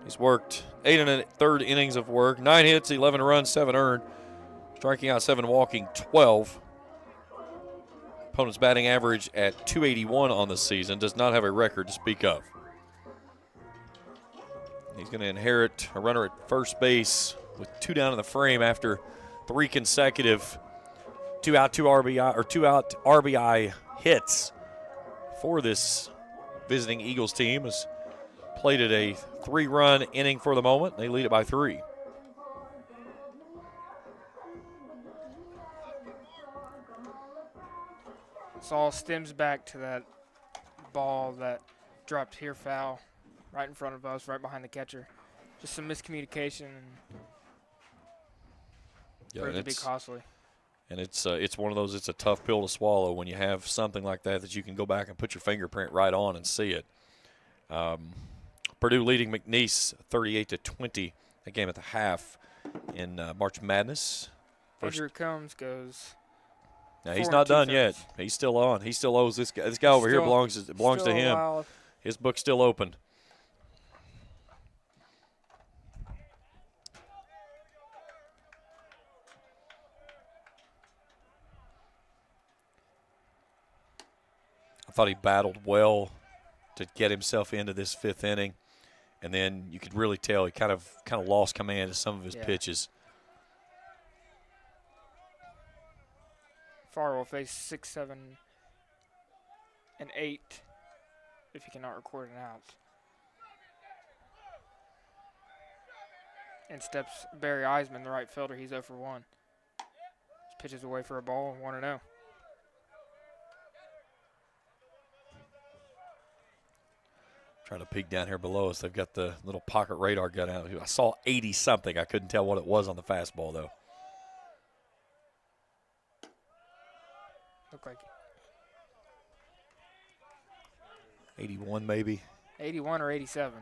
He's worked 8 1/3 innings of work, 9 hits, 11 runs, 7 earned. Striking out 7, walking 12. Opponent's batting average at .281 on the season. Does not have a record to speak of. He's going to inherit a runner at first base with 2 down in the frame after 3 consecutive 2-out RBI hits for this visiting Eagles team. Has played at a 3-run inning for the moment. They lead it by 3. This all stems back to that ball that dropped here foul. Right in front of us, right behind the catcher. Just some miscommunication and proved to be costly. And it's one of those, it's a tough pill to swallow when you have something like that you can go back and put your fingerprint right on and see it. Purdue leading McNeese 38-20. That game at the half in March Madness. Andrew Combs goes. Now he's not done yet. He's still on. He still owes this guy. This guy over here belongs to him. His book's still open. I thought he battled well to get himself into this 5th inning, and then you could really tell he kind of lost command of some of his pitches. Farr will face 6, 7, and 8 if he cannot record an out. In steps Barry Eisman, the right fielder. He's 0 for 1. Pitches away for a ball, 1-0. Trying to peek down here below us. They've got the little pocket radar gun out. I saw 80-something. I couldn't tell what it was on the fastball, though. Look like 81 maybe. 81 or 87.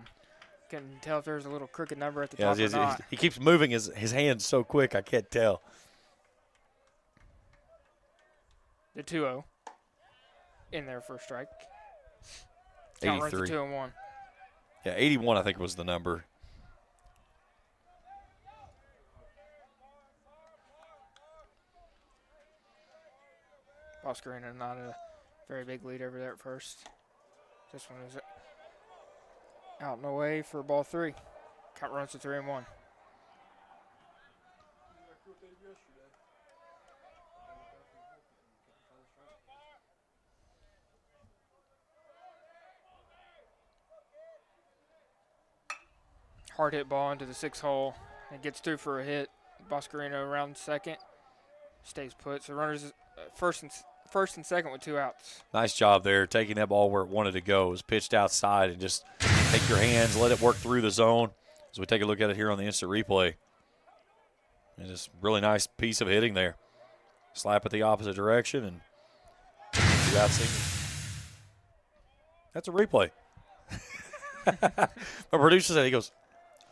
Couldn't tell if there's a little crooked number at the top or not. He keeps moving his hands so quick, I can't tell. The 2-0 in there for a strike. Count runs to 2-1. Yeah, 81 I think was the number. Boscarina not a very big lead over there at first. This one is out and away for ball 3. Count runs to 3-1. Hard hit ball into the 6th hole. It gets through for a hit. Boscarino around second. Stays put. So runners first and second with 2 outs. Nice job there, taking that ball where it wanted to go. It was pitched outside and just take your hands, let it work through the zone. As we take a look at it here on the instant replay. And just really nice piece of hitting there. Slap it the opposite direction and 2 outs. That's a replay. My producer said, he goes,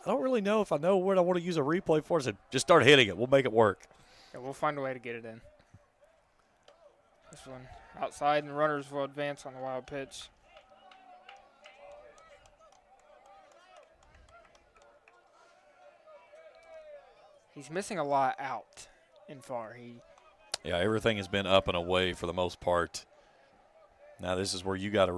I don't really know if I know what I want to use a replay for. I said, just start hitting it. We'll make it work. Yeah, we'll find a way to get it in. This one outside, and runners will advance on the wild pitch. He's missing a lot out in Farr. Yeah, everything has been up and away for the most part. Now this is where you got to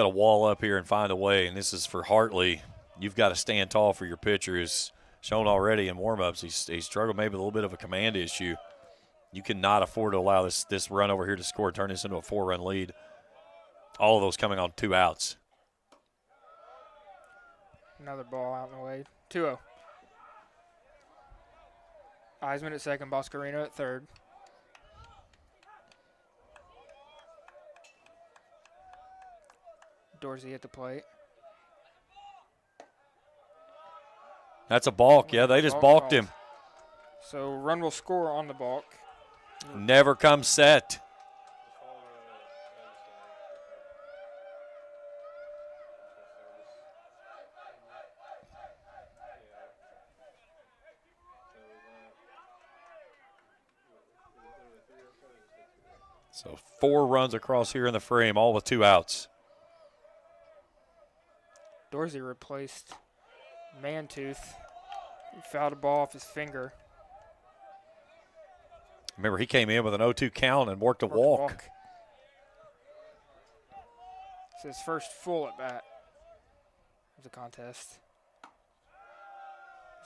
wall up here and find a way, and this is for Hartley. You've got to stand tall for your pitcher. Is shown already in warm-ups. He's struggled maybe with a little bit of a command issue. You cannot afford to allow this run over here to score, turn this into a 4-run lead. All of those coming on 2 outs. Another ball out in the way. 2-0. Eisman at second, Boscarino at third. Dorsey at the plate. That's a balk. Yeah, they just balked him. So run will score on the balk. Never comes set. So 4 runs across here in the frame, all with 2 outs. Dorsey replaced Mantooth. He fouled a ball off his finger. Remember, he came in with an 0-2 count and worked a walk. It's his first full at bat of the contest.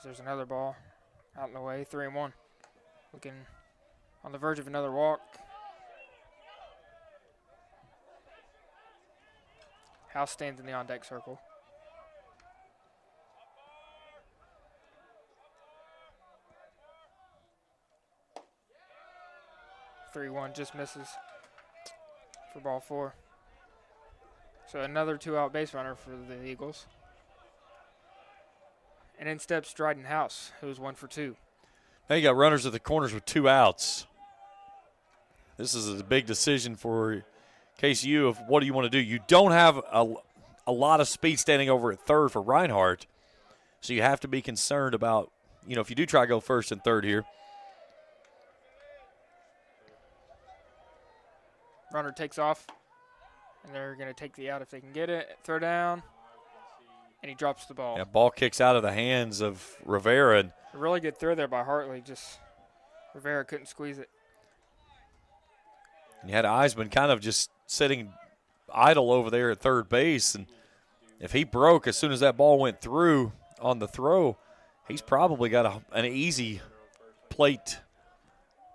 There's another ball out in the way, 3-1. Looking on the verge of another walk. House stands in the on-deck circle. (3-1) just misses for ball 4. So another 2-out base runner for the Eagles. And in steps Dryden House, who's 1 for 2. Now you got runners at the corners with 2 outs. This is a big decision for KCU of what do you want to do. You don't have a lot of speed standing over at third for Reinhardt, so you have to be concerned about, if you do try to go first and third here. Runner takes off, and they're going to take the out if they can get it. Throw down, and he drops the ball. Yeah, ball kicks out of the hands of Rivera. And a really good throw there by Hartley. Just Rivera couldn't squeeze it. You had Eisman kind of just sitting idle over there at third base, and if he broke as soon as that ball went through on the throw, he's probably got an easy plate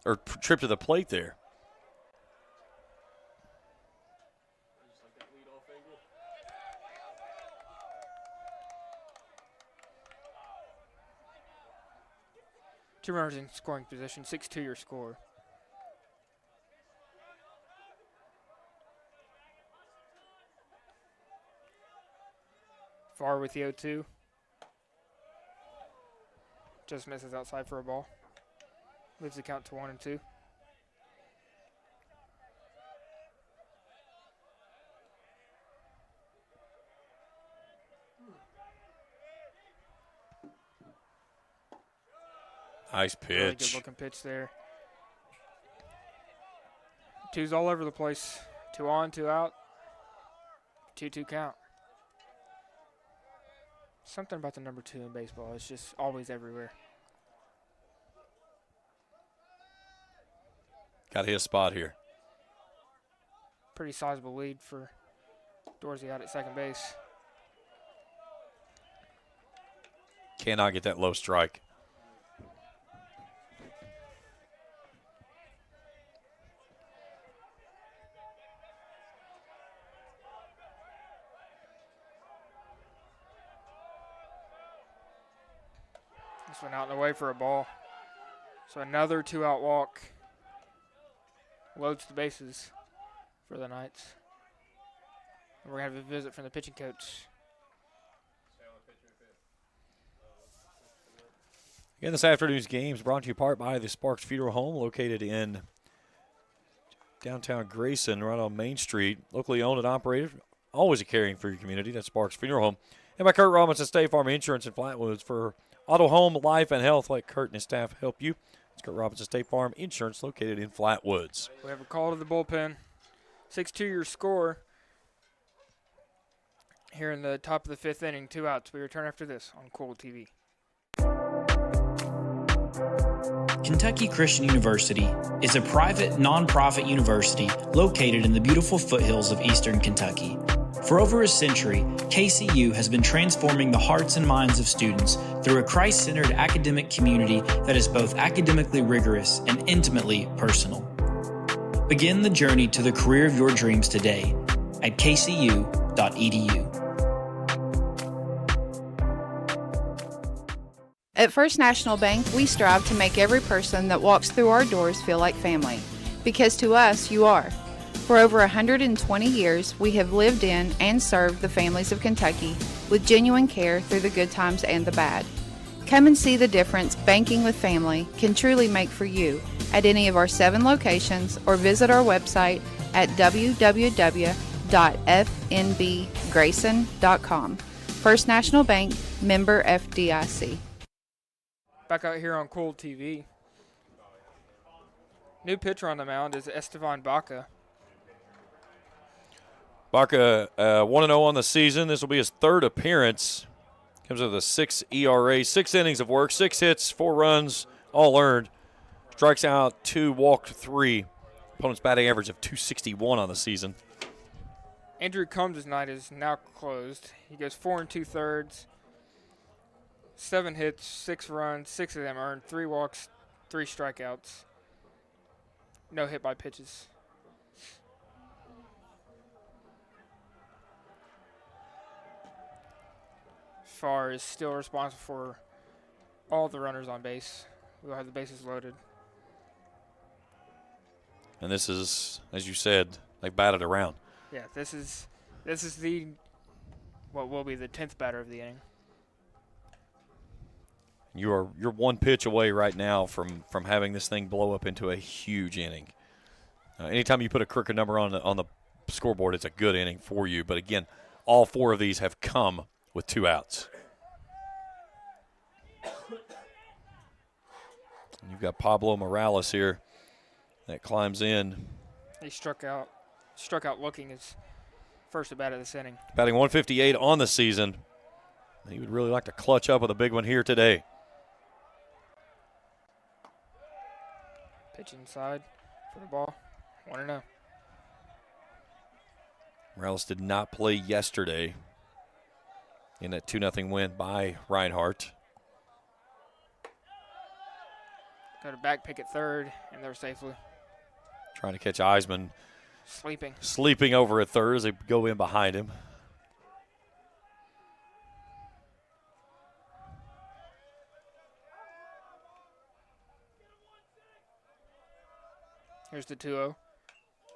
or trip to the plate there. Two runners in scoring position, 6-2 your score. Far with the 0-2. Just misses outside for a ball. Leaves the count to 1-2. Nice pitch. Really good looking pitch there. 2's all over the place. 2 on, 2 out. 2-2 count. Something about the number 2 in baseball. It's just always everywhere. Got to hit a spot here. Pretty sizable lead for Dorsey out at second base. Cannot get that low strike. This one out and away for a ball. So another 2-out walk. Loads the bases for the Knights. And we're going to have a visit from the pitching coach. Again, this afternoon's game is brought to you in part by the Sparks Funeral Home, located in downtown Grayson, right on Main Street. Locally owned and operated, always a caring for your community. That's Sparks Funeral Home. And by Kurt Robinson State Farm Insurance in Flatwoods for auto, home, life, and health. Let Kurt and his staff help you. It's Kurt Robinson State Farm Insurance, located in Flatwoods. We have a call to the bullpen. 6-2 your score. Here in the top of the 5th inning, 2 outs. We return after this on Kool TV. Kentucky Christian University is a private, nonprofit university located in the beautiful foothills of eastern Kentucky. For over a century, KCU has been transforming the hearts and minds of students through a Christ-centered academic community that is both academically rigorous and intimately personal. Begin the journey to the career of your dreams today at kcu.edu. At First National Bank, we strive to make every person that walks through our doors feel like family. Because to us, you are. For over 120 years, we have lived in and served the families of Kentucky with genuine care through the good times and the bad. Come and see the difference banking with family can truly make for you at any of our 7 locations or visit our website at www.fnbgrayson.com. First National Bank, member FDIC. Back out here on Kool TV. New pitcher on the mound is Estevan Baca. Baca 1-0 on the season. This will be his 3rd appearance. Comes with a 6 ERA, 6 innings of work, 6 hits, 4 runs, all earned. Strikes out 2, walked 3. Opponent's batting average of .261 on the season. Andrew Combs' night is now closed. He goes 4 2/3, 7 hits, 6 runs, 6 of them earned, 3 walks, 3 strikeouts. No hit by pitches. Farr is still responsible for all the runners on base. We'll have the bases loaded. And this is, as you said, they batted around. Yeah, this is the what will be the 10th batter of the inning. You're 1 pitch away right now from having this thing blow up into a huge inning. Anytime you put a crooked number on the scoreboard, it's a good inning for you. But again, all 4 of these have come with 2 outs. And you've got Pablo Morales here that climbs in. He struck out looking his first at bat of this inning. Batting 158 on the season. He would really like to clutch up with a big one here today. Pitch inside for the ball. 1-0. Morales did not play yesterday in that 2-0 win by Reinhardt. Got a back pick at third, and they're safely. Trying to catch Eisman. Sleeping over at third as they go in behind him. Here's the 2-0.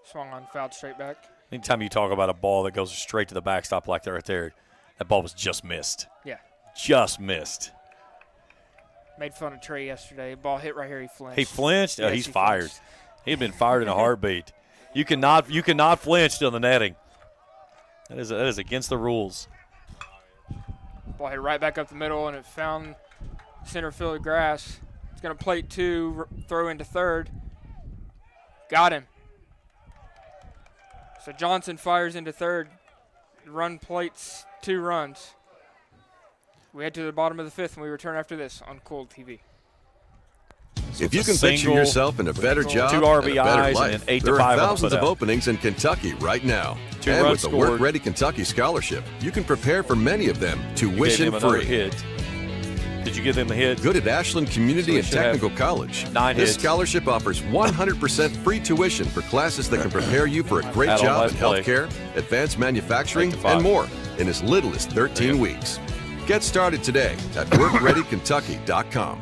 Swung on, fouled straight back. Anytime you talk about a ball that goes straight to the backstop like they're right there, that ball was just missed. Yeah. Just missed. Made fun of Trey yesterday. Ball hit right here. He flinched. He flinched? Yes, Oh, he's he fired. flinched. He'd been fired in a heartbeat. You cannot flinch to the netting. That is against the rules. Ball hit right back up the middle, and it found center field grass. It's going to plate 2, throw into third. Got him. So Johnson fires into third. Run plates 2 runs. We head to the bottom of the 5th, and we return after this on Kool TV. If you can picture yourself in a better job, 2 and a better RBIs, life, and an 8 to there 5 are on the thousands of putout. openings in Kentucky right now. 2 And runs with the scored. Work Ready Kentucky Scholarship, you can prepare for many of them You gave tuition him another free. hit. Did you give them the hit? Good at Ashland Community So and they should have Technical College. 9 This hits. scholarship offers 100% free tuition for classes that can prepare you for a great Add on job in last play. healthcare, advanced manufacturing, 8 to 5. and more in as little as 13 weeks. Get started today at workreadykentucky.com.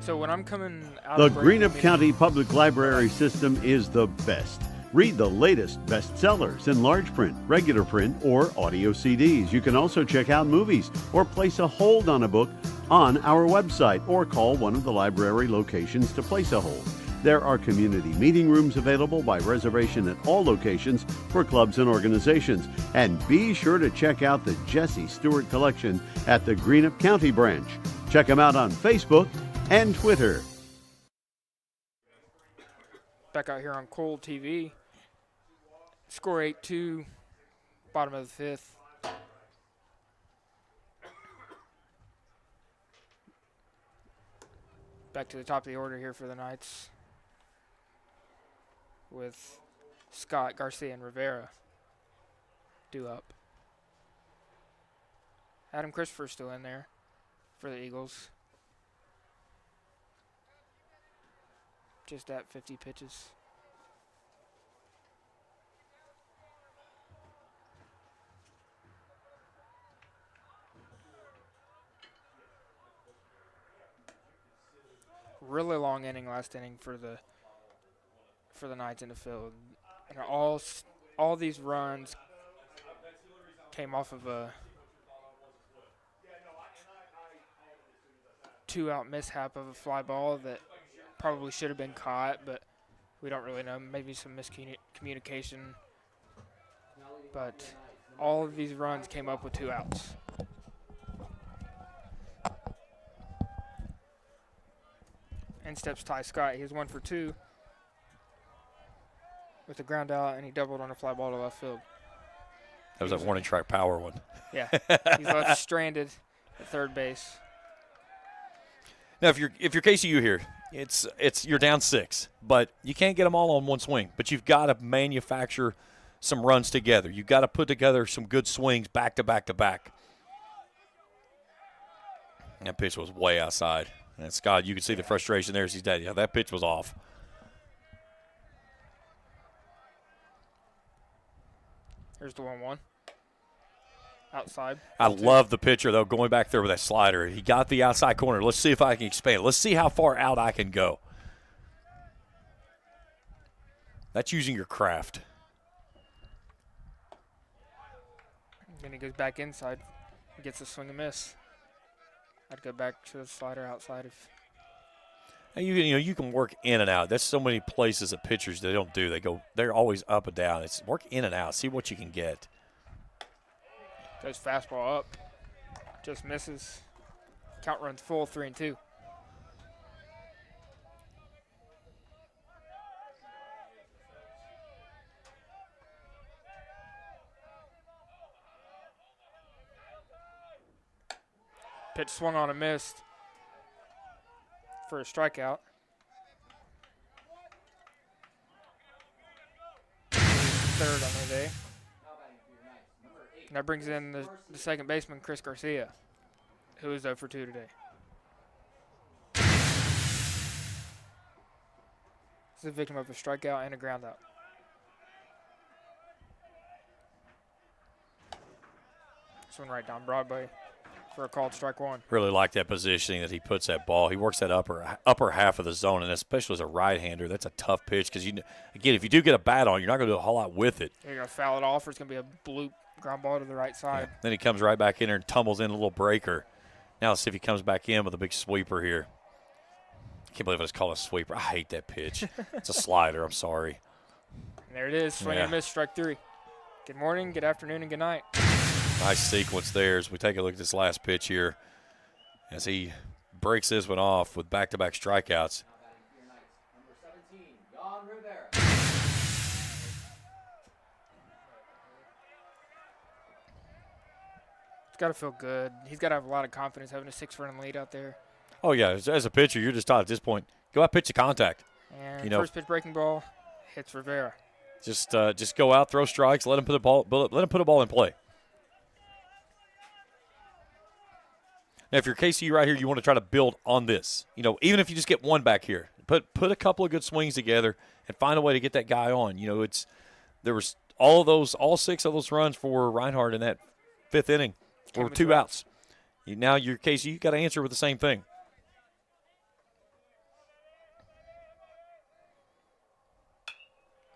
So when I'm coming out The of break, Greenup County Public Library system is the best. Read the latest bestsellers in large print, regular print, or audio CDs. You can also check out movies or place a hold on a book on our website or call one of the library locations to place a hold. There are community meeting rooms available by reservation at all locations for clubs and organizations. And be sure to check out the Jesse Stewart collection at the Greenup County branch. Check them out on Facebook and Twitter. back out here on Kool TV. Score 8-2, bottom of the 5th. Back to the top of the order here for the Knights with Scott, Garcia, and Rivera due up. Adam Christopher's still in there for the Eagles. Just at 50 pitches. really long inning last inning for the Knights in the field. And all these runs came off of a 2-out mishap of a fly ball that probably should have been caught, but we don't really know. Maybe some miscommunication. But all of these runs came up with 2 outs. In steps Ty Scott. He was 1 for 2 with a ground out, and he doubled on a fly ball to left field. That was that warning track power one. Yeah, he's left stranded at third base. Now, if you're KCU here, it's you're down 6, but you can't get them all on one swing. But you've got to manufacture some runs together. You've got to put together some good swings back to back to back. That pitch was way outside. And Scott, you can see the frustration there as he's dead. Yeah, that pitch was off. Here's the 1-1. Outside. I love the pitcher, though, going back there with that slider. He got the outside corner. Let's see if I can expand it. Let's see how far out I can go. That's using your craft. Then he goes back inside. He gets a swing and miss. I'd go back to the slider outside if. And you can work in and out. There's so many places that pitchers they don't do. They're always up and down. It's work in and out. See what you can get. Goes fastball up. Just misses. Count runs full, 3-2. Pitch swung on and missed for a strikeout. Third on the day. And that brings in the second baseman, Chris Garcia, who is 0 for 2 today. He's a victim of a strikeout and a ground out. This one right down Broadway for a called strike 1. Really like that positioning that he puts that ball. He works that upper half of the zone, and especially as a right-hander, that's a tough pitch because, again, if you do get a bat on, you're not going to do a whole lot with it. You're going to foul it off, or it's going to be a bloop ground ball to the right side. Yeah. Then he comes right back in there and tumbles in a little breaker. Now let's see if he comes back in with a big sweeper here. I can't believe I just called it a sweeper. I hate that pitch. It's a slider. I'm sorry. And there it is. Swing and miss, strike 3. Good morning, good afternoon, and good night. Nice sequence there as we take a look at this last pitch here as he breaks this one off with back-to-back strikeouts. It's got to feel good. He's got to have a lot of confidence having a 6-run lead out there. Oh, yeah. As a pitcher, you're just taught at this point, go out, pitch to contact. And first pitch breaking ball hits Rivera. Just go out, throw strikes, let him put a ball in play. Now, if you're KCU right here, you want to try to build on this. Even if you just get one back here, put a couple of good swings together and find a way to get that guy on. There was all 6 of those runs for Reinhardt in that 5th inning were 2 outs. Now your KCU, you got to answer with the same thing.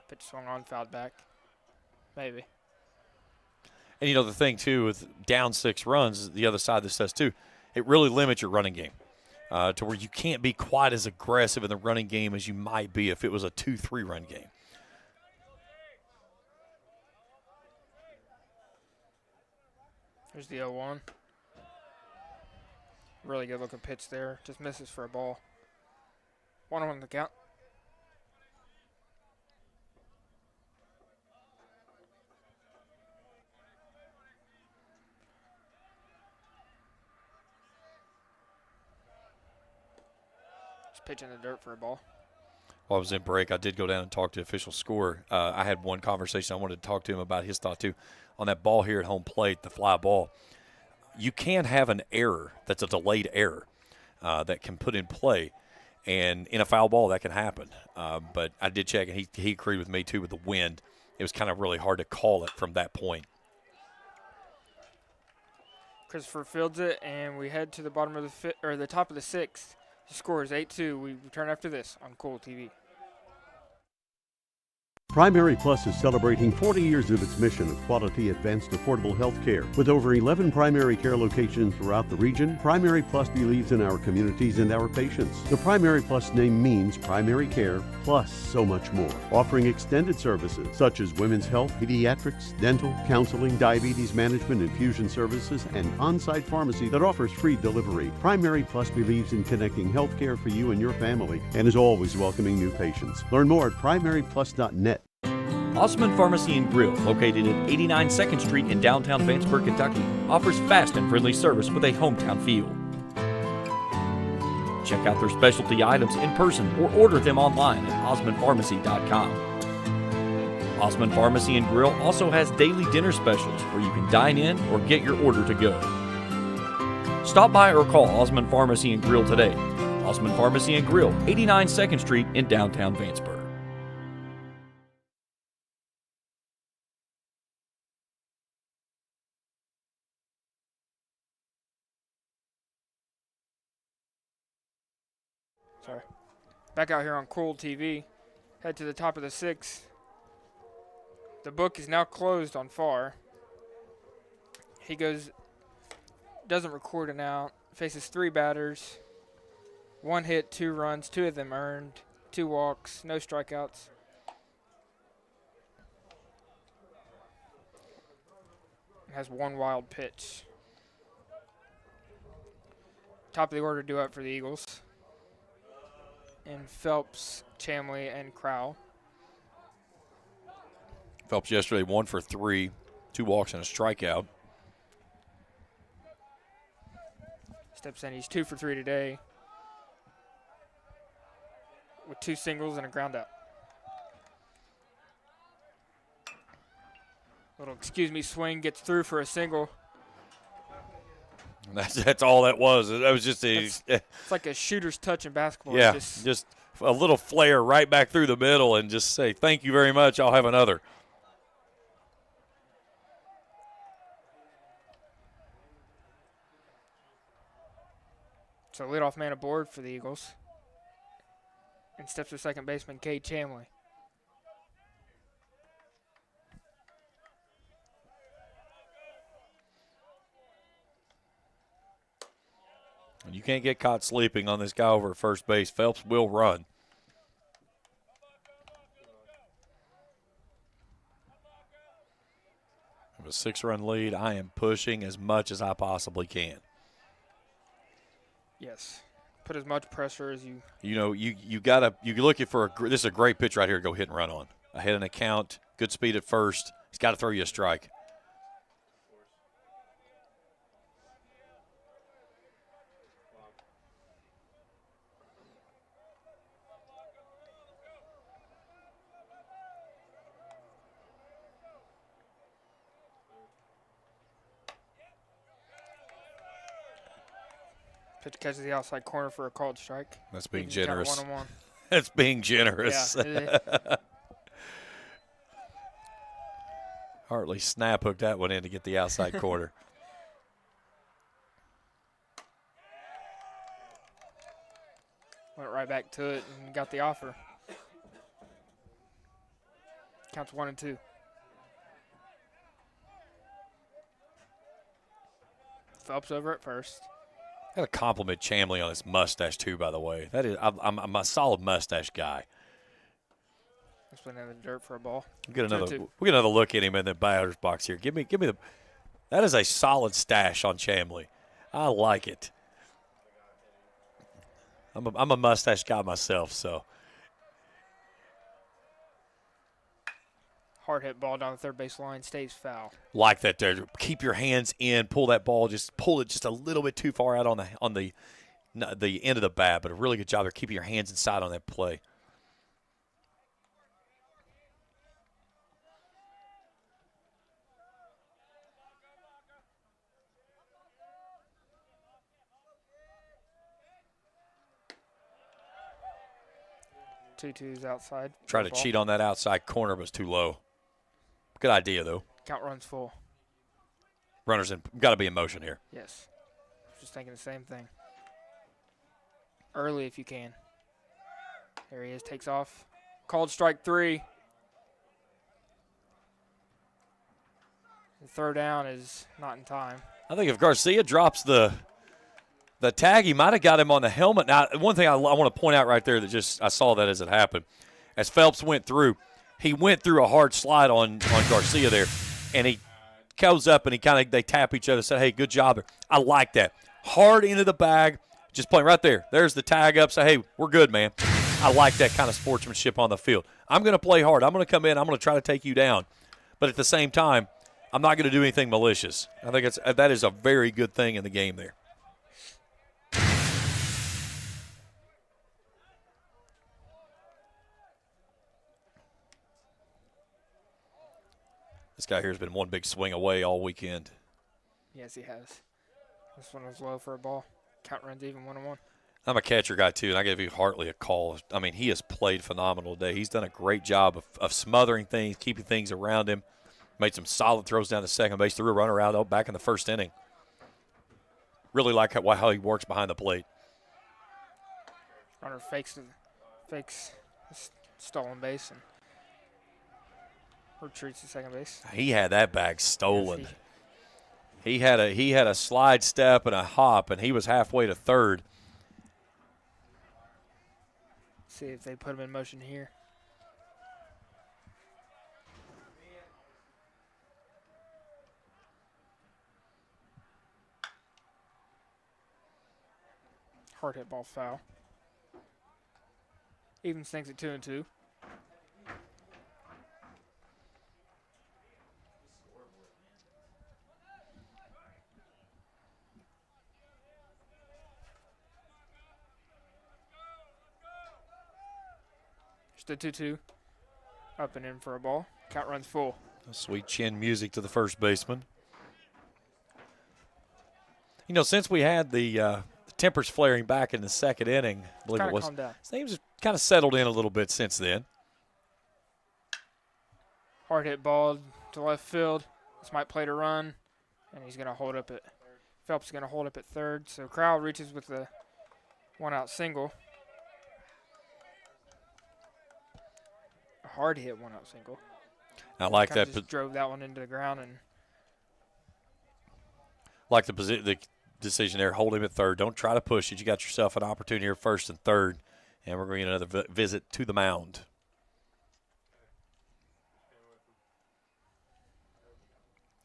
Pitch swung on, fouled back. Maybe. And, the thing, too, with down 6 runs, the other side of this does, too, it really limits your running game to where you can't be quite as aggressive in the running game as you might be if it was a 2-3 run game. Here's the 0-1. Really good looking pitch there. Just misses for a ball. 1-1 the count. Pitch in the dirt for a ball. While I was in break, I did go down and talk to the official scorer. I had one conversation I wanted to talk to him about his thought, too. On that ball here at home plate, the fly ball, you can have an error that's a delayed error that can put in play. And in a foul ball, that can happen. But I did check, and he agreed with me, too, with the wind. It was kind of really hard to call it from that point. Christopher fields it, and we head to the bottom of the top of the 6th. The score is 8-2. We return after this on Kool TV. Primary Plus is celebrating 40 years of its mission of quality, advanced, affordable health care. With over 11 primary care locations throughout the region, Primary Plus believes in our communities and our patients. The Primary Plus name means primary care plus so much more. Offering extended services such as women's health, pediatrics, dental, counseling, diabetes management, infusion services, and on-site pharmacy that offers free delivery. Primary Plus believes in connecting health care for you and your family and is always welcoming new patients. Learn more at primaryplus.net. Osman Pharmacy and Grill, located at 89 2nd Street in downtown Vanceburg, Kentucky, offers fast and friendly service with a hometown feel. Check out their specialty items in person or order them online at osmanpharmacy.com. Osman Pharmacy and Grill also has daily dinner specials where you can dine in or get your order to go. Stop by or call Osman Pharmacy and Grill today. Osman Pharmacy and Grill, 89 2nd Street in downtown Vanceburg. Sorry. Back out here on Kool TV. Head to the top of the 6th. The book is now closed on Farr. He doesn't record it out. Faces 3 batters. 1 hit, 2 runs, 2 of them earned, 2 walks, no strikeouts. Has 1 wild pitch. Top of the order due up for the Eagles. And Phelps, Chamley, and Crowell. Phelps yesterday 1 for 3, 2 walks and a strikeout. Steps in, he's 2 for 3 today with 2 singles and a ground out. Little excuse me swing gets through for a single. That's all that was. That was just It's like a shooter's touch in basketball. Yeah, just a little flare right back through the middle and just say, thank you very much, I'll have another. So leadoff man aboard for the Eagles. And steps to second baseman Cade Chamley. You can't get caught sleeping on this guy over at first base. Phelps will run. With a 6-run lead, I am pushing as much as I possibly can. Yes. Put as much pressure as you. You know, you're looking for this is a great pitch right here to go hit and run on. Ahead in a count, good speed at first. He's got to throw you a strike. Pitch catches the outside corner for a called strike. That's being generous. 1-1. That's being generous. Yeah, Hartley snap hooked that one in to get the outside corner. Went right back to it and got the offer. Counts 1-2. Phelps over at first. I got to compliment Chamley on his mustache too, by the way. That is, I'm a solid mustache guy. Let's put in the dirt for a ball. We'll get another look at him in the batter's box here. Give me the. That is a solid stash on Chamley. I like it. I'm a mustache guy myself, so. Hard hit ball down the third base line, stays foul. Like that there. Keep your hands in, pull that ball, just pull it just a little bit too far out on the end of the bat, but a really good job there keeping your hands inside on that play. Two-twos outside. Try to cheat on that outside corner, but it's too low. Good idea, though. Count runs full. Runners in. Got to be in motion here. Yes. Just thinking the same thing. early if you can. There he is, takes off. Called strike 3. The throw down is not in time. I think if Garcia drops the tag, he might have got him on the helmet. Now, one thing I want to point out right there that I saw that as it happened. As Phelps went through, he went through a hard slide on Garcia there, and he goes up and they tap each other and say, hey, good job there. I like that. Hard into the bag, just playing right there. There's the tag up, say, hey, we're good, man. I like that kind of sportsmanship on the field. I'm going to play hard. I'm going to come in. I'm going to try to take you down. But at the same time, I'm not going to do anything malicious. I think that is a very good thing in the game there. This guy here has been one big swing away all weekend. Yes, he has. This one was low for a ball. Count runs even 1-1. I'm a catcher guy, too, and I gave you Hartley a call. I mean, he has played phenomenal today. He's done a great job of smothering things, keeping things around him. Made some solid throws down to second base, threw a runner out back in the first inning. Really like how he works behind the plate. Runner fakes stolen base and retreats to second base. He had that bag stolen. Yes, he had a slide step and a hop, and he was halfway to third. See if they put him in motion here. Hard hit ball foul. Even sinks at 2-2. Just a 2-2. Up and in for a ball. Count runs full. Sweet chin music to the first baseman. You know, since we had the tempers flaring back in the second inning, I believe it was, things kind of settled in a little bit since then. Hard hit ball to left field. This might play to run, and he's going to hold up at Phelps is going to hold up at third. So Crowell reaches with the one-out single. A hard hit one-out single. I like that. Just drove that one into the ground and. Like the decision there, hold him at third. Don't try to push it. You got yourself an opportunity here, first and third, and we're going to get another visit to the mound.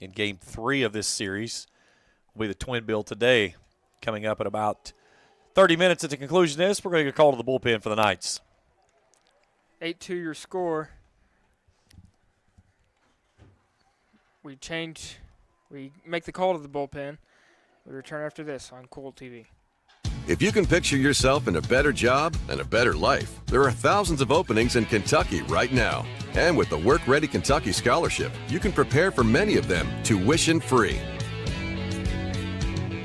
In Game 3 of this series will be the twin bill today, coming up at about 30 minutes at the conclusion of this. We're going to get a call to the bullpen for the Knights. 8-2 your score. We make the call to the bullpen. We return after this on Kool TV. If you can picture yourself in a better job and a better life, there are thousands of openings in Kentucky right now. And with the Work Ready Kentucky Scholarship, you can prepare for many of them tuition-free.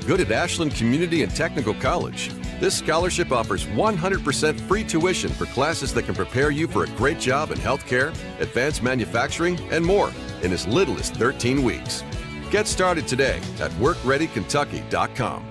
Good at Ashland Community and Technical College. This scholarship offers 100% free tuition for classes that can prepare you for a great job in healthcare, advanced manufacturing, and more in as little as 13 weeks. Get started today at workreadykentucky.com.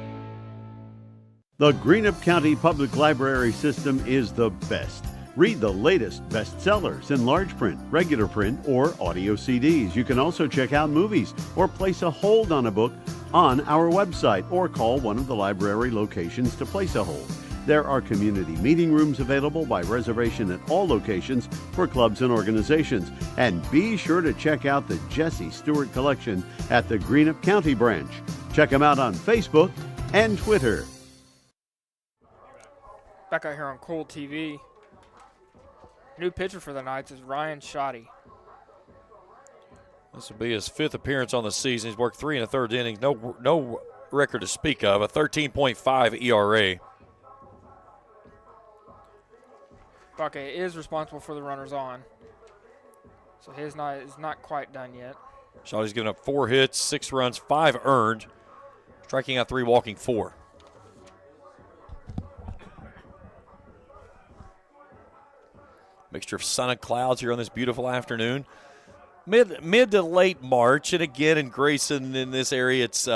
The Greenup County Public Library System is the best. Read the latest bestsellers in large print, regular print, or audio CDs. You can also check out movies or place a hold on a book on our website or call one of the library locations to place a hold. There are community meeting rooms available by reservation at all locations for clubs and organizations. And be sure to check out the Jesse Stewart collection at the Greenup County branch. Check them out on Facebook and Twitter. Back out here on Kool TV. New pitcher for the Knights is Ryan Shoddy. This will be his 5th appearance on the season. He's worked 3 1/3 innings. No record to speak of. A 13.5 ERA. Buckeye is responsible for the runners on. So his night is not quite done yet. Shoddy's given up 4 hits, 6 runs, 5 earned. Striking out 3, walking 4. Mixture of sun and clouds here on this beautiful afternoon. Mid to late March, and again in Grayson in this area, it's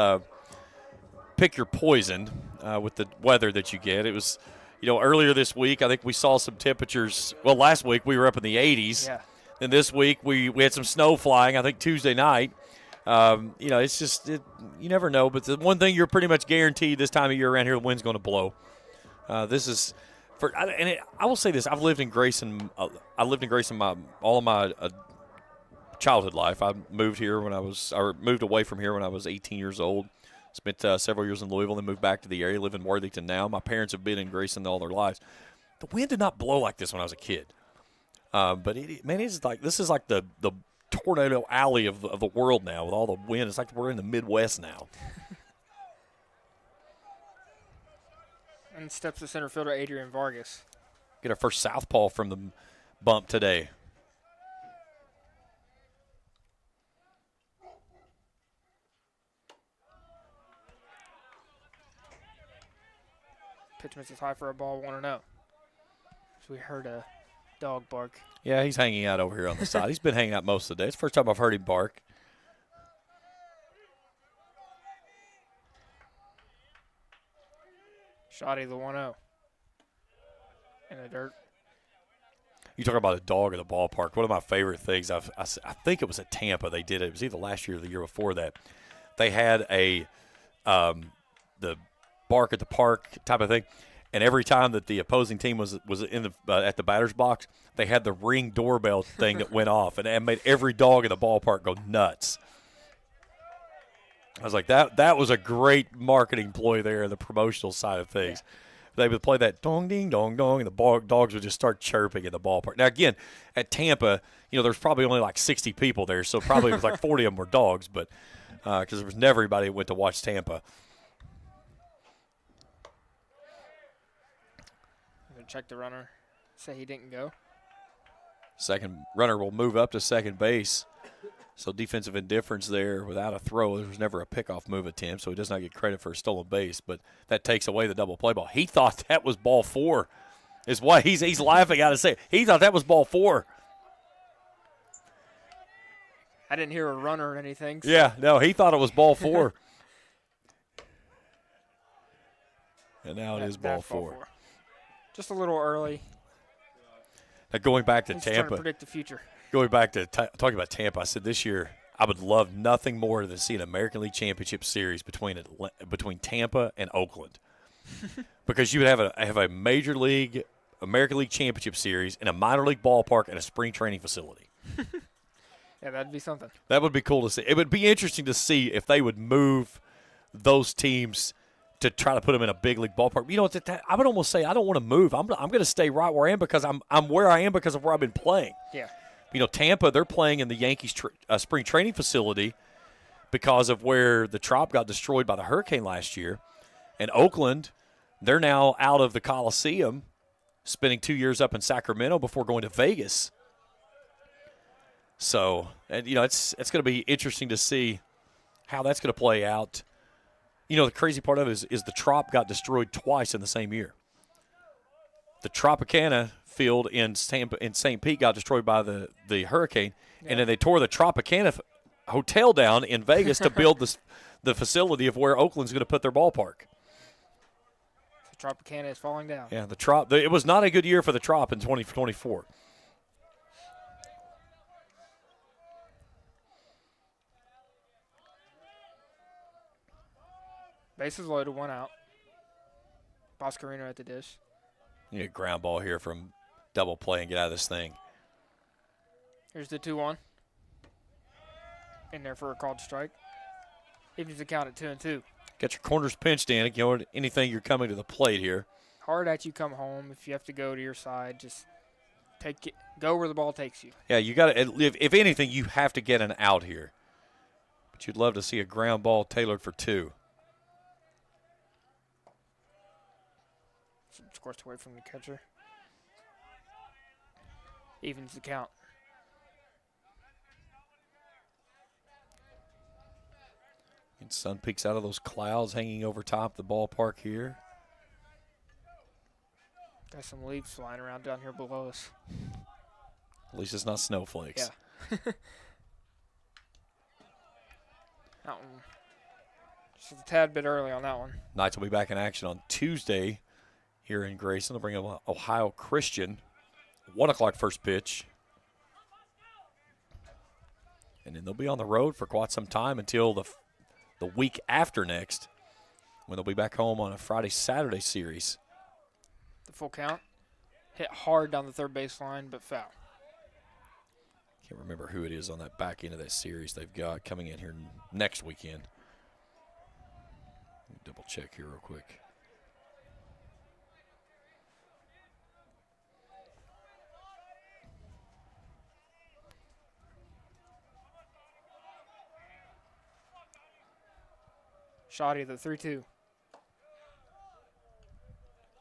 pick your poison with the weather that you get. It was earlier this week, I think we saw some temperatures. Well, last week we were up in the 80s. Yeah. And this week we had some snow flying, I think Tuesday night. It's just you never know. But the one thing you're pretty much guaranteed this time of year around here, the wind's going to blow. This is I will say this: I've lived in Grayson. I lived in Grayson all of my childhood life. I moved moved away from here when I was 18 years old. Spent several years in Louisville, then moved back to the area. Live in Worthington now. My parents have been in Grayson all their lives. The wind did not blow like this when I was a kid. But this is like the tornado alley of the world now with all the wind. It's like we're in the Midwest now. And steps to center fielder Adrian Vargas. Get our first southpaw from the bump today. Pitch misses high for a ball, 1-0. So we heard a dog bark. Yeah, he's hanging out over here on the side. He's been hanging out most of the day. It's the first time I've heard him bark. Shotty the 1-0. In the dirt. You talk about a dog in the ballpark. One of my favorite things, I think it was at Tampa they did it. It was either last year or the year before that. They had the bark at the park type of thing. And every time that the opposing team was in at the batter's box, they had the Ring doorbell thing that went off, and it made every dog in the ballpark go nuts. I was like, that was a great marketing ploy there in the promotional side of things. Yeah. They would play that dong, ding, dong, dong, and the dogs would just start chirping in the ballpark. Now, again, at Tampa, there's probably only like 60 people there, so probably it was like 40 of them were dogs, but because there was never anybody who went to watch Tampa. Check the runner, say he didn't go. Second runner will move up to second base. So defensive indifference there without a throw. There was never a pickoff move attempt, so he does not get credit for a stolen base, but that takes away the double play ball. He thought that was ball 4 is why he's laughing out of say. He thought that was ball 4. I didn't hear a runner or anything. So. Yeah, no, he thought it was ball 4. And now it is ball 4. Just a little early. Now going back to He's Tampa. trying to predict the future. Going back to talking about Tampa, I said this year I would love nothing more than to see an American League Championship Series between Tampa and Oakland, because you would have a major league American League Championship Series in a minor league ballpark and a spring training facility. Yeah, that'd be something. That would be cool to see. It would be interesting to see if they would move those teams to try to put them in a big league ballpark. I would almost say I don't want to move. I'm going to stay right where I am because I'm where I am because of where I've been playing. Yeah. Tampa, they're playing in the Yankees spring training facility because of where the Trop got destroyed by the hurricane last year. And Oakland, they're now out of the Coliseum, spending 2 years up in Sacramento before going to Vegas. So, and it's going to be interesting to see how that's going to play out. The crazy part of it is the Trop got destroyed twice in the same year. The Tropicana field in St. Pete got destroyed by the hurricane, and then they tore the Tropicana hotel down in Vegas to build the facility of where Oakland's going to put their ballpark. The Tropicana is falling down. Yeah, the Trop. It was not a good year for the Trop in 2024. Bases loaded, 1 out. Boscarino at the dish. You need a ground ball here from double play and get out of this thing. Here's the 2-1. In there for a called strike. Evens the count at 2-2. Get your corners pinched in. Anything you're coming to the plate here. Hard at you come home. If you have to go to your side, just go where the ball takes you. Yeah, you got to. If anything, you have to get an out here. But you'd love to see a ground ball tailored for 2. Squirts away from the catcher. Evens the count. And sun peeks out of those clouds hanging over top the ballpark here. Got some leaves flying around down here below us. At least it's not snowflakes. Yeah. That one. Just a tad bit early on that one. Knights will be back in action on Tuesday here in Grayson. They'll bring up Ohio Christian. 1 o'clock first pitch. And then they'll be on the road for quite some time until the week after next, when they'll be back home on a Friday-Saturday series. The full count. Hit hard down the third baseline, but foul. Can't remember who it is on that back end of that series they've got coming in here next weekend. Let me double check here real quick. Shoddy, the 3-2.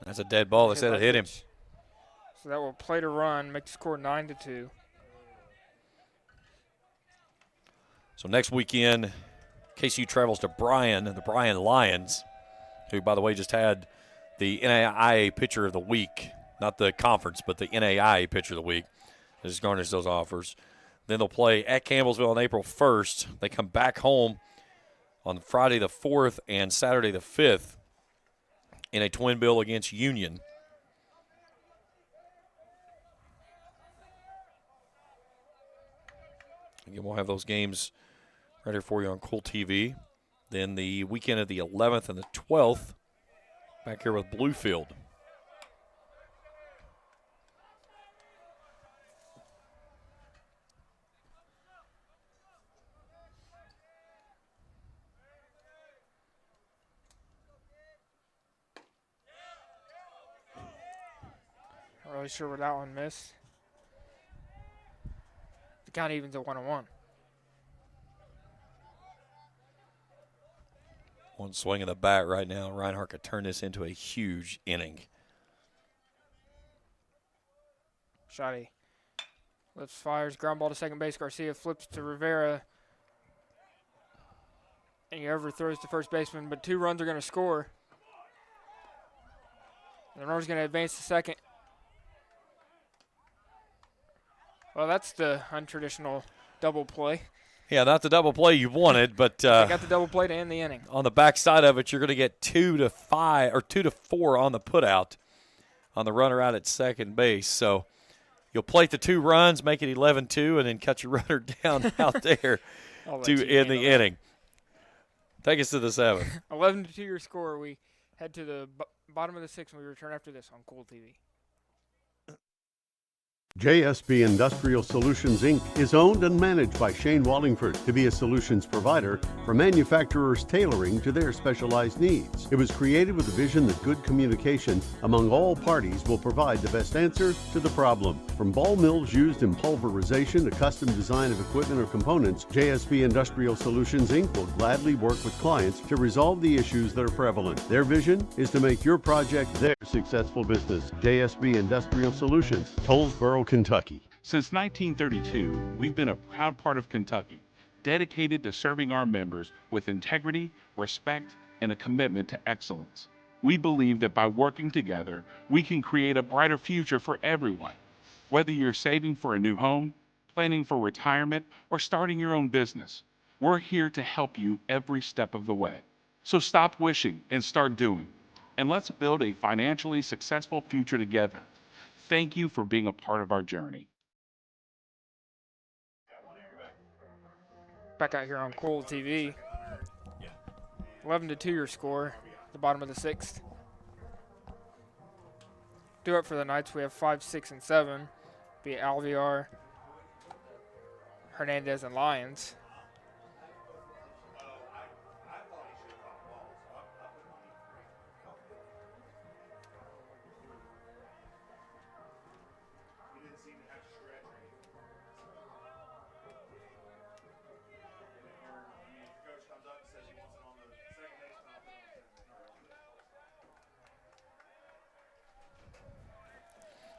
That's a dead ball. They said it hit him. So that will play to run, make the score 9-2. So next weekend, KCU travels to Bryan, the Bryan Lions, who, by the way, just had the NAIA Pitcher of the Week. Not the conference, but the NAIA Pitcher of the Week. They just garnished those offers. Then they'll play at Campbellsville on April 1st. They come back home on Friday the 4th and Saturday the 5th in a twin bill against Union. Again, we'll have those games right here for you on Kool TV. Then the weekend of the 11th and the 12th, back here with Bluefield. Not really sure where that one missed. The count evens at 1-1. One swing of the bat right now. Reinhardt could turn this into a huge inning. Shoddy lifts, fires, ground ball to second base. Garcia flips to Rivera. And he overthrows to first baseman, but 2 runs are going to score. And the runner's going to advance to second. Well, that's the untraditional double play. Yeah, not the double play you wanted, but I got the double play to end the inning. On the backside of it, you're going to get 2 to 5 or 2 to 4 on the putout on the runner out at second base. So you'll plate the 2 runs, make it 11-2, and then cut your runner down out there to end the inning. Take us to the 7th. 11-2 your score. We head to the bottom of the 6th when we return after this on Kool TV. JSB Industrial Solutions, Inc. is owned and managed by Shane Wallingford to be a solutions provider for manufacturers tailoring to their specialized needs. It was created with the vision that good communication among all parties will provide the best answer to the problem. From ball mills used in pulverization to custom design of equipment or components, JSB Industrial Solutions, Inc. will gladly work with clients to resolve the issues that are prevalent. Their vision is to make your project their successful business. JSB Industrial Solutions, Tollsboro, Kentucky. Since 1932, we've been a proud part of Kentucky, dedicated to serving our members with integrity, respect, and a commitment to excellence. We believe that by working together, we can create a brighter future for everyone. Whether you're saving for a new home, planning for retirement, or starting your own business, we're here to help you every step of the way. So stop wishing and start doing, and let's build a financially successful future together. Thank you for being a part of our journey. Back out here on Kool TV. 11-2 your score, the bottom of the 6th. Due up for the Knights, we have 5, 6, and 7. Be it Alvear, Hernandez, and Lyons.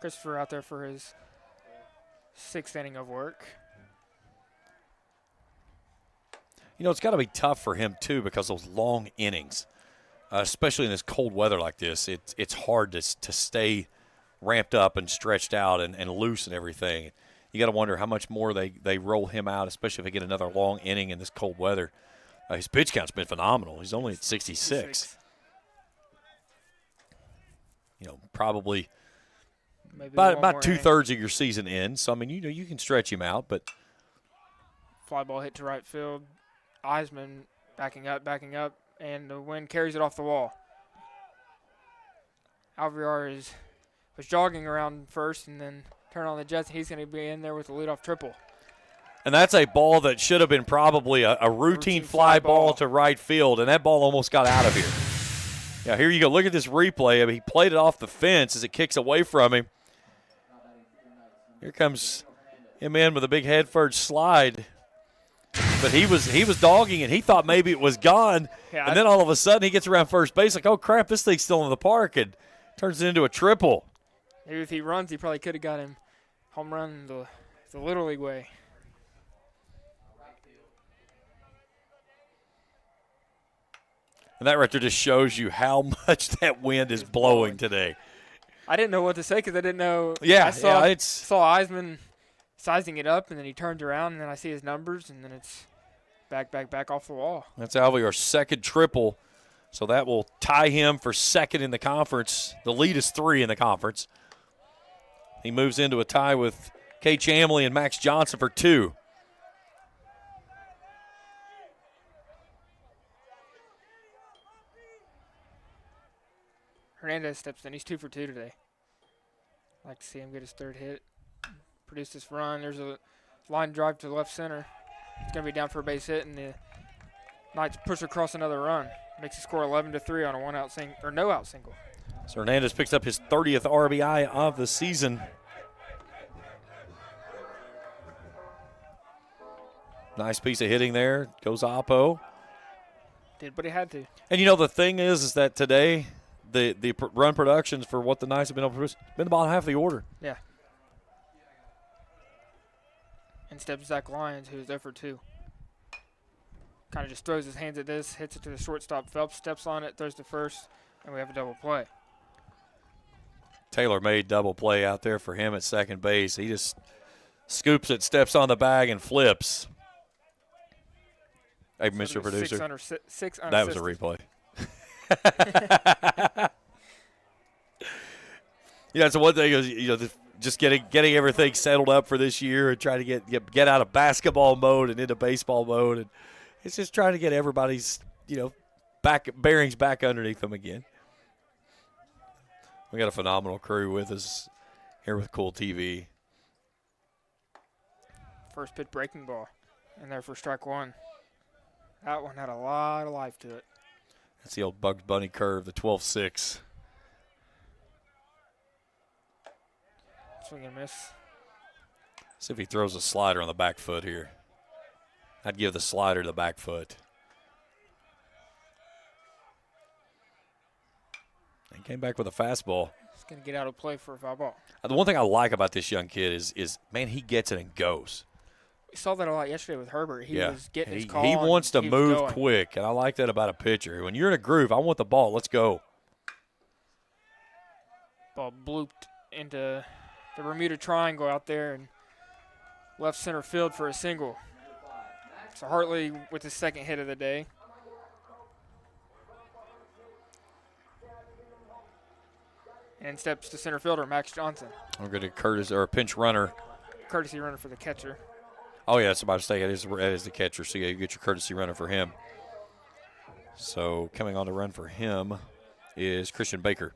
Christopher out there for his 6th inning of work. You know, it's got to be tough for him, too, because those long innings, especially in this cold weather like this, it's hard to stay ramped up and stretched out and loose and everything. You got to wonder how much more they roll him out, especially if they get another long inning in this cold weather. His pitch count's been phenomenal. He's only at 66. probably Maybe about 2/3 of your season in. So, I mean, you can stretch him out, but fly ball hit to right field. Eisman backing up, and the wind carries it off the wall. Alvear was jogging around first and then turn on the Jets. He's going to be in there with a leadoff triple. And that's a ball that should have been probably a routine fly ball to right field, and that ball almost got out of here. Yeah, here you go. Look at this replay. I mean, he played it off the fence as it kicks away from him. Here comes him in with a big head first slide. But he was dogging it. He thought maybe it was gone. Yeah, and then all of a sudden he gets around first base like, oh, crap, this thing's still in the park, and turns it into a triple. Maybe if he runs, he probably could have got him home run the Little League way. And that right there just shows you how much that wind is blowing today. I didn't know what to say because I didn't know. Yeah, I saw it's Eisman sizing it up, and then he turns around, and then I see his numbers, and then it's back off the wall. That's Alvear's second triple, so that will tie him for second in the conference. The lead is 3 in the conference. He moves into a tie with Kay Chamley and Max Johnson for 2. Hernandez steps in. He's 2 for 2 today. I'd like to see him get his third hit. Produce this run. There's a line drive to left center. It's going to be down for a base hit, and the Knights push across another run. Makes the score 11-3 on a no-out single. So Hernandez picks up his 30th RBI of the season. Nice piece of hitting there. Goes Oppo. Did what he had to. And, the thing is that today – the run productions for what the Knights have been able to produce been about half the order. Yeah. And steps Zach Lyons, who's there for 2. Kind of just throws his hands at this, hits it to the shortstop. Phelps steps on it, throws to first, and we have a double play. Taylor made double play out there for him at second base. He just scoops it, steps on the bag, and flips. Hey, Mr. Producer. Six that was a replay. So one thing is, just getting everything settled up for this year and trying to get out of basketball mode and into baseball mode, and it's just trying to get everybody's bearings back underneath them again. We got a phenomenal crew with us here with Kool TV. First pitch breaking ball, and there for strike 1. That one had a lot of life to it. That's the old Bugs Bunny curve, the 12-6. Swing and miss. See if he throws a slider on the back foot here. I'd give the slider to the back foot. He came back with a fastball. He's going to get out of play for a foul ball. The one thing I like about this young kid is man, he gets it and goes. We saw that a lot yesterday with Herbert. He was getting his call. He wants to move quick, and I like that about a pitcher. When you're in a groove, I want the ball. Let's go. Ball blooped into the Bermuda Triangle out there and left center field for a single. So Hartley with his second hit of the day. And steps to center fielder Max Johnson. I'm going to a pinch runner. Courtesy runner for the catcher. Oh, yeah, that's my mistake. That is the catcher, so you get your courtesy runner for him. So coming on to run for him is Christian Baker.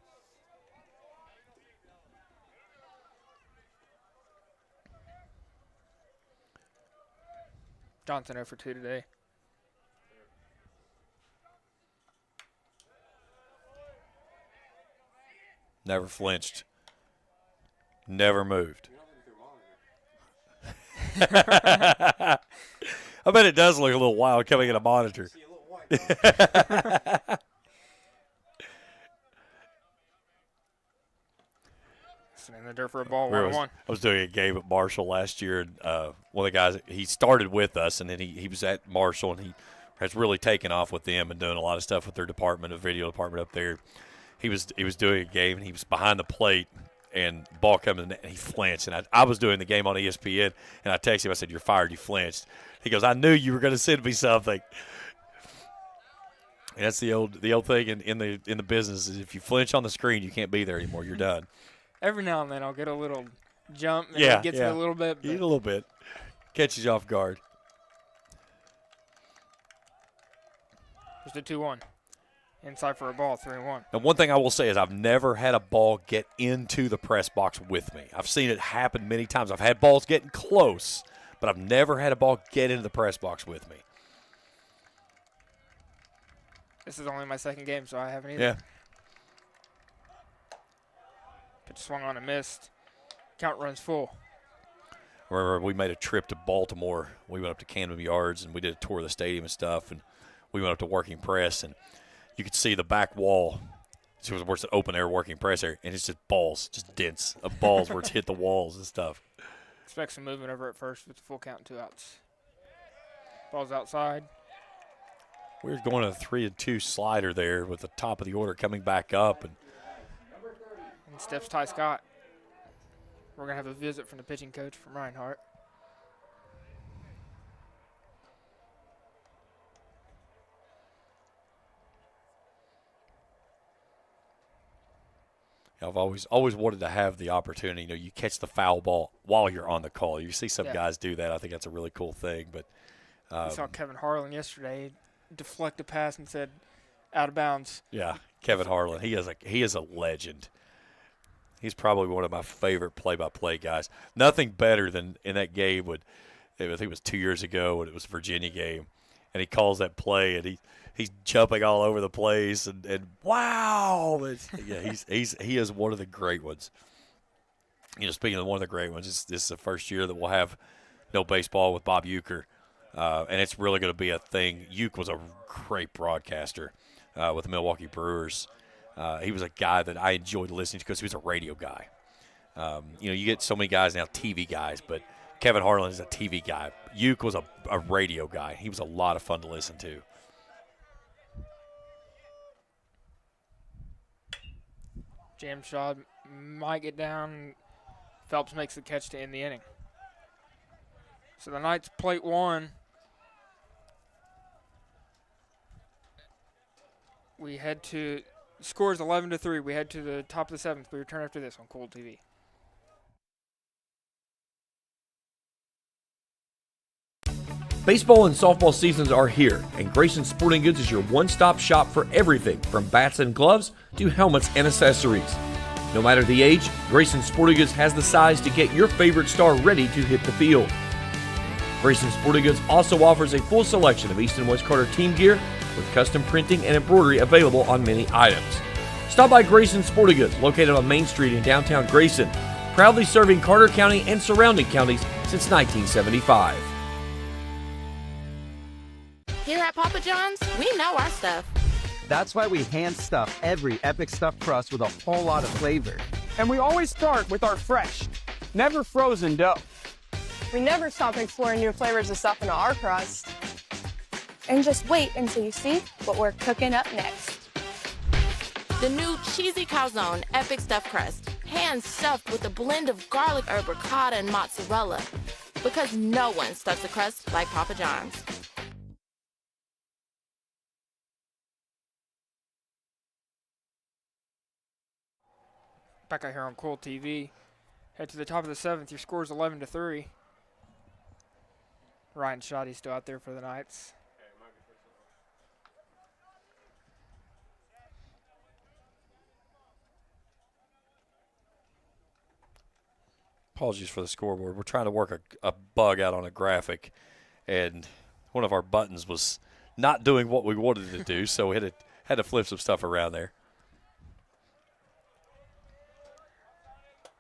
Johnson 0 for 2 today. Never flinched. Never moved. I bet it does look a little wild coming in a monitor. Sitting in the dirt for a ball, 1-1. I was doing a game at Marshall last year, and one of the guys, he started with us, and then he was at Marshall, and he has really taken off with them and doing a lot of stuff with their department, the video department up there. He was doing a game, and he was behind the plate, and ball coming in, and he flinched. And I was doing the game on ESPN, and I texted him. I said, "You're fired. You flinched." He goes, "I knew you were going to send me something." That's the old thing in the business is if you flinch on the screen, you can't be there anymore. You're done. Every now and then I'll get a little jump and Yeah, it gets yeah. me a little bit. You need a little bit. Catches you off guard. There's the 2-1. Inside for a ball, 3-1. And one thing I will say is I've never had a ball get into the press box with me. I've seen it happen many times. I've had balls getting close, but I've never had a ball get into the press box with me. This is only my second game, so I haven't either. Yeah. Pitch swung on and missed. Count runs full. Remember, we made a trip to Baltimore. We went up to Camden Yards, and we did a tour of the stadium and stuff, and we went up to working press, and you could see the back wall. It was worse than open-air working press area, and it's just balls, just dents of balls where it's hit the walls and stuff. Expect some movement over at first with the full count and 2 outs. Ball's outside. We were going to a 3-2 slider there with the top of the order coming back up. And steps Ty Scott. We're going to have a visit from the pitching coach from Reinhardt. I've always wanted to have the opportunity. You know, you catch the foul ball while you're on the call. You see some guys do that. I think that's a really cool thing. But we saw Kevin Harlan yesterday deflect a pass and said out of bounds. Yeah, Kevin Harlan. He is a legend. He's probably one of my favorite play-by-play guys. Nothing better than in that game I think it was 2 years ago when it was a Virginia game, and he calls that play and he's jumping all over the place and wow! He is one of the great ones. You know, speaking of one of the great ones, this is the first year that we'll have no baseball with Bob Uecker, and it's really going to be a thing. Uecker was a great broadcaster with the Milwaukee Brewers. He was a guy that I enjoyed listening to because he was a radio guy. You know, you get so many guys now, TV guys, but Kevin Harlan is a TV guy. Uecker was a radio guy. He was a lot of fun to listen to. Jam shot might get down. Phelps makes the catch to end the inning. So the Knights plate one. We head to scores 11-3. We head to the top of the 7th. We return after this on Kool TV. Baseball and softball seasons are here, and Grayson Sporting Goods is your one-stop shop for everything from bats and gloves to helmets and accessories. No matter the age, Grayson Sporting Goods has the size to get your favorite star ready to hit the field. Grayson Sporting Goods also offers a full selection of East and West Carter team gear with custom printing and embroidery available on many items. Stop by Grayson Sporting Goods, located on Main Street in downtown Grayson, proudly serving Carter County and surrounding counties since 1975. Here at Papa John's, we know our stuff. That's why we hand stuff every Epic Stuffed Crust with a whole lot of flavor. And we always start with our fresh, never frozen dough. We never stop exploring new flavors of stuff into our crust. And just wait until you see what we're cooking up next. The new cheesy calzone epic stuffed crust, hand stuffed with a blend of garlic herb ricotta and mozzarella. Because no one stuffs a crust like Papa John's. Back out here on Kool TV. Head to the top of the 7th. Your score is 11-3. Ryan Shoddy's still out there for the Knights. Apologies for the scoreboard. We're trying to work a bug out on a graphic, and one of our buttons was not doing what we wanted it to do, so we had to flip some stuff around there.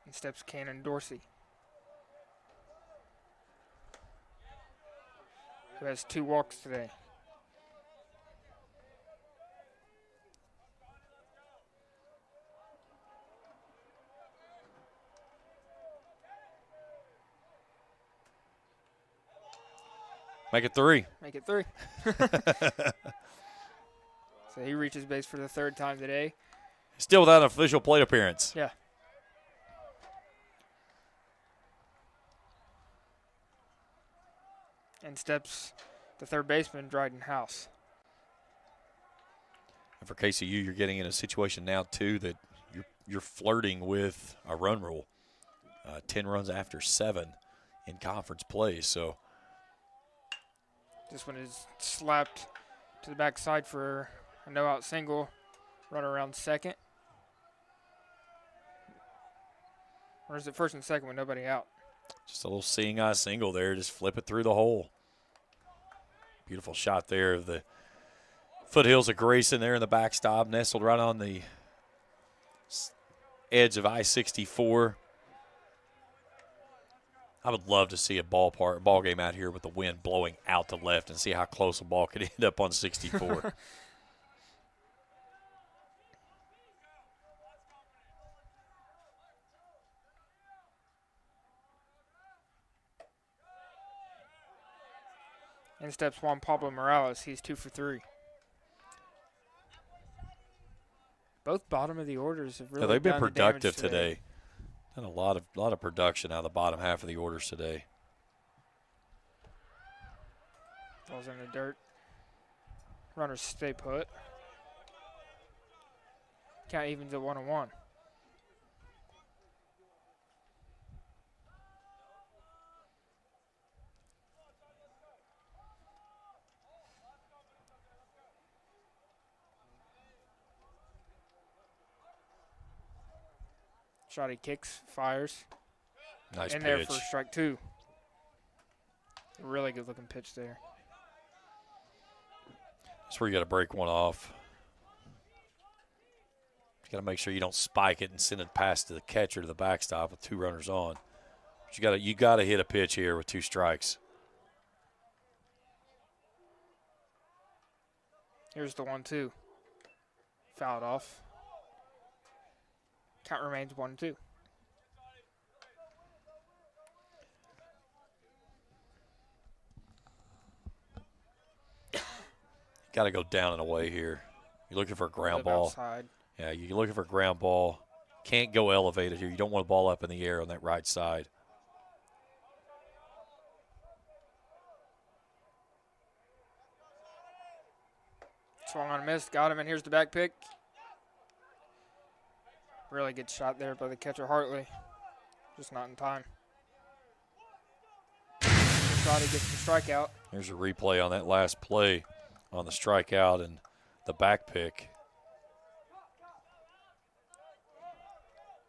And steps Cannon Dorsey, who has 2 walks today. Make it 3. Make it 3. So he reaches base for the 3rd time today. Still without an official plate appearance. Yeah. And steps the third baseman, Dryden House. And for KCU, you're getting in a situation now, too, that you're flirting with a run rule. 10 runs after 7 in conference play. So this one is slapped to the backside for a no-out single. Runner around second. Or is it first and second with nobody out? Just a little seeing eye single there. Just flip it through the hole. Beautiful shot there of the foothills of Grayson there in the backstop, nestled right on the edge of I-64. I would love to see a ball game out here with the wind blowing out to left and see how close a ball could end up on 64. In steps Juan Pablo Morales. He's 2 for 3. Both bottom of the orders have really they've been done the productive damage today. Done a lot of production out of the bottom half of the orders today. Falls in the dirt. Runners stay put. Count evens at 1-1. Shot he kicks, fires. Nice in pitch. there for strike 2. Really good looking pitch there. That's where you got to break one off. You got to make sure you don't spike it and send it past to the catcher to the backstop with 2 runners on. But you got to hit a pitch here with 2 strikes. Here's the 1-2. Fouled off. Count remains 1-2. Got to go down and away here. You're looking for a ground ball. Outside. Yeah, you're looking for a ground ball. Can't go elevated here. You don't want the ball up in the air on that right side. Swung on a miss. Got him, and here's the back pick. Really good shot there by the catcher, Hartley. Just not in time. Shot, he gets the strikeout. Here's a replay on that last play on the strikeout and the back pick.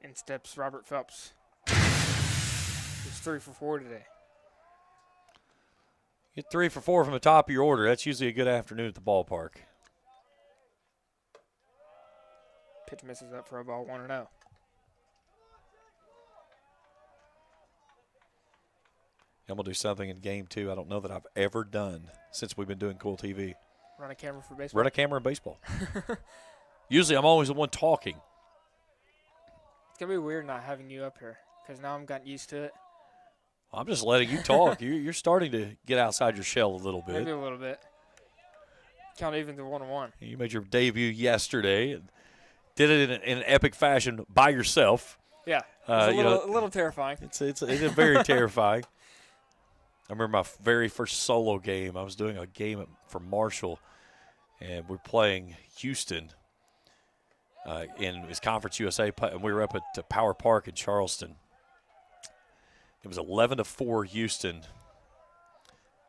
In steps Robert Phelps. He's 3 for 4 today. Get 3 for 4 from the top of your order. That's usually a good afternoon at the ballpark. Pitch misses up for a ball, 1-0. I'm going to do something in game 2 I don't know that I've ever done since we've been doing Kool TV. Run a camera for baseball. Run a camera in baseball. Usually I'm always the one talking. It's going to be weird not having you up here because now I'm gotten used to it. I'm just letting you talk. You're starting to get outside your shell a little bit. Maybe a little bit. Count even to 1-1. You made your debut yesterday and did it in an epic fashion by yourself. Yeah, it's a little terrifying. It's very terrifying. I remember my very first solo game. I was doing a game for Marshall, and we're playing Houston in his Conference USA, and we were up at Power Park in Charleston. It was 11-4 Houston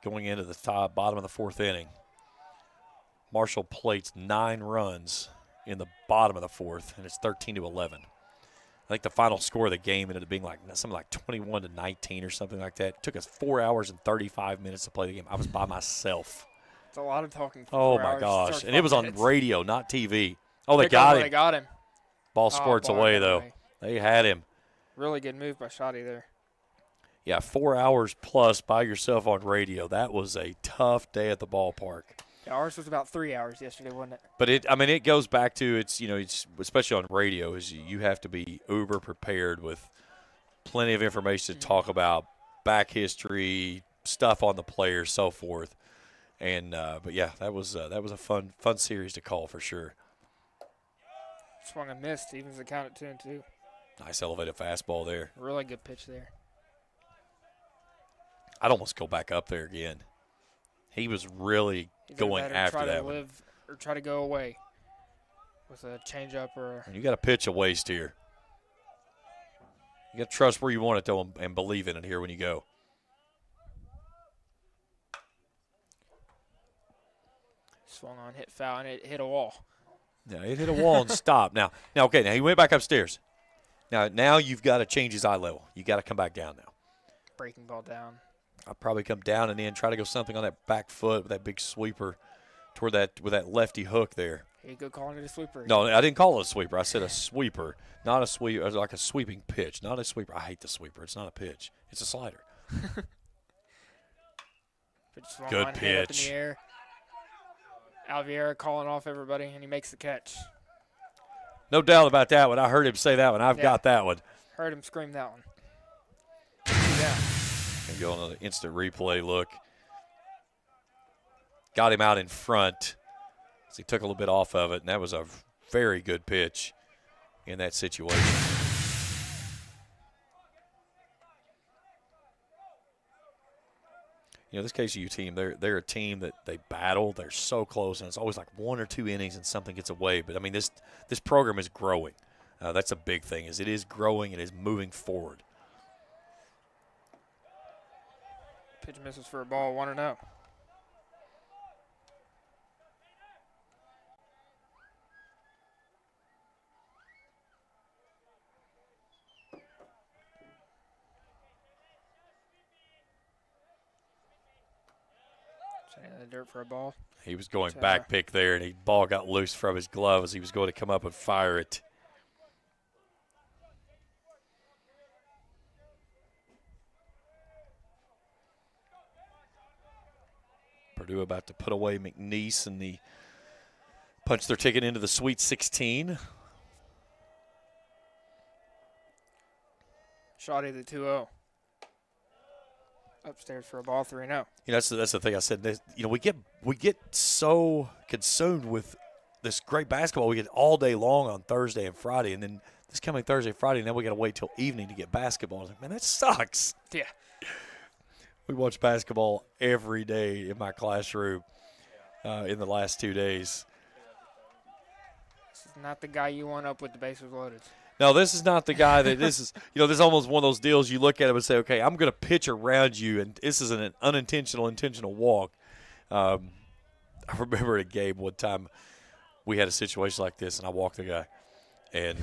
going into the bottom of the 4th inning. Marshall plates 9 runs in the bottom of the 4th, and it's 13-11. I think the final score of the game ended up being something like 21-19 or something like that. It took us 4 hours and 35 minutes to play the game. I was by myself. It's a lot of talking. Oh, my gosh. And it was on radio, not TV. Oh, they got him. They got him. Ball squirts away, though. They had him. Really good move by Shotty there. Yeah, 4 hours plus by yourself on radio. That was a tough day at the ballpark. Yeah, ours was about 3 hours yesterday, wasn't it? But it goes back to it's especially on radio is you have to be uber prepared with plenty of information to talk about, back history, stuff on the players, so forth. And but yeah, that was a fun series to call for sure. Swung and missed, evens the count at 2-2. Nice elevated fastball there. Really good pitch there. I'd almost go back up there again. He was really going after that one. Or try to go away. with a changeup or. And you got to pitch a waste here. You got to trust where you want it, though, and believe in it here when you go. Swung on, hit foul, and it hit a wall. Yeah, it hit a wall and stopped. Now, he went back upstairs. Now you've got to change his eye level. You got to come back down now. Breaking ball down. I'll probably come down and then try to go something on that back foot with that big sweeper toward that with that lefty hook there. Here you go calling it a sweeper. No, I didn't call it a sweeper. I said a sweeper, not a sweep. Like a sweeping pitch, not a sweeper. I hate the sweeper. It's not a pitch. It's a slider. Good pitch. Up in the air. Alviera calling off everybody, and he makes the catch. No doubt about that one. I heard him say that one. I've got that one. Heard him scream that one. And go on an instant replay look. Got him out in front. So he took a little bit off of it, and that was a very good pitch in that situation. You know, this KCU team, they're a team that they battle. They're so close, and it's always like 1 or 2 innings and something gets away. But, I mean, this program is growing. That's a big thing, is it is growing. It is moving forward. Pitch misses for a ball, 1-0. The dirt for a ball. He was going back pick there, and the ball got loose from his glove as he was going to come up and fire it. Purdue about to put away McNeese and punch their ticket into the Sweet 16. Shot the 2-0. Upstairs for a ball, 3-0. You know, that's the thing I said. You know, we get so consumed with this great basketball. We get all day long on Thursday and Friday, and then this coming Thursday, Friday, and then we got to wait till evening to get basketball. I was like, man, that sucks. Yeah. We watch basketball every day in my classroom in the last 2 days. This is not the guy you want up with the bases loaded. No, this is not the guy that this is, you know, this is almost one of those deals you look at him and say, okay, I'm going to pitch around you, and this is an intentional walk. I remember at a game one time we had a situation like this, and I walked the guy, and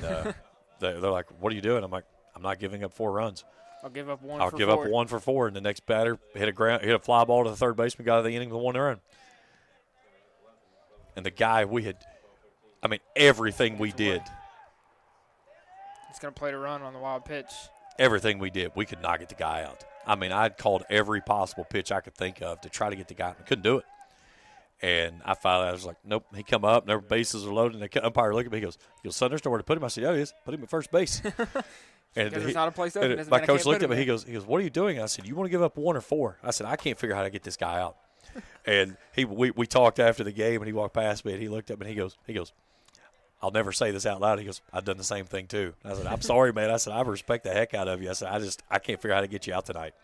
they're like, what are you doing? I'm like, I'm not giving up 4 runs. I'll give up one. I'll give up 1 for 4, and the next batter hit a fly ball to the third baseman, got out of the inning with 1 run. And the guy everything we did. He's going to play the run on the wild pitch. Everything we did, we could not get the guy out. I mean, I'd called every possible pitch I could think of to try to get the guy out. I couldn't do it. And I was like, nope. He come up, and their bases are loaded, and the umpire looked at me. He goes, son, there's nowhere to put him. I said, yeah, he is. Put him at first base. And there's not a place open. My coach looked at me. He goes, what are you doing? I said, you want to give up 1 or 4? I said, I can't figure out how to get this guy out. And we talked after the game, and he walked past me, and he looked at me, and he goes, I'll never say this out loud. He goes, I've done the same thing too. I said, I'm sorry, man. I said, I respect the heck out of you. I said, I can't figure out how to get you out tonight.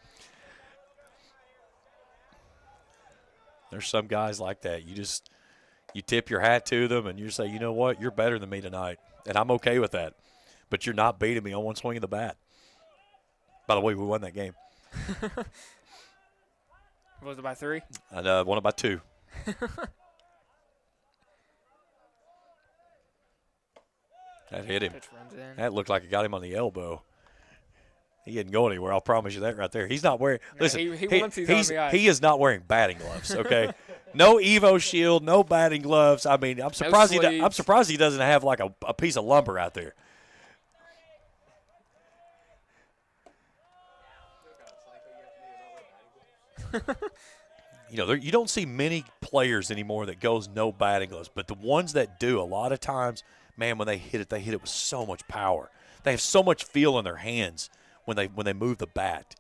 There's some guys like that. You tip your hat to them, and you say, you know what, you're better than me tonight, and I'm okay with that. But you're not beating me on 1 swing of the bat. By the way, we won that game. Was it by 3? And won it by 2. That hit him. That looked like it got him on the elbow. He didn't go anywhere. I'll promise you that right there. He's not wearing. Listen, he is not wearing batting gloves. Okay, no Evo shield, no batting gloves. I mean, I'm surprised he doesn't have like a piece of lumber out there. You know, you don't see many players anymore that goes no batting gloves, but the ones that do, a lot of times, man, when they hit it with so much power. They have so much feel in their hands when they move the bat.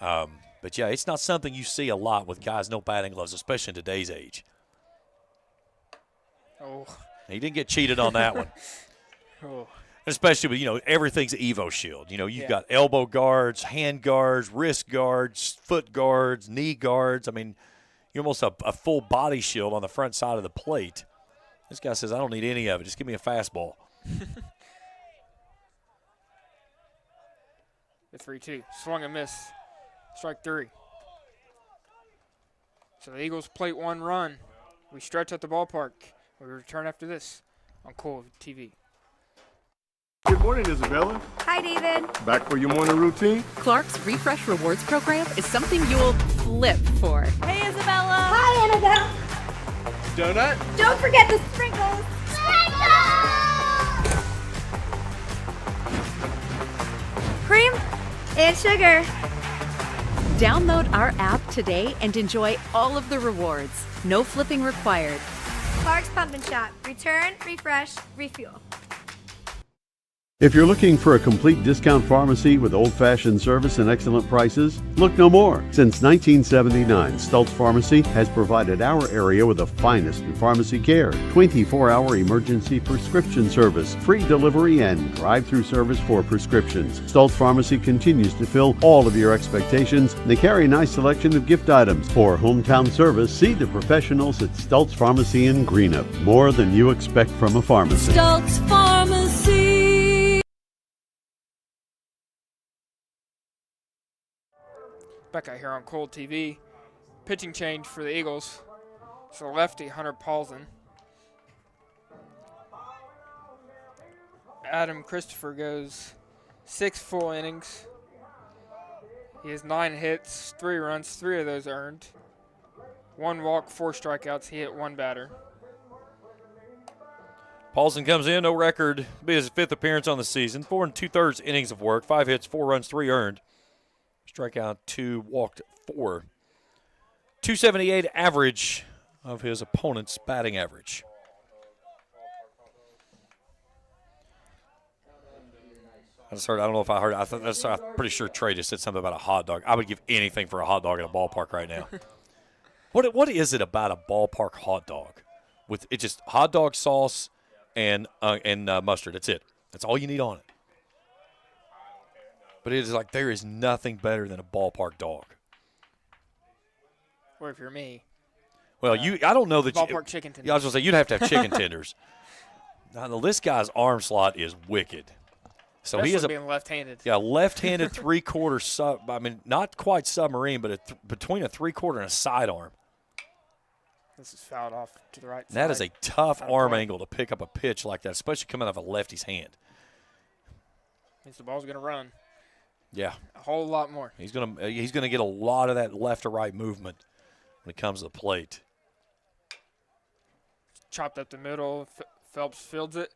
But yeah, it's not something you see a lot with guys no batting gloves, especially in today's age. Oh, he didn't get cheated on that one. Oh. Especially with, you know, everything's Evo shield. You know, you've got elbow guards, hand guards, wrist guards, foot guards, knee guards. I mean, you're almost a full body shield on the front side of the plate. This guy says, I don't need any of it. Just give me a fastball. The 3-2. Swung and miss. Strike 3. So the Eagles plate 1 run. We stretch at the ballpark. We return after this on Kool TV. Good morning, Isabella. Hi, David. Back for your morning routine? Clark's Refresh Rewards program is something you'll flip for. Hey, Isabella. Hi, Annabelle. Donut? Don't forget the sprinkles. Cream and sugar. Download our app today and enjoy all of the rewards. No flipping required. Clark's Pump and Shop. Return, refresh, refuel. If you're looking for a complete discount pharmacy with old-fashioned service and excellent prices, look no more. Since 1979, Stultz Pharmacy has provided our area with the finest in pharmacy care, 24-hour emergency prescription service, free delivery, and drive-through service for prescriptions. Stultz Pharmacy continues to fill all of your expectations. They carry a nice selection of gift items. For hometown service, see the professionals at Stultz Pharmacy in Greenup. More than you expect from a pharmacy. Stultz Pharmacy. Back out here on Kool TV. Pitching change for the Eagles. So lefty Hunter Paulson. Adam Christopher goes 6 full innings. He has 9 hits, 3 runs, 3 of those earned. 1 walk, 4 strikeouts. He hit 1 batter. Paulson comes in, no record. It'll be his 5th appearance on the season. 4 2/3 innings of work, 5 hits, 4 runs, 3 earned. Strikeout 2, walked 4. 278 average of his opponent's batting average. I don't know if I heard. I'm pretty sure Trey just said something about a hot dog. I would give anything for a hot dog at a ballpark right now. What is it about a ballpark hot dog? With it's just hot dog sauce and mustard. That's it. That's all you need on it. But it is like there is nothing better than a ballpark dog. Or if you're me. Well, I don't know that ballpark chicken tenders. Yeah, I was going to say you'd have to have chicken tenders. Now, this guy's arm slot is wicked. So especially he is being left-handed. Yeah, left-handed 3/4 sub. I mean, not quite submarine, but between a 3/4 and a sidearm. This is fouled off to the right side. That is a tough arm angle to pick up a pitch like that, especially coming out of a lefty's hand. Means the ball's going to run. Yeah, a whole lot more. He's gonna get a lot of that left to right movement when it comes to the plate. Chopped up the middle. Phelps fields it.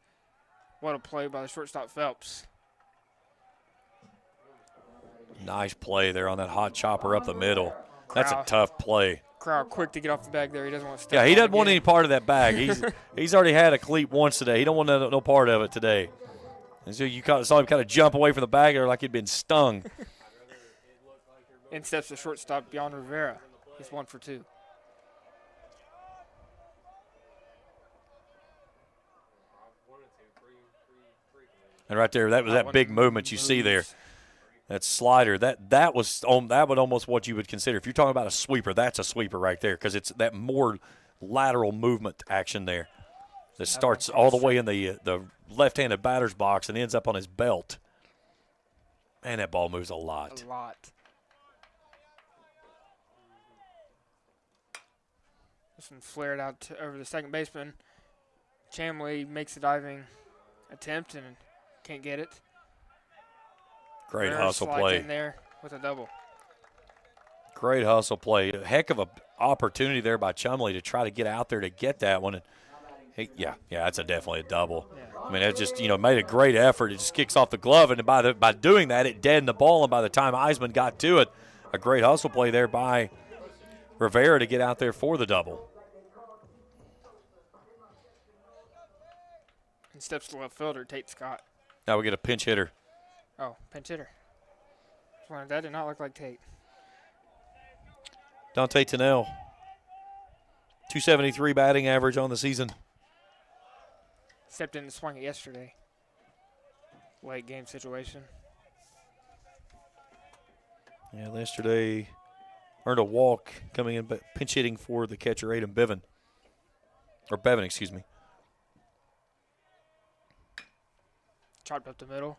What a play by the shortstop Phelps. Nice play there on that hot chopper up the middle. That's a tough play. Crowd quick to get off the bag there. He doesn't want to step. Yeah, he doesn't want any part of that bag. He's already had a cleat once today. He don't want no part of it today. And so you saw him kind of jump away from the bag there like he'd been stung. In steps the shortstop, Beyond Rivera. He's 1 for 2. And right there, that was that big movement you see there. That slider, that would almost what you would consider. If you're talking about a sweeper, that's a sweeper right there because it's that more lateral movement action there that starts all the way in the left-handed batter's box and ends up on his belt. Man, that ball moves a lot. A lot. This one flared out over the second baseman. Chamley makes a diving attempt and can't get it. Great hustle play. In there with a double. Great hustle play. A heck of an opportunity there by Chumley to try to get out there to get that one. And that's definitely a double. Yeah. I mean, it just made a great effort. It just kicks off the glove, and by doing that, it deadened the ball. And by the time Eisman got to it, a great hustle play there by Rivera to get out there for the double. And steps to left fielder Tate Scott. Now we get a pinch hitter. Oh, pinch hitter. That did not look like Tate. Dante Tennell. 273 batting average on the season. Stepped in and swung it yesterday. Late game situation. Yeah, yesterday earned a walk coming in, but pinch hitting for the catcher, Aiden Bevan. Or Bevan, excuse me. chopped up the middle.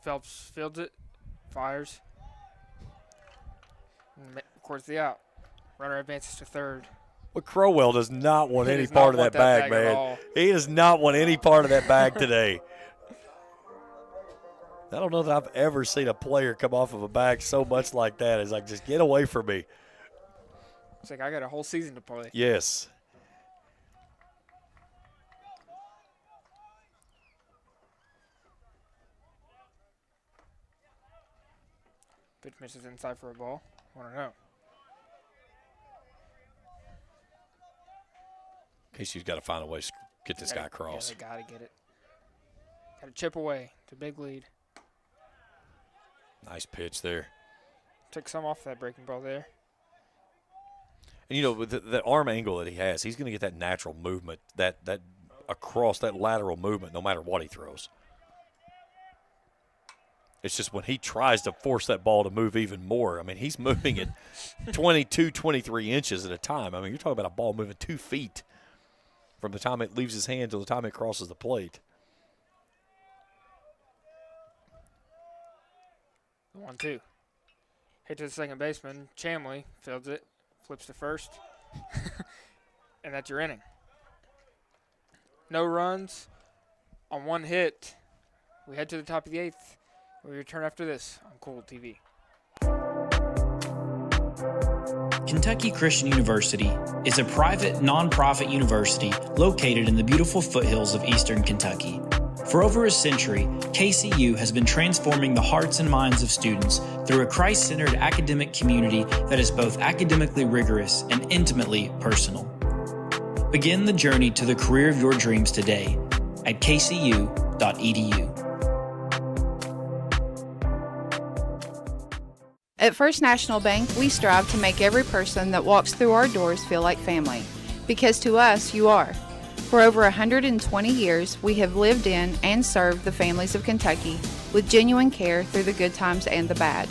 Phelps fields it, fires. And of course, the out. Runner advances to third. But Crowell does not want any part of that bag, man. He does not want any part of that bag today. I don't know that I've ever seen a player come off of a bag so much like that. It's like, just get away from me. It's like, I got a whole season to play. Yes. Pitch misses inside for a ball. 1-0. KCU's got to find a way to get this guy across. Yeah, they got to get it. Got to chip away. It's a big lead. Nice pitch there. Took some off that breaking ball there. And, you know, with the arm angle that he has, he's going to get that natural movement, that across, that lateral movement, no matter what he throws. It's just when he tries to force that ball to move even more, I mean, he's moving it 22, 23 inches at a time. I mean, you're talking about a ball moving 2 feet from the time it leaves his hand to the time it crosses the plate. 1-2. Hit to the second baseman. Chamley fields it, flips to first, and that's your inning. No runs on 1 hit. We head to the top of the 8th. We return after this on Kool TV. Kentucky Christian University is a private, nonprofit university located in the beautiful foothills of eastern Kentucky. For over a century, KCU has been transforming the hearts and minds of students through a Christ-centered academic community that is both academically rigorous and intimately personal. Begin the journey to the career of your dreams today at kcu.edu. At First National Bank, we strive to make every person that walks through our doors feel like family, because to us, you are. For over 120 years, we have lived in and served the families of Kentucky with genuine care through the good times and the bad.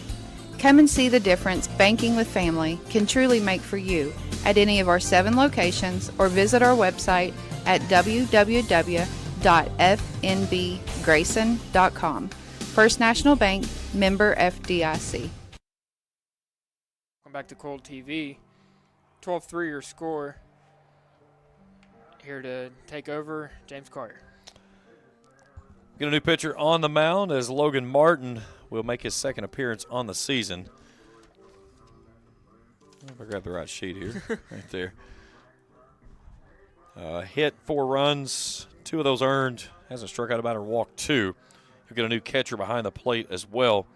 Come and see the difference banking with family can truly make for you at any of our 7 locations, or visit our website at www.fnbgrayson.com. First National Bank, member FDIC. Back to Kool TV. 12-3 your score. Here to take over, James Carter. Get a new pitcher on the mound as Logan Martin will make his second appearance on the season. If I grab the right sheet here, right there. Hit 4 runs, 2 of those earned. Hasn't struck out about or walked 2. You'll get a new catcher behind the plate as well,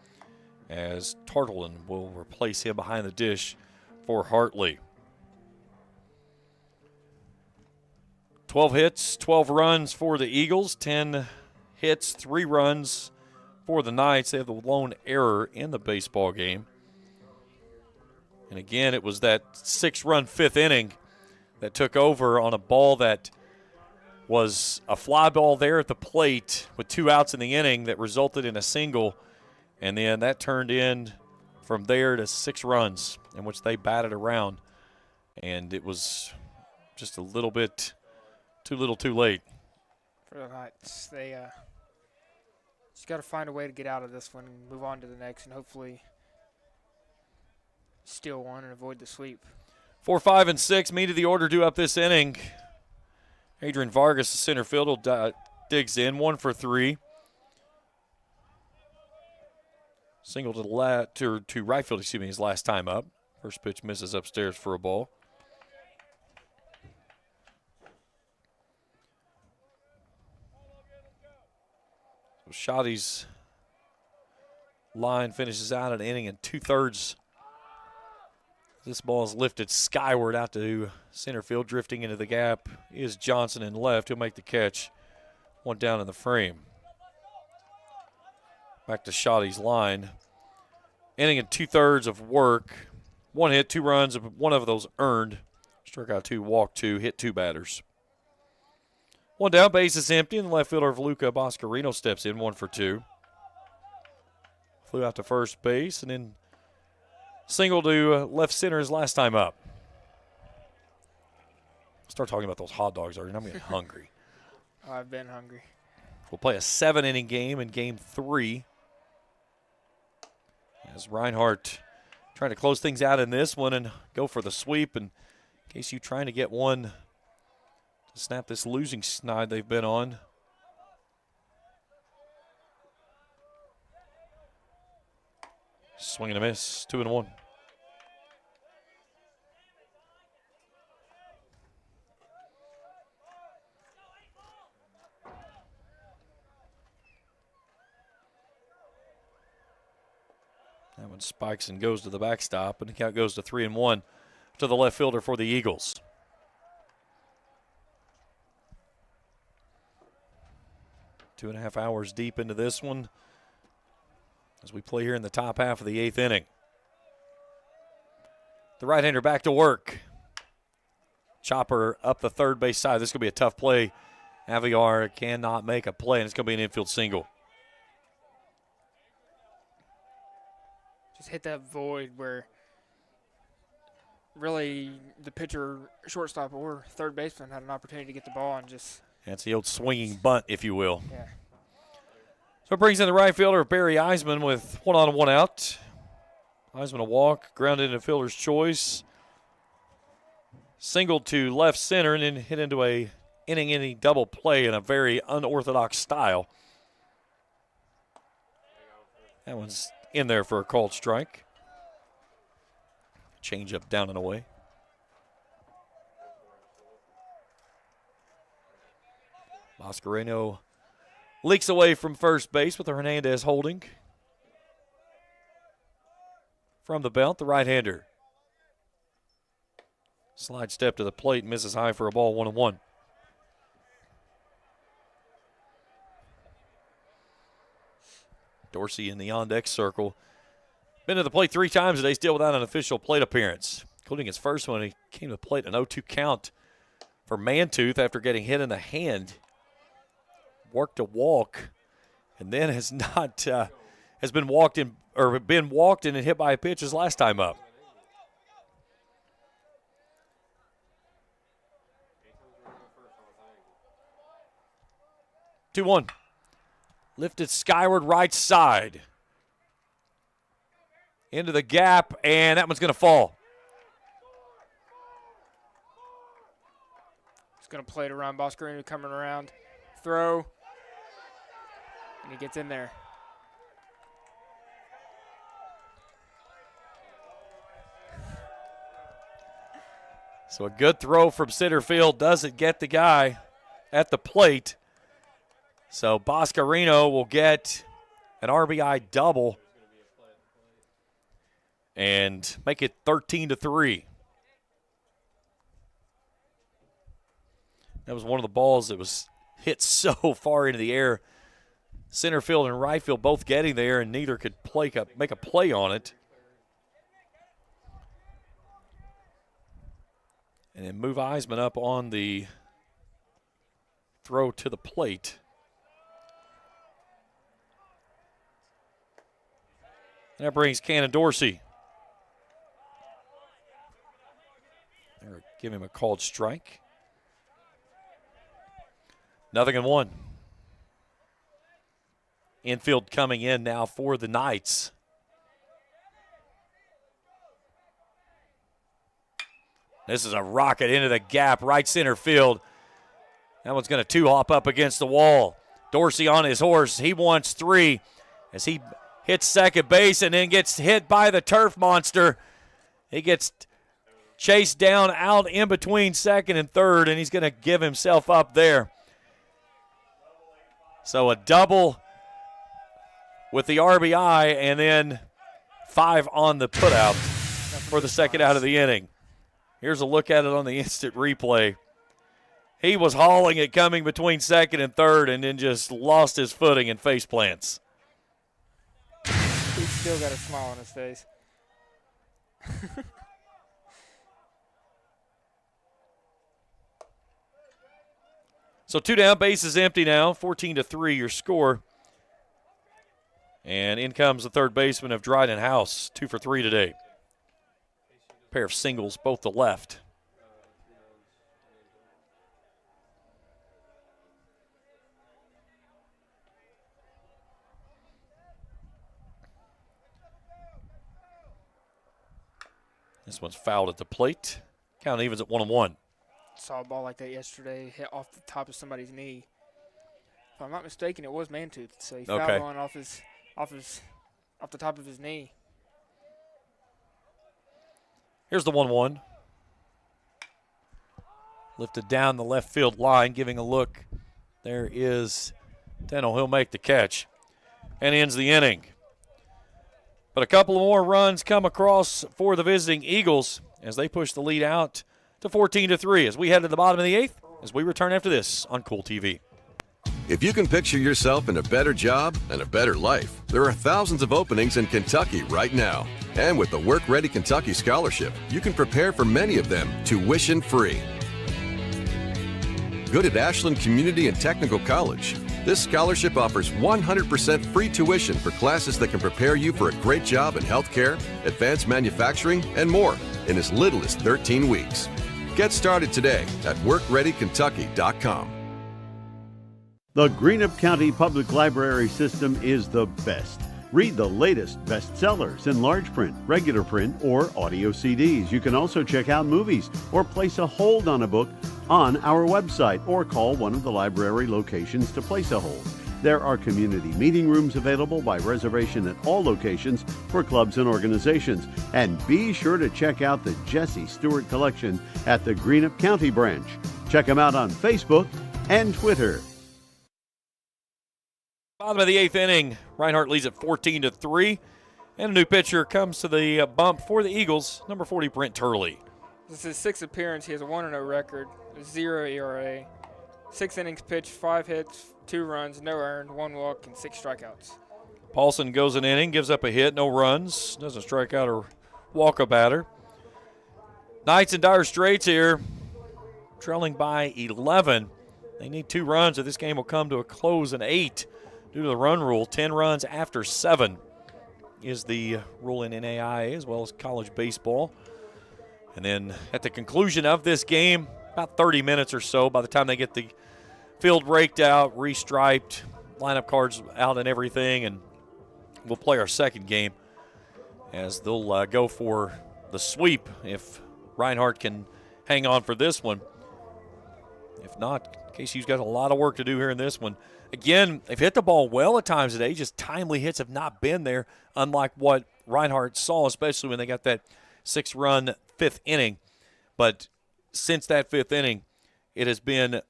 as Tartleton will replace him behind the dish for Hartley. 12 hits, 12 runs for the Eagles, 10 hits, 3 runs for the Knights. They have the lone error in the baseball game. And again, it was that 6-run 5th inning that took over on a ball that was a fly ball there at the plate with 2 outs in the inning that resulted in a single. And then that turned in from there to 6 runs in which they batted around. And it was just a little bit too little too late. For the Knights, they just got to find a way to get out of this one and move on to the next and hopefully steal one and avoid the sweep. 4, 5, and 6, meat of the order due up this inning. Adrian Vargas, the center fielder, digs in, 1 for 3. Single to the to right field, his last time up. First pitch misses upstairs for a ball. So Shoddy's line finishes out an inning and 2/3. This ball is lifted skyward out to center field, drifting into the gap is Johnson in left. He'll make the catch. 1 down in the frame. Back to Shoddy's line. Inning and 2/3 of work. 1 hit, 2 runs, 1 of those earned. Struck out 2, walked 2, hit 2 batters. 1 down, base is empty, and the left fielder of Luca Boscarino steps in, 1 for 2. Flew out to first base, and then single to left center his last time up. Start talking about those hot dogs already, and I'm getting hungry. Oh, I've been hungry. We'll play a 7-inning game in Game 3. As Reinhardt trying to close things out in this one and go for the sweep. And KCU trying to get one to snap this losing snide they've been on. Swing and a miss, 2-1. That one spikes and goes to the backstop, and the count goes to 3-1 to the left fielder for the Eagles. Two and a half hours deep into this one as we play here in the top half of the 8th inning. The right-hander back to work. Chopper up the third base side. This is going to be a tough play. Aviar cannot make a play, and it's going to be an infield single. Just hit that void where really the pitcher, shortstop, or third baseman had an opportunity to get the ball and just. That's the old swinging bunt, if you will. Yeah. So it brings in the right fielder, Barry Eisman, with 1 on and 1 out. Eisman a walk, grounded into fielder's choice. Singled to left center and then hit into a inning double play in a very unorthodox style. That one's in there for a called strike. Change up down and away. Mascareno leaks away from first base with Hernandez holding. From the belt, the right-hander. Slide step to the plate, misses high for a ball, 1-1. Dorsey in the on-deck circle. Been to the plate 3 times today, still without an official plate appearance, including his first one. He came to the plate, an 0-2 count for Mantooth after getting hit in the hand. Worked a walk, and then has been walked in and hit by a pitch his last time up. Two 2-1. Lifted skyward right side. Into the gap, and that one's going to fall. He's going to play it around Boscarino coming around. Throw. And he gets in there. So a good throw from center field doesn't get the guy at the plate. So Boscarino will get an RBI double and make it 13-3. That was one of the balls that was hit so far into the air. Center field and right field both getting there, and neither could make a play on it. And then move Eisman up on the throw to the plate. And that brings Cannon Dorsey. They're giving him a called strike. 0-1. Infield coming in now for the Knights. This is a rocket into the gap, right center field. That one's going to 2-hop up against the wall. Dorsey on his horse. He wants 3 as he hits second base and then gets hit by the turf monster. He gets chased down out in between second and third, and he's going to give himself up there. So a double with the RBI and then 5 on the putout for the second out of the inning. Here's a look at it on the instant replay. He was hauling it coming between second and third and then just lost his footing and face plants. He's still got a smile on his face. So 2 down, bases empty now, 14-3 your score. And in comes the third baseman of Dryden House, 2 for 3 today. Pair of singles, both to left. This one's fouled at the plate. Count evens at 1-1. Saw a ball like that yesterday, hit off the top of somebody's knee. If I'm not mistaken, it was man-toothed, so he fouled one off the top of his knee. Here's the 1-1. Lifted down the left field line, giving a look. There is Dennell. He'll make the catch and ends the inning. But a couple of more runs come across for the visiting Eagles as they push the lead out to 14-3 as we head to the bottom of the 8th as we return after this on Kool TV. If you can picture yourself in a better job and a better life, there are thousands of openings in Kentucky right now. And with the Work Ready Kentucky Scholarship, you can prepare for many of them tuition-free. Good at Ashland Community and Technical College. This scholarship offers 100% free tuition for classes that can prepare you for a great job in healthcare, advanced manufacturing, and more in as little as 13 weeks. Get started today at workreadykentucky.com. The Greenup County Public Library System is the best. Read the latest bestsellers in large print, regular print, or audio CDs. You can also check out movies or place a hold on a book on our website or call one of the library locations to place a hold. There are community meeting rooms available by reservation at all locations for clubs and organizations. And be sure to check out the Jesse Stewart collection at the Greenup County branch. Check them out on Facebook and Twitter. Bottom of the 8th inning, Reinhardt leads at 14-3, and a new pitcher comes to the bump for the Eagles, number 40, Brent Turley. This is his 6th appearance. He has a 1-0 record, 0 ERA, 6 innings pitched, 5 hits, 2 runs, no earned, 1 walk, and 6 strikeouts. Paulson goes an inning, gives up a hit, no runs, doesn't strike out or walk a batter. Knights in dire straits here, trailing by 11. They need 2 runs, or this game will come to a close in 8. Due to the run rule, 10 runs after 7 is the rule in NAIA as well as college baseball. And then at the conclusion of this game, about 30 minutes or so, by the time they get the field raked out, restriped, lineup cards out and everything, and we'll play our second game as they'll go for the sweep if Reinhardt can hang on for this one. If not, KCU's got a lot of work to do here in this one. Again, they've hit the ball well at times today, just timely hits have not been there, unlike what Reinhardt saw, especially when they got that 6-run 5th inning. But since that 5th inning, it has been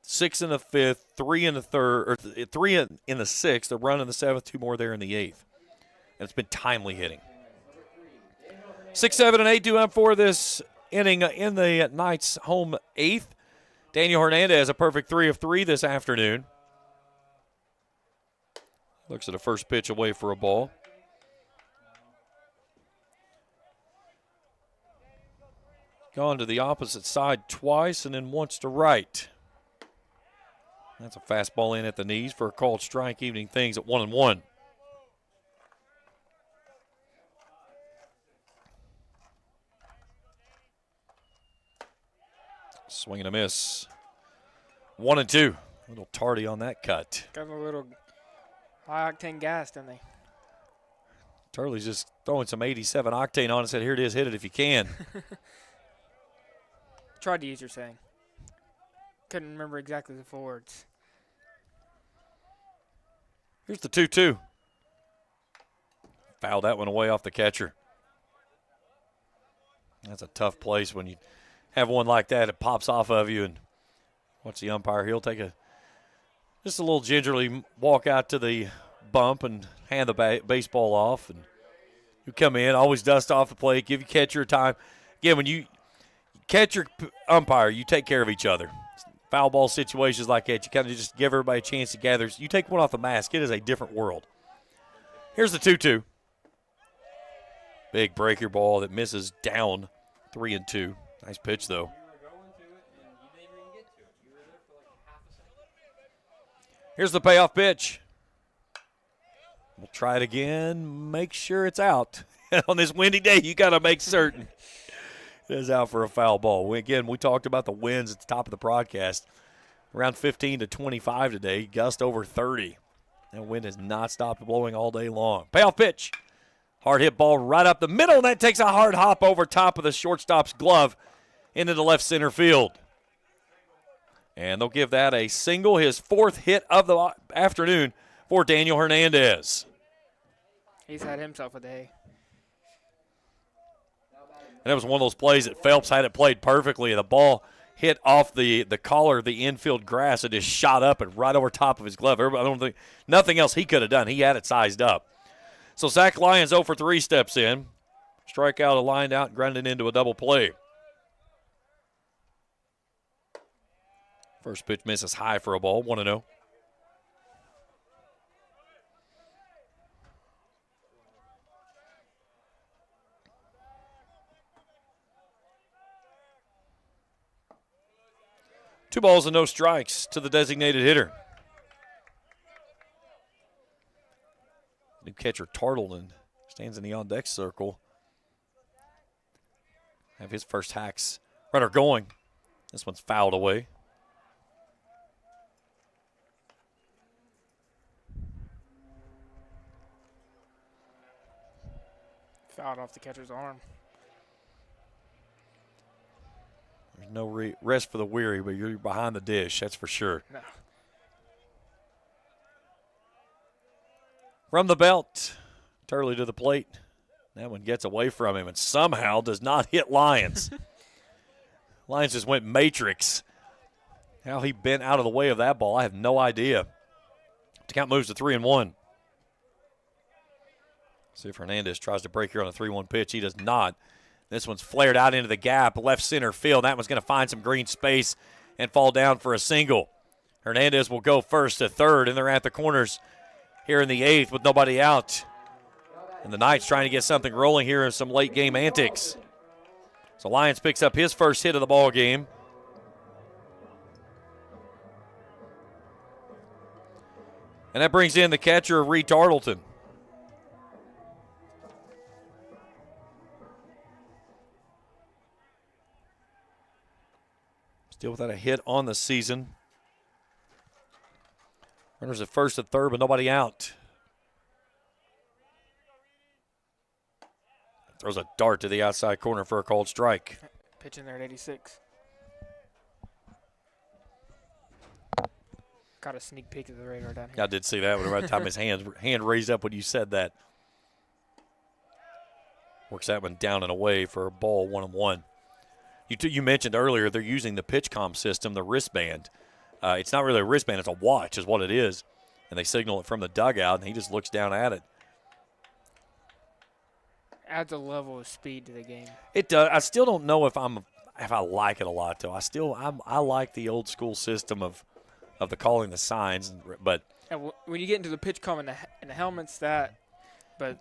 6 in the 5th, 3 in the 3rd, or 3 in the 6th, a run in the 7th, 2 more there in the 8th. And it's been timely hitting. 6, 7, and 8 due up for this inning in the Knights' home 8th. Daniel Hernandez, a perfect 3 of 3 this afternoon. Looks at a first pitch away for a ball. Gone to the opposite side twice and then once to right. That's a fastball in at the knees for a called strike, evening things at 1-1. Swing and a miss. 1-2. A little tardy on that cut. Got a little high-octane gas, don't they? Turley's just throwing some 87 octane on and said, here it is, hit it if you can. Tried to use your saying. Couldn't remember exactly the full words. Here's the 2-2. Fouled that one away off the catcher. That's a tough place when you have one like that. It pops off of you, and what's the umpire? He'll take just a little gingerly walk out to the bump and hand the baseball off. And you come in, always dust off the plate, give your catcher time. Again, when you catch your umpire, you take care of each other. Foul ball situations like that, you kind of just give everybody a chance to gather. You take one off the mask, it is a different world. Here's the 2-2. Big breaker ball that misses down 3-2. Nice pitch, though. Here's the payoff pitch. We'll try it again. Make sure it's out. On this windy day, you got to make certain it is out for a foul ball. Again, we talked about the winds at the top of the broadcast. Around 15 to 25 today, gust over 30. That wind has not stopped blowing all day long. Payoff pitch. Hard hit ball right up the middle, and that takes a hard hop over top of the shortstop's glove into the left center field. And they'll give that a single, his 4th hit of the afternoon for Daniel Hernandez. He's had himself a day. And that was one of those plays that Phelps had it played perfectly. The ball hit off the collar of the infield grass and just shot up and right over top of his glove. I don't think nothing else he could have done. He had it sized up. So Zach Lyons 0 for 3 steps in. Strikeout, a line out, and grounded into a double play. First pitch misses high for a ball, 1-0. Two balls and no strikes to the designated hitter. New catcher Tartleton stands in the on-deck circle. Have his first hacks runner going. This one's fouled away. Fouled off the catcher's arm. There's no rest for the weary, but you're behind the dish, that's for sure. No. From the belt, Turley to the plate. That one gets away from him and somehow does not hit Lyons. Lyons just went matrix. How he bent out of the way of that ball, I have no idea. The count moves to 3-1. See if Hernandez tries to break here on a 3-1 pitch. He does not. This one's flared out into the gap, left center field. That one's going to find some green space and fall down for a single. Hernandez will go first to third, and they're at the corners here in the 8th with nobody out. And the Knights trying to get something rolling here in some late game antics. So Lyons picks up his first hit of the ball game. And that brings in the catcher, Reed Tartleton. Still without a hit on the season. Runners at first and third, but nobody out. Throws a dart to the outside corner for a called strike. Pitch in there at 86. Got a sneak peek of the radar down here. I did see that by the time his hand raised up when you said that. Works that one down and away for a ball, 1-1. You mentioned earlier they're using the PitchCom system, the wristband. It's not really a wristband, it's a watch is what it is. And they signal it from the dugout, and he just looks down at it. Adds a level of speed to the game. It does. I still don't know if I like it a lot, though. I like the old school system of the calling the signs, but and when you get into the PitchCom and the helmets, but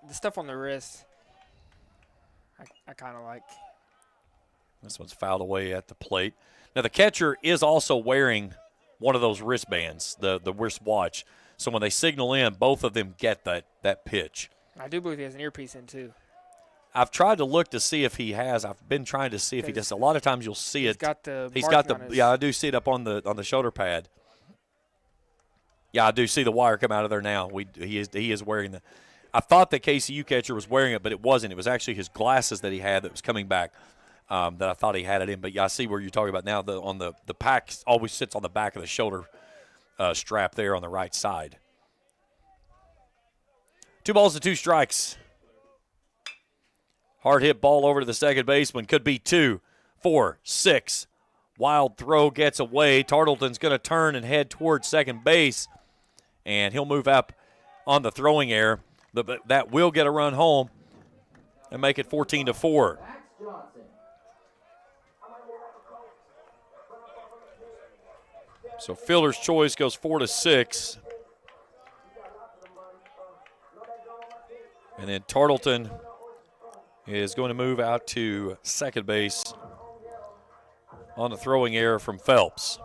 the stuff on the wrist, I kind of like. This one's fouled away at the plate. Now, the catcher is also wearing one of those wristbands, the wristwatch. So when they signal in, both of them get that pitch. I do believe he has an earpiece in, too. I've tried to look to see if he has. I've been trying to see if he does. A lot of times you'll see it. He's got the yeah, I do see it up on the shoulder pad. Yeah, I do see the wire come out of there now. He is wearing the. I thought the KCU catcher was wearing it, but it wasn't. It was actually his glasses that he had that was coming back. That I thought he had it in, but yeah, I see where you're talking about now. The pack always sits on the back of the shoulder strap there on the right side. 2 balls and 2 strikes. Hard hit ball over to the second baseman. Could be 2, 4, 6. Wild throw gets away. Tartleton's going to turn and head towards second base, and he'll move up on the throwing error. But that will get a run home and make it 14-4. So fielder's choice goes 4-6. And then Tartleton is going to move out to second base on the throwing error from Phelps.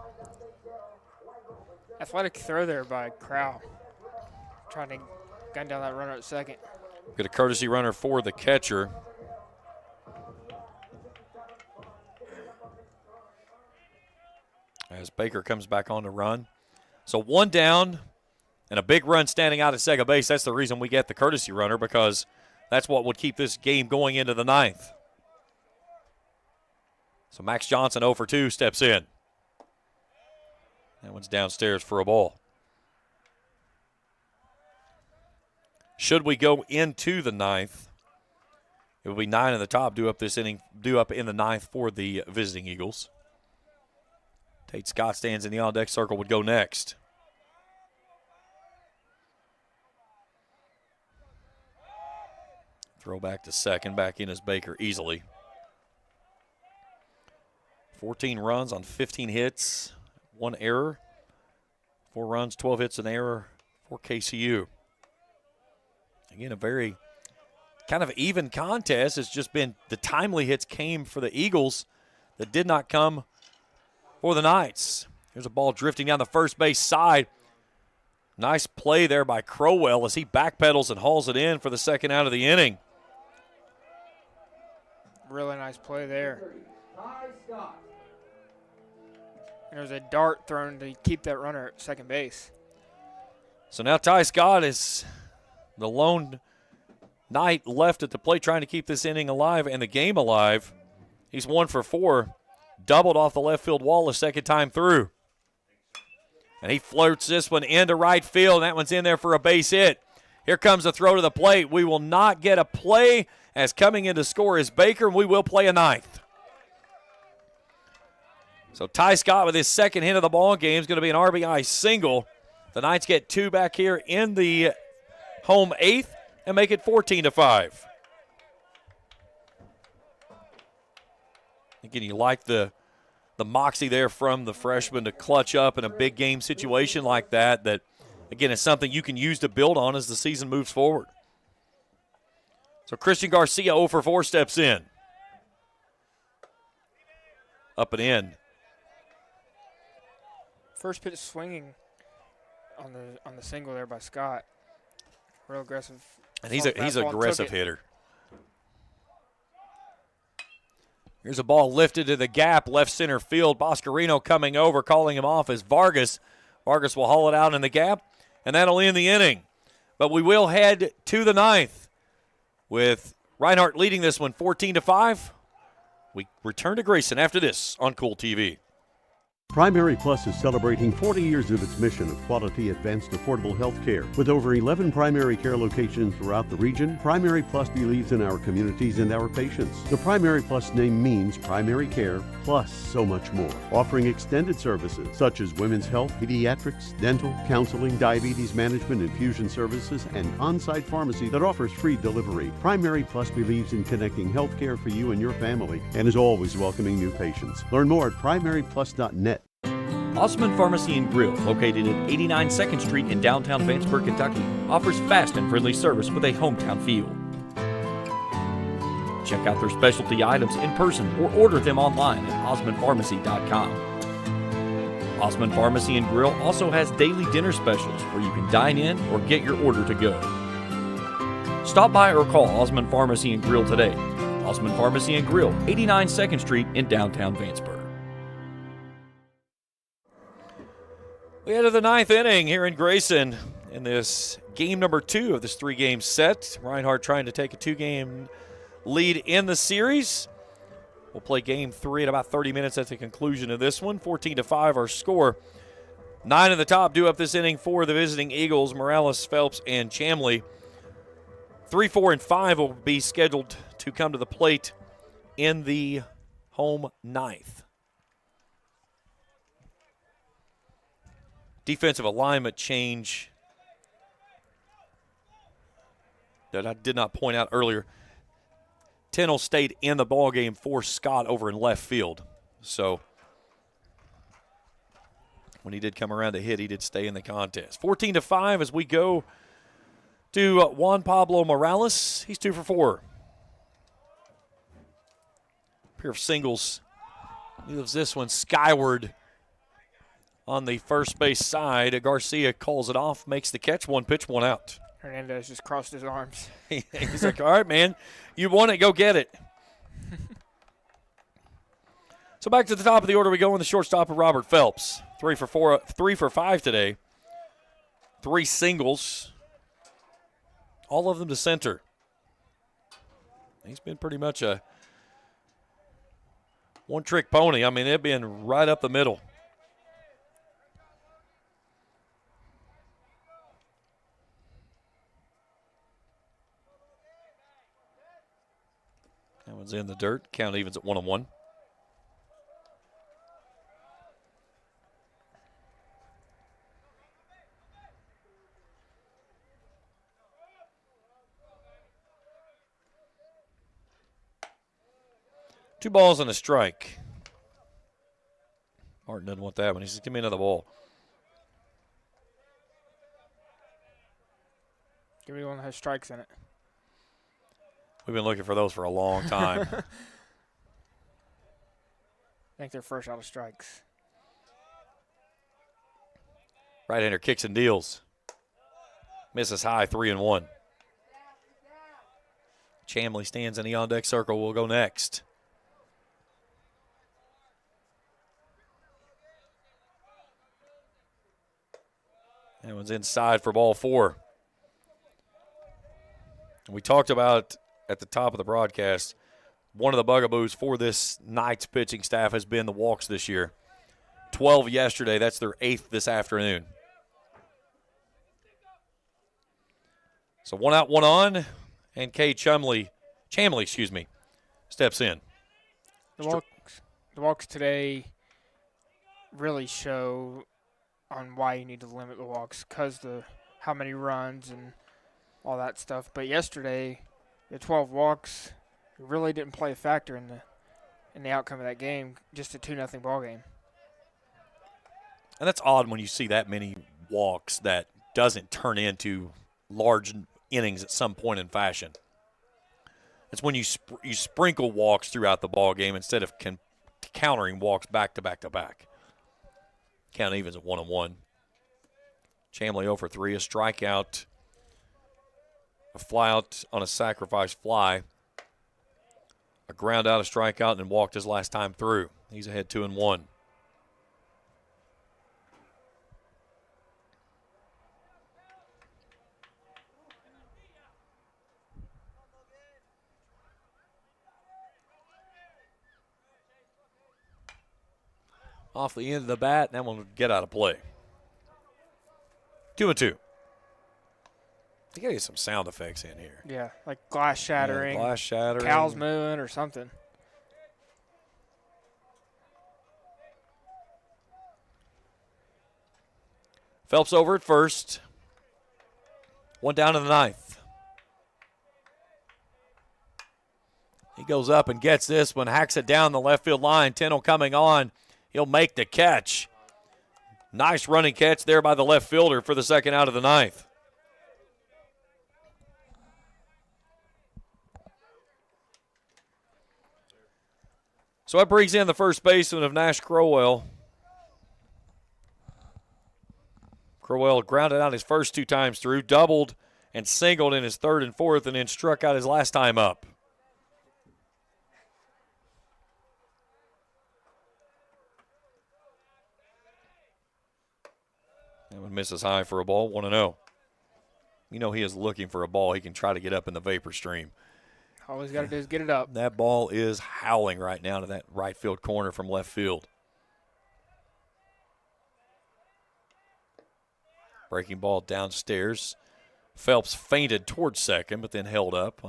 Athletic throw there by Crowell. Trying to gun down that runner at second. Get a courtesy runner for the catcher. As Baker comes back on to run. So 1 down and a big run standing out at second base. That's the reason we get the courtesy runner, because That's what would keep this game going into the ninth. So Max Johnson 0 for 2 steps in. That one's downstairs for a ball. Should we go into the ninth, it will be 9 in the top due up in the ninth for the visiting Eagles. Tate Scott stands in the on-deck circle, would go next. Throw back to second, back in as Baker easily. 14 runs on 15 hits, 1 error. 4 runs, 12 hits, an error for KCU. Again, a very kind of even contest. It's just been the timely hits came for the Eagles that did not come for the Knights. Here's a ball drifting down the first base side. Nice play there by Crowell as he backpedals and hauls it in for the second out of the inning. Really nice play there. And there's a dart thrown to keep that runner at second base. So now Ty Scott is the lone Knight left at the plate trying to keep this inning alive and the game alive. He's 1 for 4. Doubled off the left field wall a second time through. And he floats this one into right field. That one's in there for a base hit. Here comes the throw to the plate. We will not get a play as coming in to score is Baker, and we will play a ninth. So Ty Scott with his second hit of the ball game is going to be an RBI single. The Knights get 2 back here in the home 8th and make it 14-5. Again, you like the moxie there from the freshman to clutch up in a big game situation like that, again, is something you can use to build on as the season moves forward. So Christian Garcia 0 for 4 steps in. Up and in. First pitch swinging on the single there by Scott. Real aggressive. And he's an aggressive hitter. Here's a ball lifted to the gap, left center field. Boscarino coming over, calling him off as Vargas. Vargas will haul it out in the gap, and that'll end the inning. But we will head to the ninth with Reinhardt leading this one 14-5. We return to Grayson after this on Kool TV. Primary Plus is celebrating 40 years of its mission of quality, advanced, affordable health care. With over 11 primary care locations throughout the region, Primary Plus believes in our communities and our patients. The Primary Plus name means primary care plus so much more. Offering extended services such as women's health, pediatrics, dental, counseling, diabetes management, infusion services, and on-site pharmacy that offers free delivery. Primary Plus believes in connecting health care for you and your family and is always welcoming new patients. Learn more at primaryplus.net. Osman Pharmacy and Grill, located at 89 2nd Street in downtown Vanceburg, Kentucky, offers fast and friendly service with a hometown feel. Check out their specialty items in person or order them online at osmanpharmacy.com. Osman Pharmacy and Grill also has daily dinner specials where you can dine in or get your order to go. Stop by or call Osman Pharmacy and Grill today. Osman Pharmacy and Grill, 89 2nd Street in downtown Vanceburg. We head to the ninth inning here in Grayson in this game number 2 of this 3-game set. Reinhardt trying to take a 2-game lead in the series. We'll play game 3 in about 30 minutes at the conclusion of this one. 14-5 our score. 9 in the top due up this inning for the visiting Eagles, Morales, Phelps, and Chamley. 3, 4, and 5 will be scheduled to come to the plate in the home ninth. Defensive alignment change that I did not point out earlier. Tennell stayed in the ballgame for Scott over in left field. So when he did come around to hit, he did stay in the contest. 14-5 as we go to Juan Pablo Morales. He's 2 for 4. A pair of singles. He moves this one skyward on the first base side. Garcia calls it off, makes the catch, 1 pitch, 1 out. Hernandez just crossed his arms. He's like, all right, man, you want it, go get it. So back to the top of the order we go in the shortstop of Robert Phelps. 3 for 5 today. 3 singles. All of them to center. He's been pretty much a one-trick pony. I mean, they've been right up the middle. That one's in the dirt. Count evens at 1-1. Two balls and a strike. Martin doesn't want that one. He says, give me another ball. Give me one that has strikes in it. We've been looking for those for a long time. I think they're first out of strikes. Right-hander kicks and deals. Misses high, 3-1. Chamley stands in the on-deck circle. Will go next. That one's inside for ball 4. We talked about at the top of the broadcast, one of the bugaboos for this Knights pitching staff has been the walks this year. 12 yesterday. That's their 8th this afternoon. So 1 out, 1 on, and Chamley, steps in. The walks today really show on why you need to limit the walks because how many runs and all that stuff. But yesterday, the 12 walks really didn't play a factor in the outcome of that game. Just a 2-0 ball game. And that's odd when you see that many walks that doesn't turn into large innings at some point in fashion. It's when you sprinkle walks throughout the ball game instead of countering walks back to back to back. Count evens at 1-1. Chamley 0 for 3, a strikeout, a fly out on a sacrifice fly, a ground out, a strikeout, and walked his last time through. He's ahead 2-1. Off the end of the bat, and that one will get out of play. 2-2. You gotta get some sound effects in here. Yeah, like glass shattering, glass shattering, cows mooing, or something. Phelps over at first. 1 down in the 9th. He goes up and gets this one, hacks it down the left field line. Tennell coming on. He'll make the catch. Nice running catch there by the left fielder for the 2nd out of the 9th. So that brings in the first baseman of Nash Crowell. Crowell grounded out his first 2 times through, doubled and singled in his 3rd and 4th, and then struck out his last time up. That one misses high for a ball, 1-0. You know he is looking for a ball he can try to get up in the vapor stream. All he's got to do is get it up. That ball is howling right now to that right field corner from left field. Breaking ball downstairs. Phelps feinted towards second, but then held up.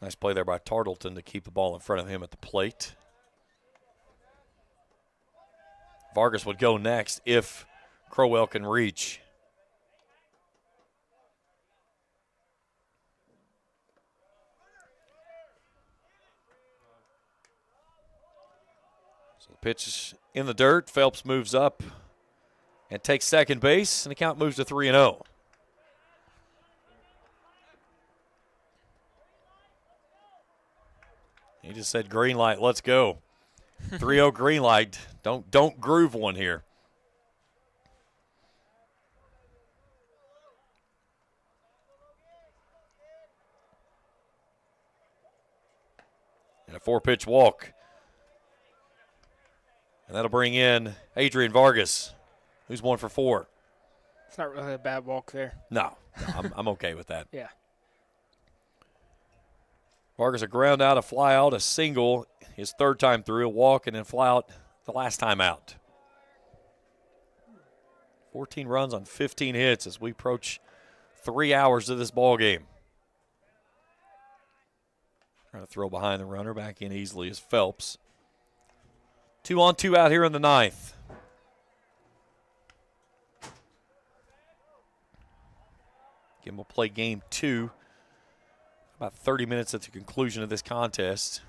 Nice play there by Tartleton to keep the ball in front of him at the plate. Vargas would go next if Crowell can reach. So the pitch is in the dirt. Phelps moves up and takes second base, and the count moves to 3-0. He just said green light, let's go. 3-0 green light. Don't groove one here. And a 4-pitch walk. And that'll bring in Adrian Vargas, who's 1 for 4. It's not really a bad walk there. No, I'm okay with that. Yeah. Vargas a ground out, a fly out, a single, his third time through, a walk, and then fly out the last time out. 14 runs on 15 hits as we approach 3 hours of this ball game. Trying to throw behind the runner, back in easily is Phelps. 2 on, 2 out here in the ninth. Again, we'll play game 2. About 30 minutes at the conclusion of this contest.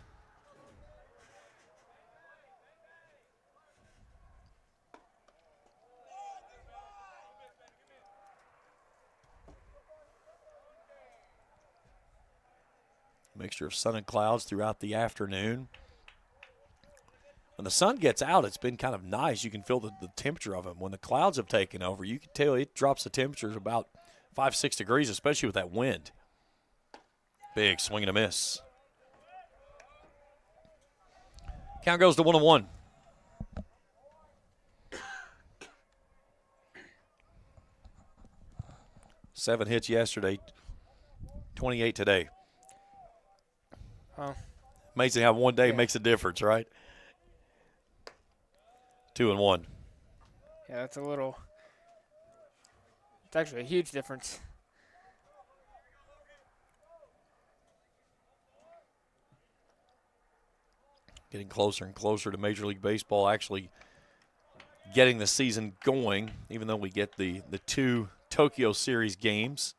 Mixture of sun and clouds throughout the afternoon. When the sun gets out, it's been kind of nice. You can feel the temperature of it. When the clouds have taken over, you can tell it drops the temperatures about 5-6 degrees, especially with that wind. Big swing and a miss. Count goes to 1-1. Seven hits yesterday, 28 today. Oh. Amazing how one day makes a difference, right? 2-1. Yeah, that's a little. It's actually a huge difference. Getting closer and closer to Major League Baseball actually getting the season going, even though we get the 2 Tokyo Series games.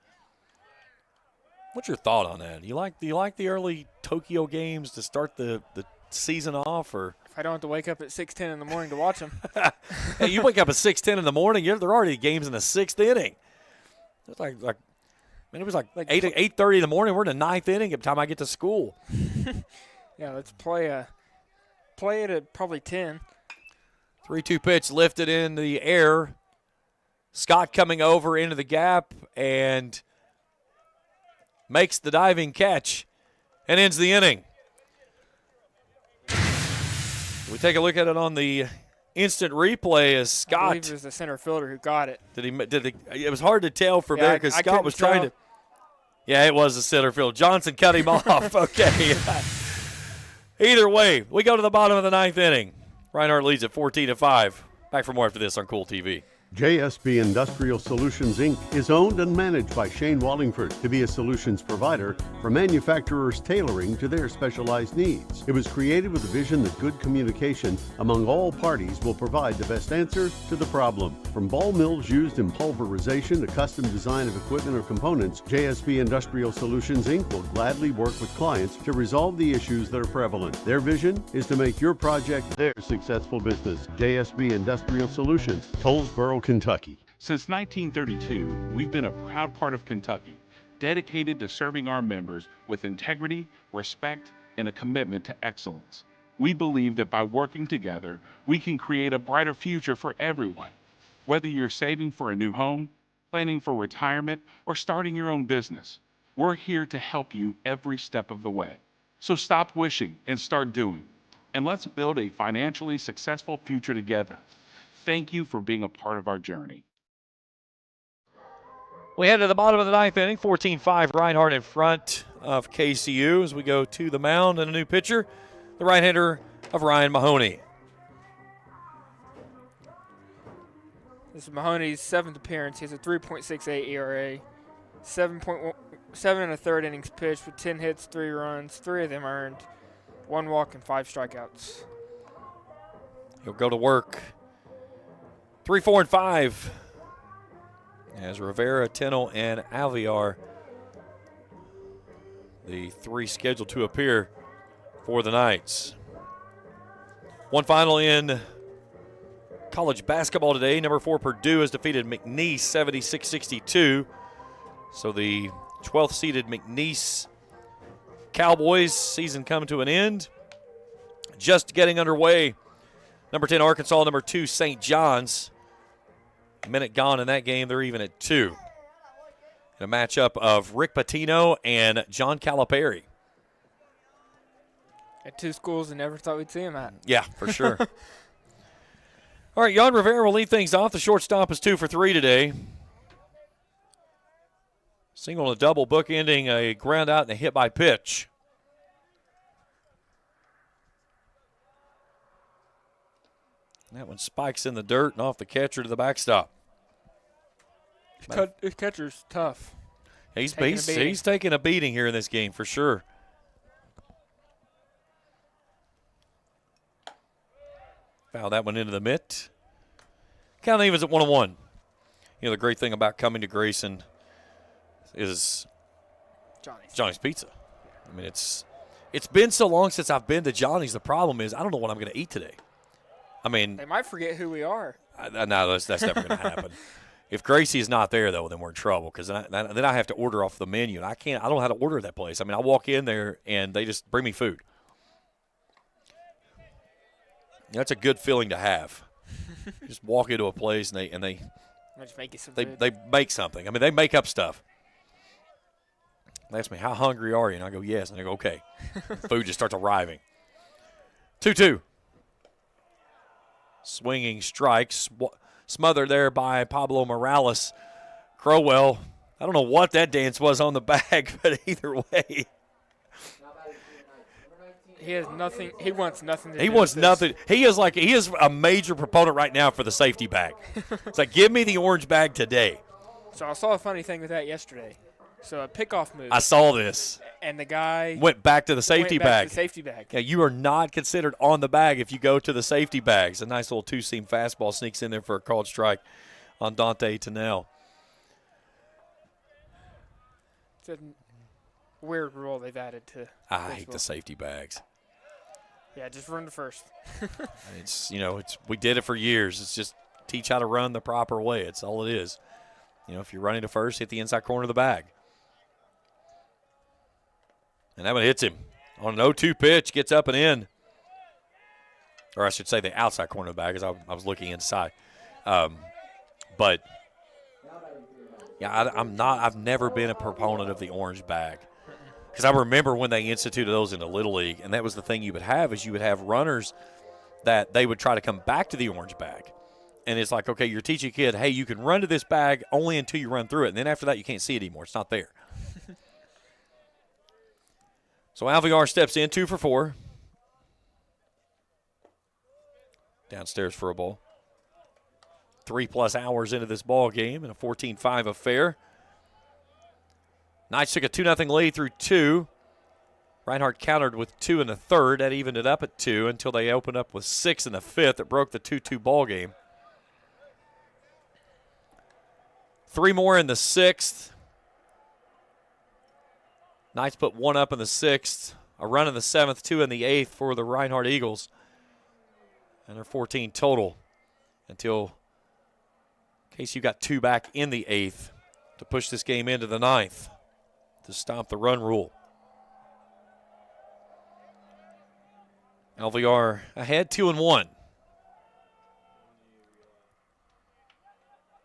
What's your thought on that? Do you like the early Tokyo games to start the season off, or if I don't have to wake up at 6:10 in the morning to watch them? Hey, you wake up at 6:10 in the morning. They're already games in the 6th inning. It's like it was like 8:30 in the morning. We're in the 9th inning by the time I get to school. Yeah, let's play it at probably 10. 3-2 pitch lifted in the air. Scott coming over into the gap and makes the diving catch and ends the inning. We take a look at it on the instant replay as Scott. I believe it was the center fielder who got it. It was hard to tell from there because Scott was trying to. Yeah, it was the center field. Johnson cut him off. Okay. Either way, we go to the bottom of the 9th inning. Reinhardt leads at 14-5. Back for more after this on Kool TV. JSB Industrial Solutions, Inc. is owned and managed by Shane Wallingford to be a solutions provider for manufacturers tailoring to their specialized needs. It was created with a vision that good communication among all parties will provide the best answer to the problem. From ball mills used in pulverization to custom design of equipment or components, JSB Industrial Solutions, Inc. will gladly work with clients to resolve the issues that are prevalent. Their vision is to make your project their successful business. JSB Industrial Solutions, Tollsboro, Kentucky. Since 1932, we've been a proud part of Kentucky, dedicated to serving our members with integrity, respect, and a commitment to excellence. We believe that by working together, we can create a brighter future for everyone. Whether you're saving for a new home, planning for retirement, or starting your own business, we're here to help you every step of the way. So stop wishing and start doing. And let's build a financially successful future together. Thank you for being a part of our journey. We head to the bottom of the 9th inning, 14-5, Reinhardt in front of KCU as we go to the mound and a new pitcher, the right-hander of Ryan Mahoney. This is Mahoney's 7th appearance. He has a 3.68 ERA, 7 1/3 innings pitched with 10 hits, 3 runs, 3 of them earned, 1 walk and 5 strikeouts. He'll go to work. 3, 4, and 5 as Rivera, Tennell, and Alvear, the 3 scheduled to appear for the Knights. One final in college basketball today. Number 4 Purdue has defeated McNeese 76-62. So the 12th seeded McNeese Cowboys season coming to an end. Just getting underway. Number 10 Arkansas, number 2 St. John's. A minute gone in that game. They're even at 2. In a matchup of Rick Pitino and John Calipari. At 2 schools I never thought we'd see him at. Yeah, for sure. All right, Yon Rivera will lead things off. The shortstop is 2 for 3 today. Single and a double, bookending a ground out and a hit by pitch. That one spikes in the dirt and off the catcher to the backstop. His catcher's tough. He's taking a beating here in this game for sure. Foul that one into the mitt. Count evens at 1-1. You know, the great thing about coming to Grayson is Johnny's Pizza. I mean, it's been so long since I've been to Johnny's. The problem is I don't know what I'm going to eat today. I mean, they might forget who we are. No, that's never going to happen. If Gracie is not there, though, then we're in trouble because then I have to order off the menu, and I don't know how to order at that place. I mean, I walk in there, and they just bring me food. That's a good feeling to have. Just walk into a place, and they just make you some they make something. I mean, they make up stuff. They ask me, how hungry are you? And I go, yes. And they go, okay. Food just starts arriving. 2-2. Swinging strikes. Smothered there by Pablo Morales. Crowell, I don't know what that dance was on the bag, but either way. He has nothing. He wants nothing to do He wants with nothing. He is a major proponent right now for the safety bag. It's like, give me the orange bag today. So I saw a funny thing with that yesterday. So a pickoff move. I saw this. And the guy went back to the safety bag. Yeah, you are not considered on the bag if you go to the safety bags. A nice little two-seam fastball sneaks in there for a called strike on Dante Tennell. It's a weird rule they've added to I hate the safety bags. Yeah, just run to first. We did it for years. It's just teach how to run the proper way. It's all it is. If you're running to first, hit the inside corner of the bag. And that one hits him on an 0-2 pitch, gets up and in. Or I should say the outside corner of the bag as I was looking inside. But, yeah, I've never been a proponent of the orange bag. Because I remember when they instituted those in the Little League, and that was the thing you would have is you would have runners that they would try to come back to the orange bag. And it's like, okay, you're teaching a kid, hey, you can run to this bag only until you run through it. And then after that, you can't see it anymore. It's not there. So Alvear steps in, 2 for 4. Downstairs for a ball. 3+ hours into this ball game in a 14-5 affair. Knights took a 2-0 lead through 2. Reinhardt countered with 2 in the third. That evened it up at 2 until they opened up with 6 in the fifth. That broke the 2-2 ball game. 3 more in the sixth. Knights put 1 up in the 6th, a run in the 7th, 2 in the 8th for the Reinhardt Eagles. And they're 14 total until KCU got 2 back in the 8th to push this game into the 9th to stop the run rule. LVR ahead 2-1.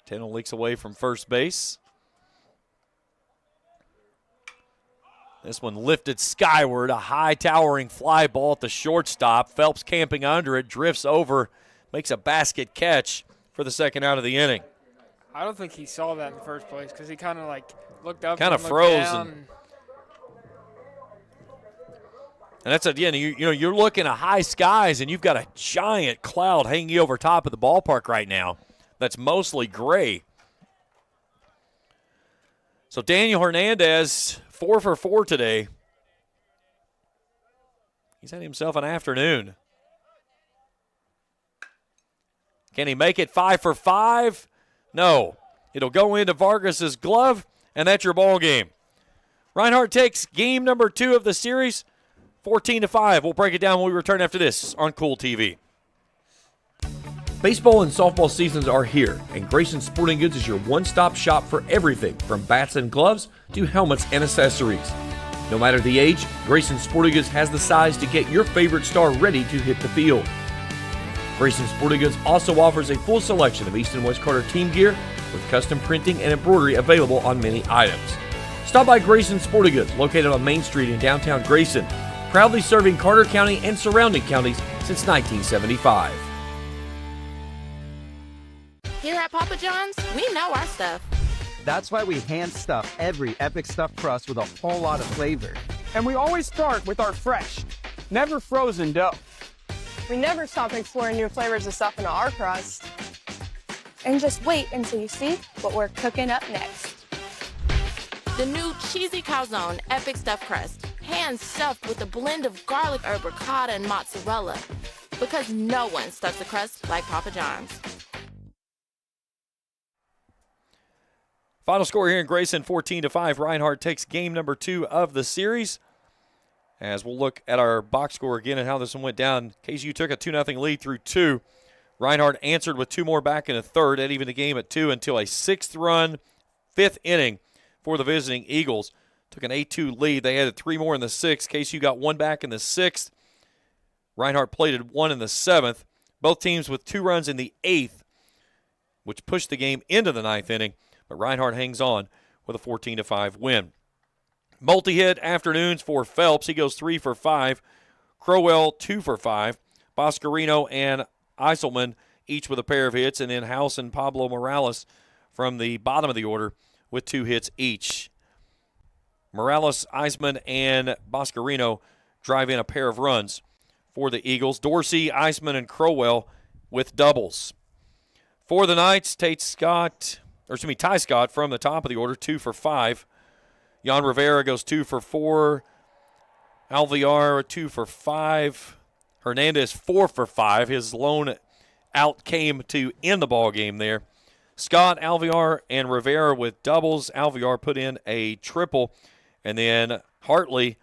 10 leaks away from first base. This one lifted skyward, a high towering fly ball at the shortstop. Phelps camping under it, drifts over, makes a basket catch for the second out of the inning. I don't think he saw that in the first place because he kind of looked up, kind of froze, and that's again, you're looking at high skies and you've got a giant cloud hanging over top of the ballpark right now. That's mostly gray. So Daniel Hernandez, 4 for 4 today. He's had himself an afternoon. Can he make it 5 for 5? No. It'll go into Vargas's glove, and that's your ball game. Reinhardt takes game number 2 of the series, 14-5. We'll break it down when we return after this on Kool TV. Baseball and softball seasons are here, and Grayson Sporting Goods is your one-stop shop for everything from bats and gloves to helmets and accessories. No matter the age, Grayson Sporting Goods has the size to get your favorite star ready to hit the field. Grayson Sporting Goods also offers a full selection of East and West Carter team gear with custom printing and embroidery available on many items. Stop by Grayson Sporting Goods, located on Main Street in downtown Grayson, proudly serving Carter County and surrounding counties since 1975. Here at Papa John's, we know our stuff. That's why we hand stuff every epic stuffed crust with a whole lot of flavor. And we always start with our fresh, never frozen dough. We never stop exploring new flavors of stuff into our crust. And just wait until you see what we're cooking up next. The new cheesy calzone epic stuffed crust, hand stuffed with a blend of garlic herb ricotta and mozzarella. Because no one stuffs a crust like Papa John's. Final score here in Grayson, 14-5. Reinhardt takes game number 2 of the series. As we'll look at our box score again and how this one went down. KCU took a 2-0 lead through 2. Reinhardt answered with 2 more back in the third. That evened the game at 2 until a 6th-run, 5th inning for the visiting Eagles. Took an 8-2 lead. They added 3 more in the 6th. KCU got 1 back in the 6th. Reinhardt plated 1 in the 7th. Both teams with 2 runs in the 8th, which pushed the game into the 9th inning. But Reinhardt hangs on with a 14-5 win. Multi-hit afternoons for Phelps. He goes 3 for 5. Crowell 2 for 5. Boscarino and Eiselman each with a pair of hits. And then House and Pablo Morales from the bottom of the order with 2 hits each. Morales, Eisman, and Boscarino drive in a pair of runs for the Eagles. Dorsey, Eisman, and Crowell with doubles. For the Knights, Ty Scott from the top of the order, 2 for 5. Jan Rivera goes 2 for 4. Alvear 2 for 5. Hernandez 4 for 5. His lone out came to end the ball game there. Scott, Alvear, and Rivera with doubles. Alvear put in a triple, and then Hartley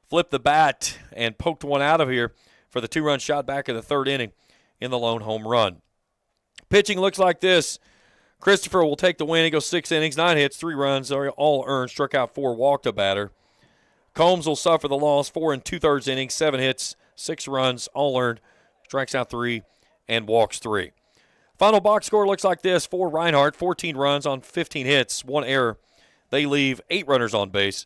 flipped the bat and poked one out of here for the 2-run shot back in the 3rd inning in the lone home run. Pitching looks like this. Christopher will take the win. He goes 6 innings, 9 hits, 3 runs, all earned, struck out 4, walked a batter. Combs will suffer the loss, 4 2/3 innings, 7 hits, 6 runs, all earned, strikes out 3, and walks 3. Final box score looks like this. For Reinhardt, 14 runs on 15 hits, 1 error. They leave 8 runners on base.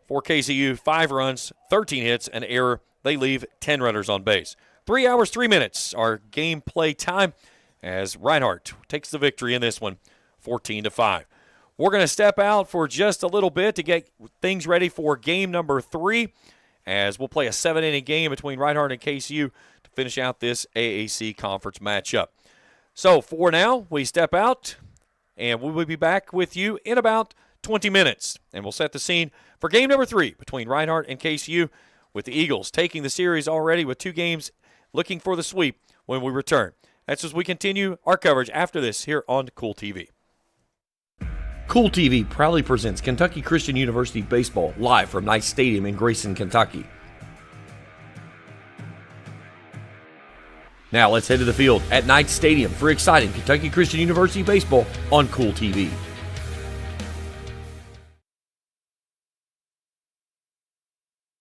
For KCU, 5 runs, 13 hits, an error. They leave 10 runners on base. 3 hours, 3 minutes, our game play time, as Reinhardt takes the victory in this one, 14-5. We're going to step out for just a little bit to get things ready for game number 3, as we'll play a 7-inning game between Reinhardt and KCU to finish out this AAC conference matchup. So for now, we step out, and we will be back with you in about 20 minutes, and we'll set the scene for game number 3 between Reinhardt and KCU, with the Eagles taking the series already with 2 games, looking for the sweep when we return. That's as we continue our coverage after this here on Kool TV. Kool TV proudly presents Kentucky Christian University Baseball live from Knight Stadium in Grayson, Kentucky. Now let's head to the field at Knight Stadium for exciting Kentucky Christian University Baseball on Kool TV.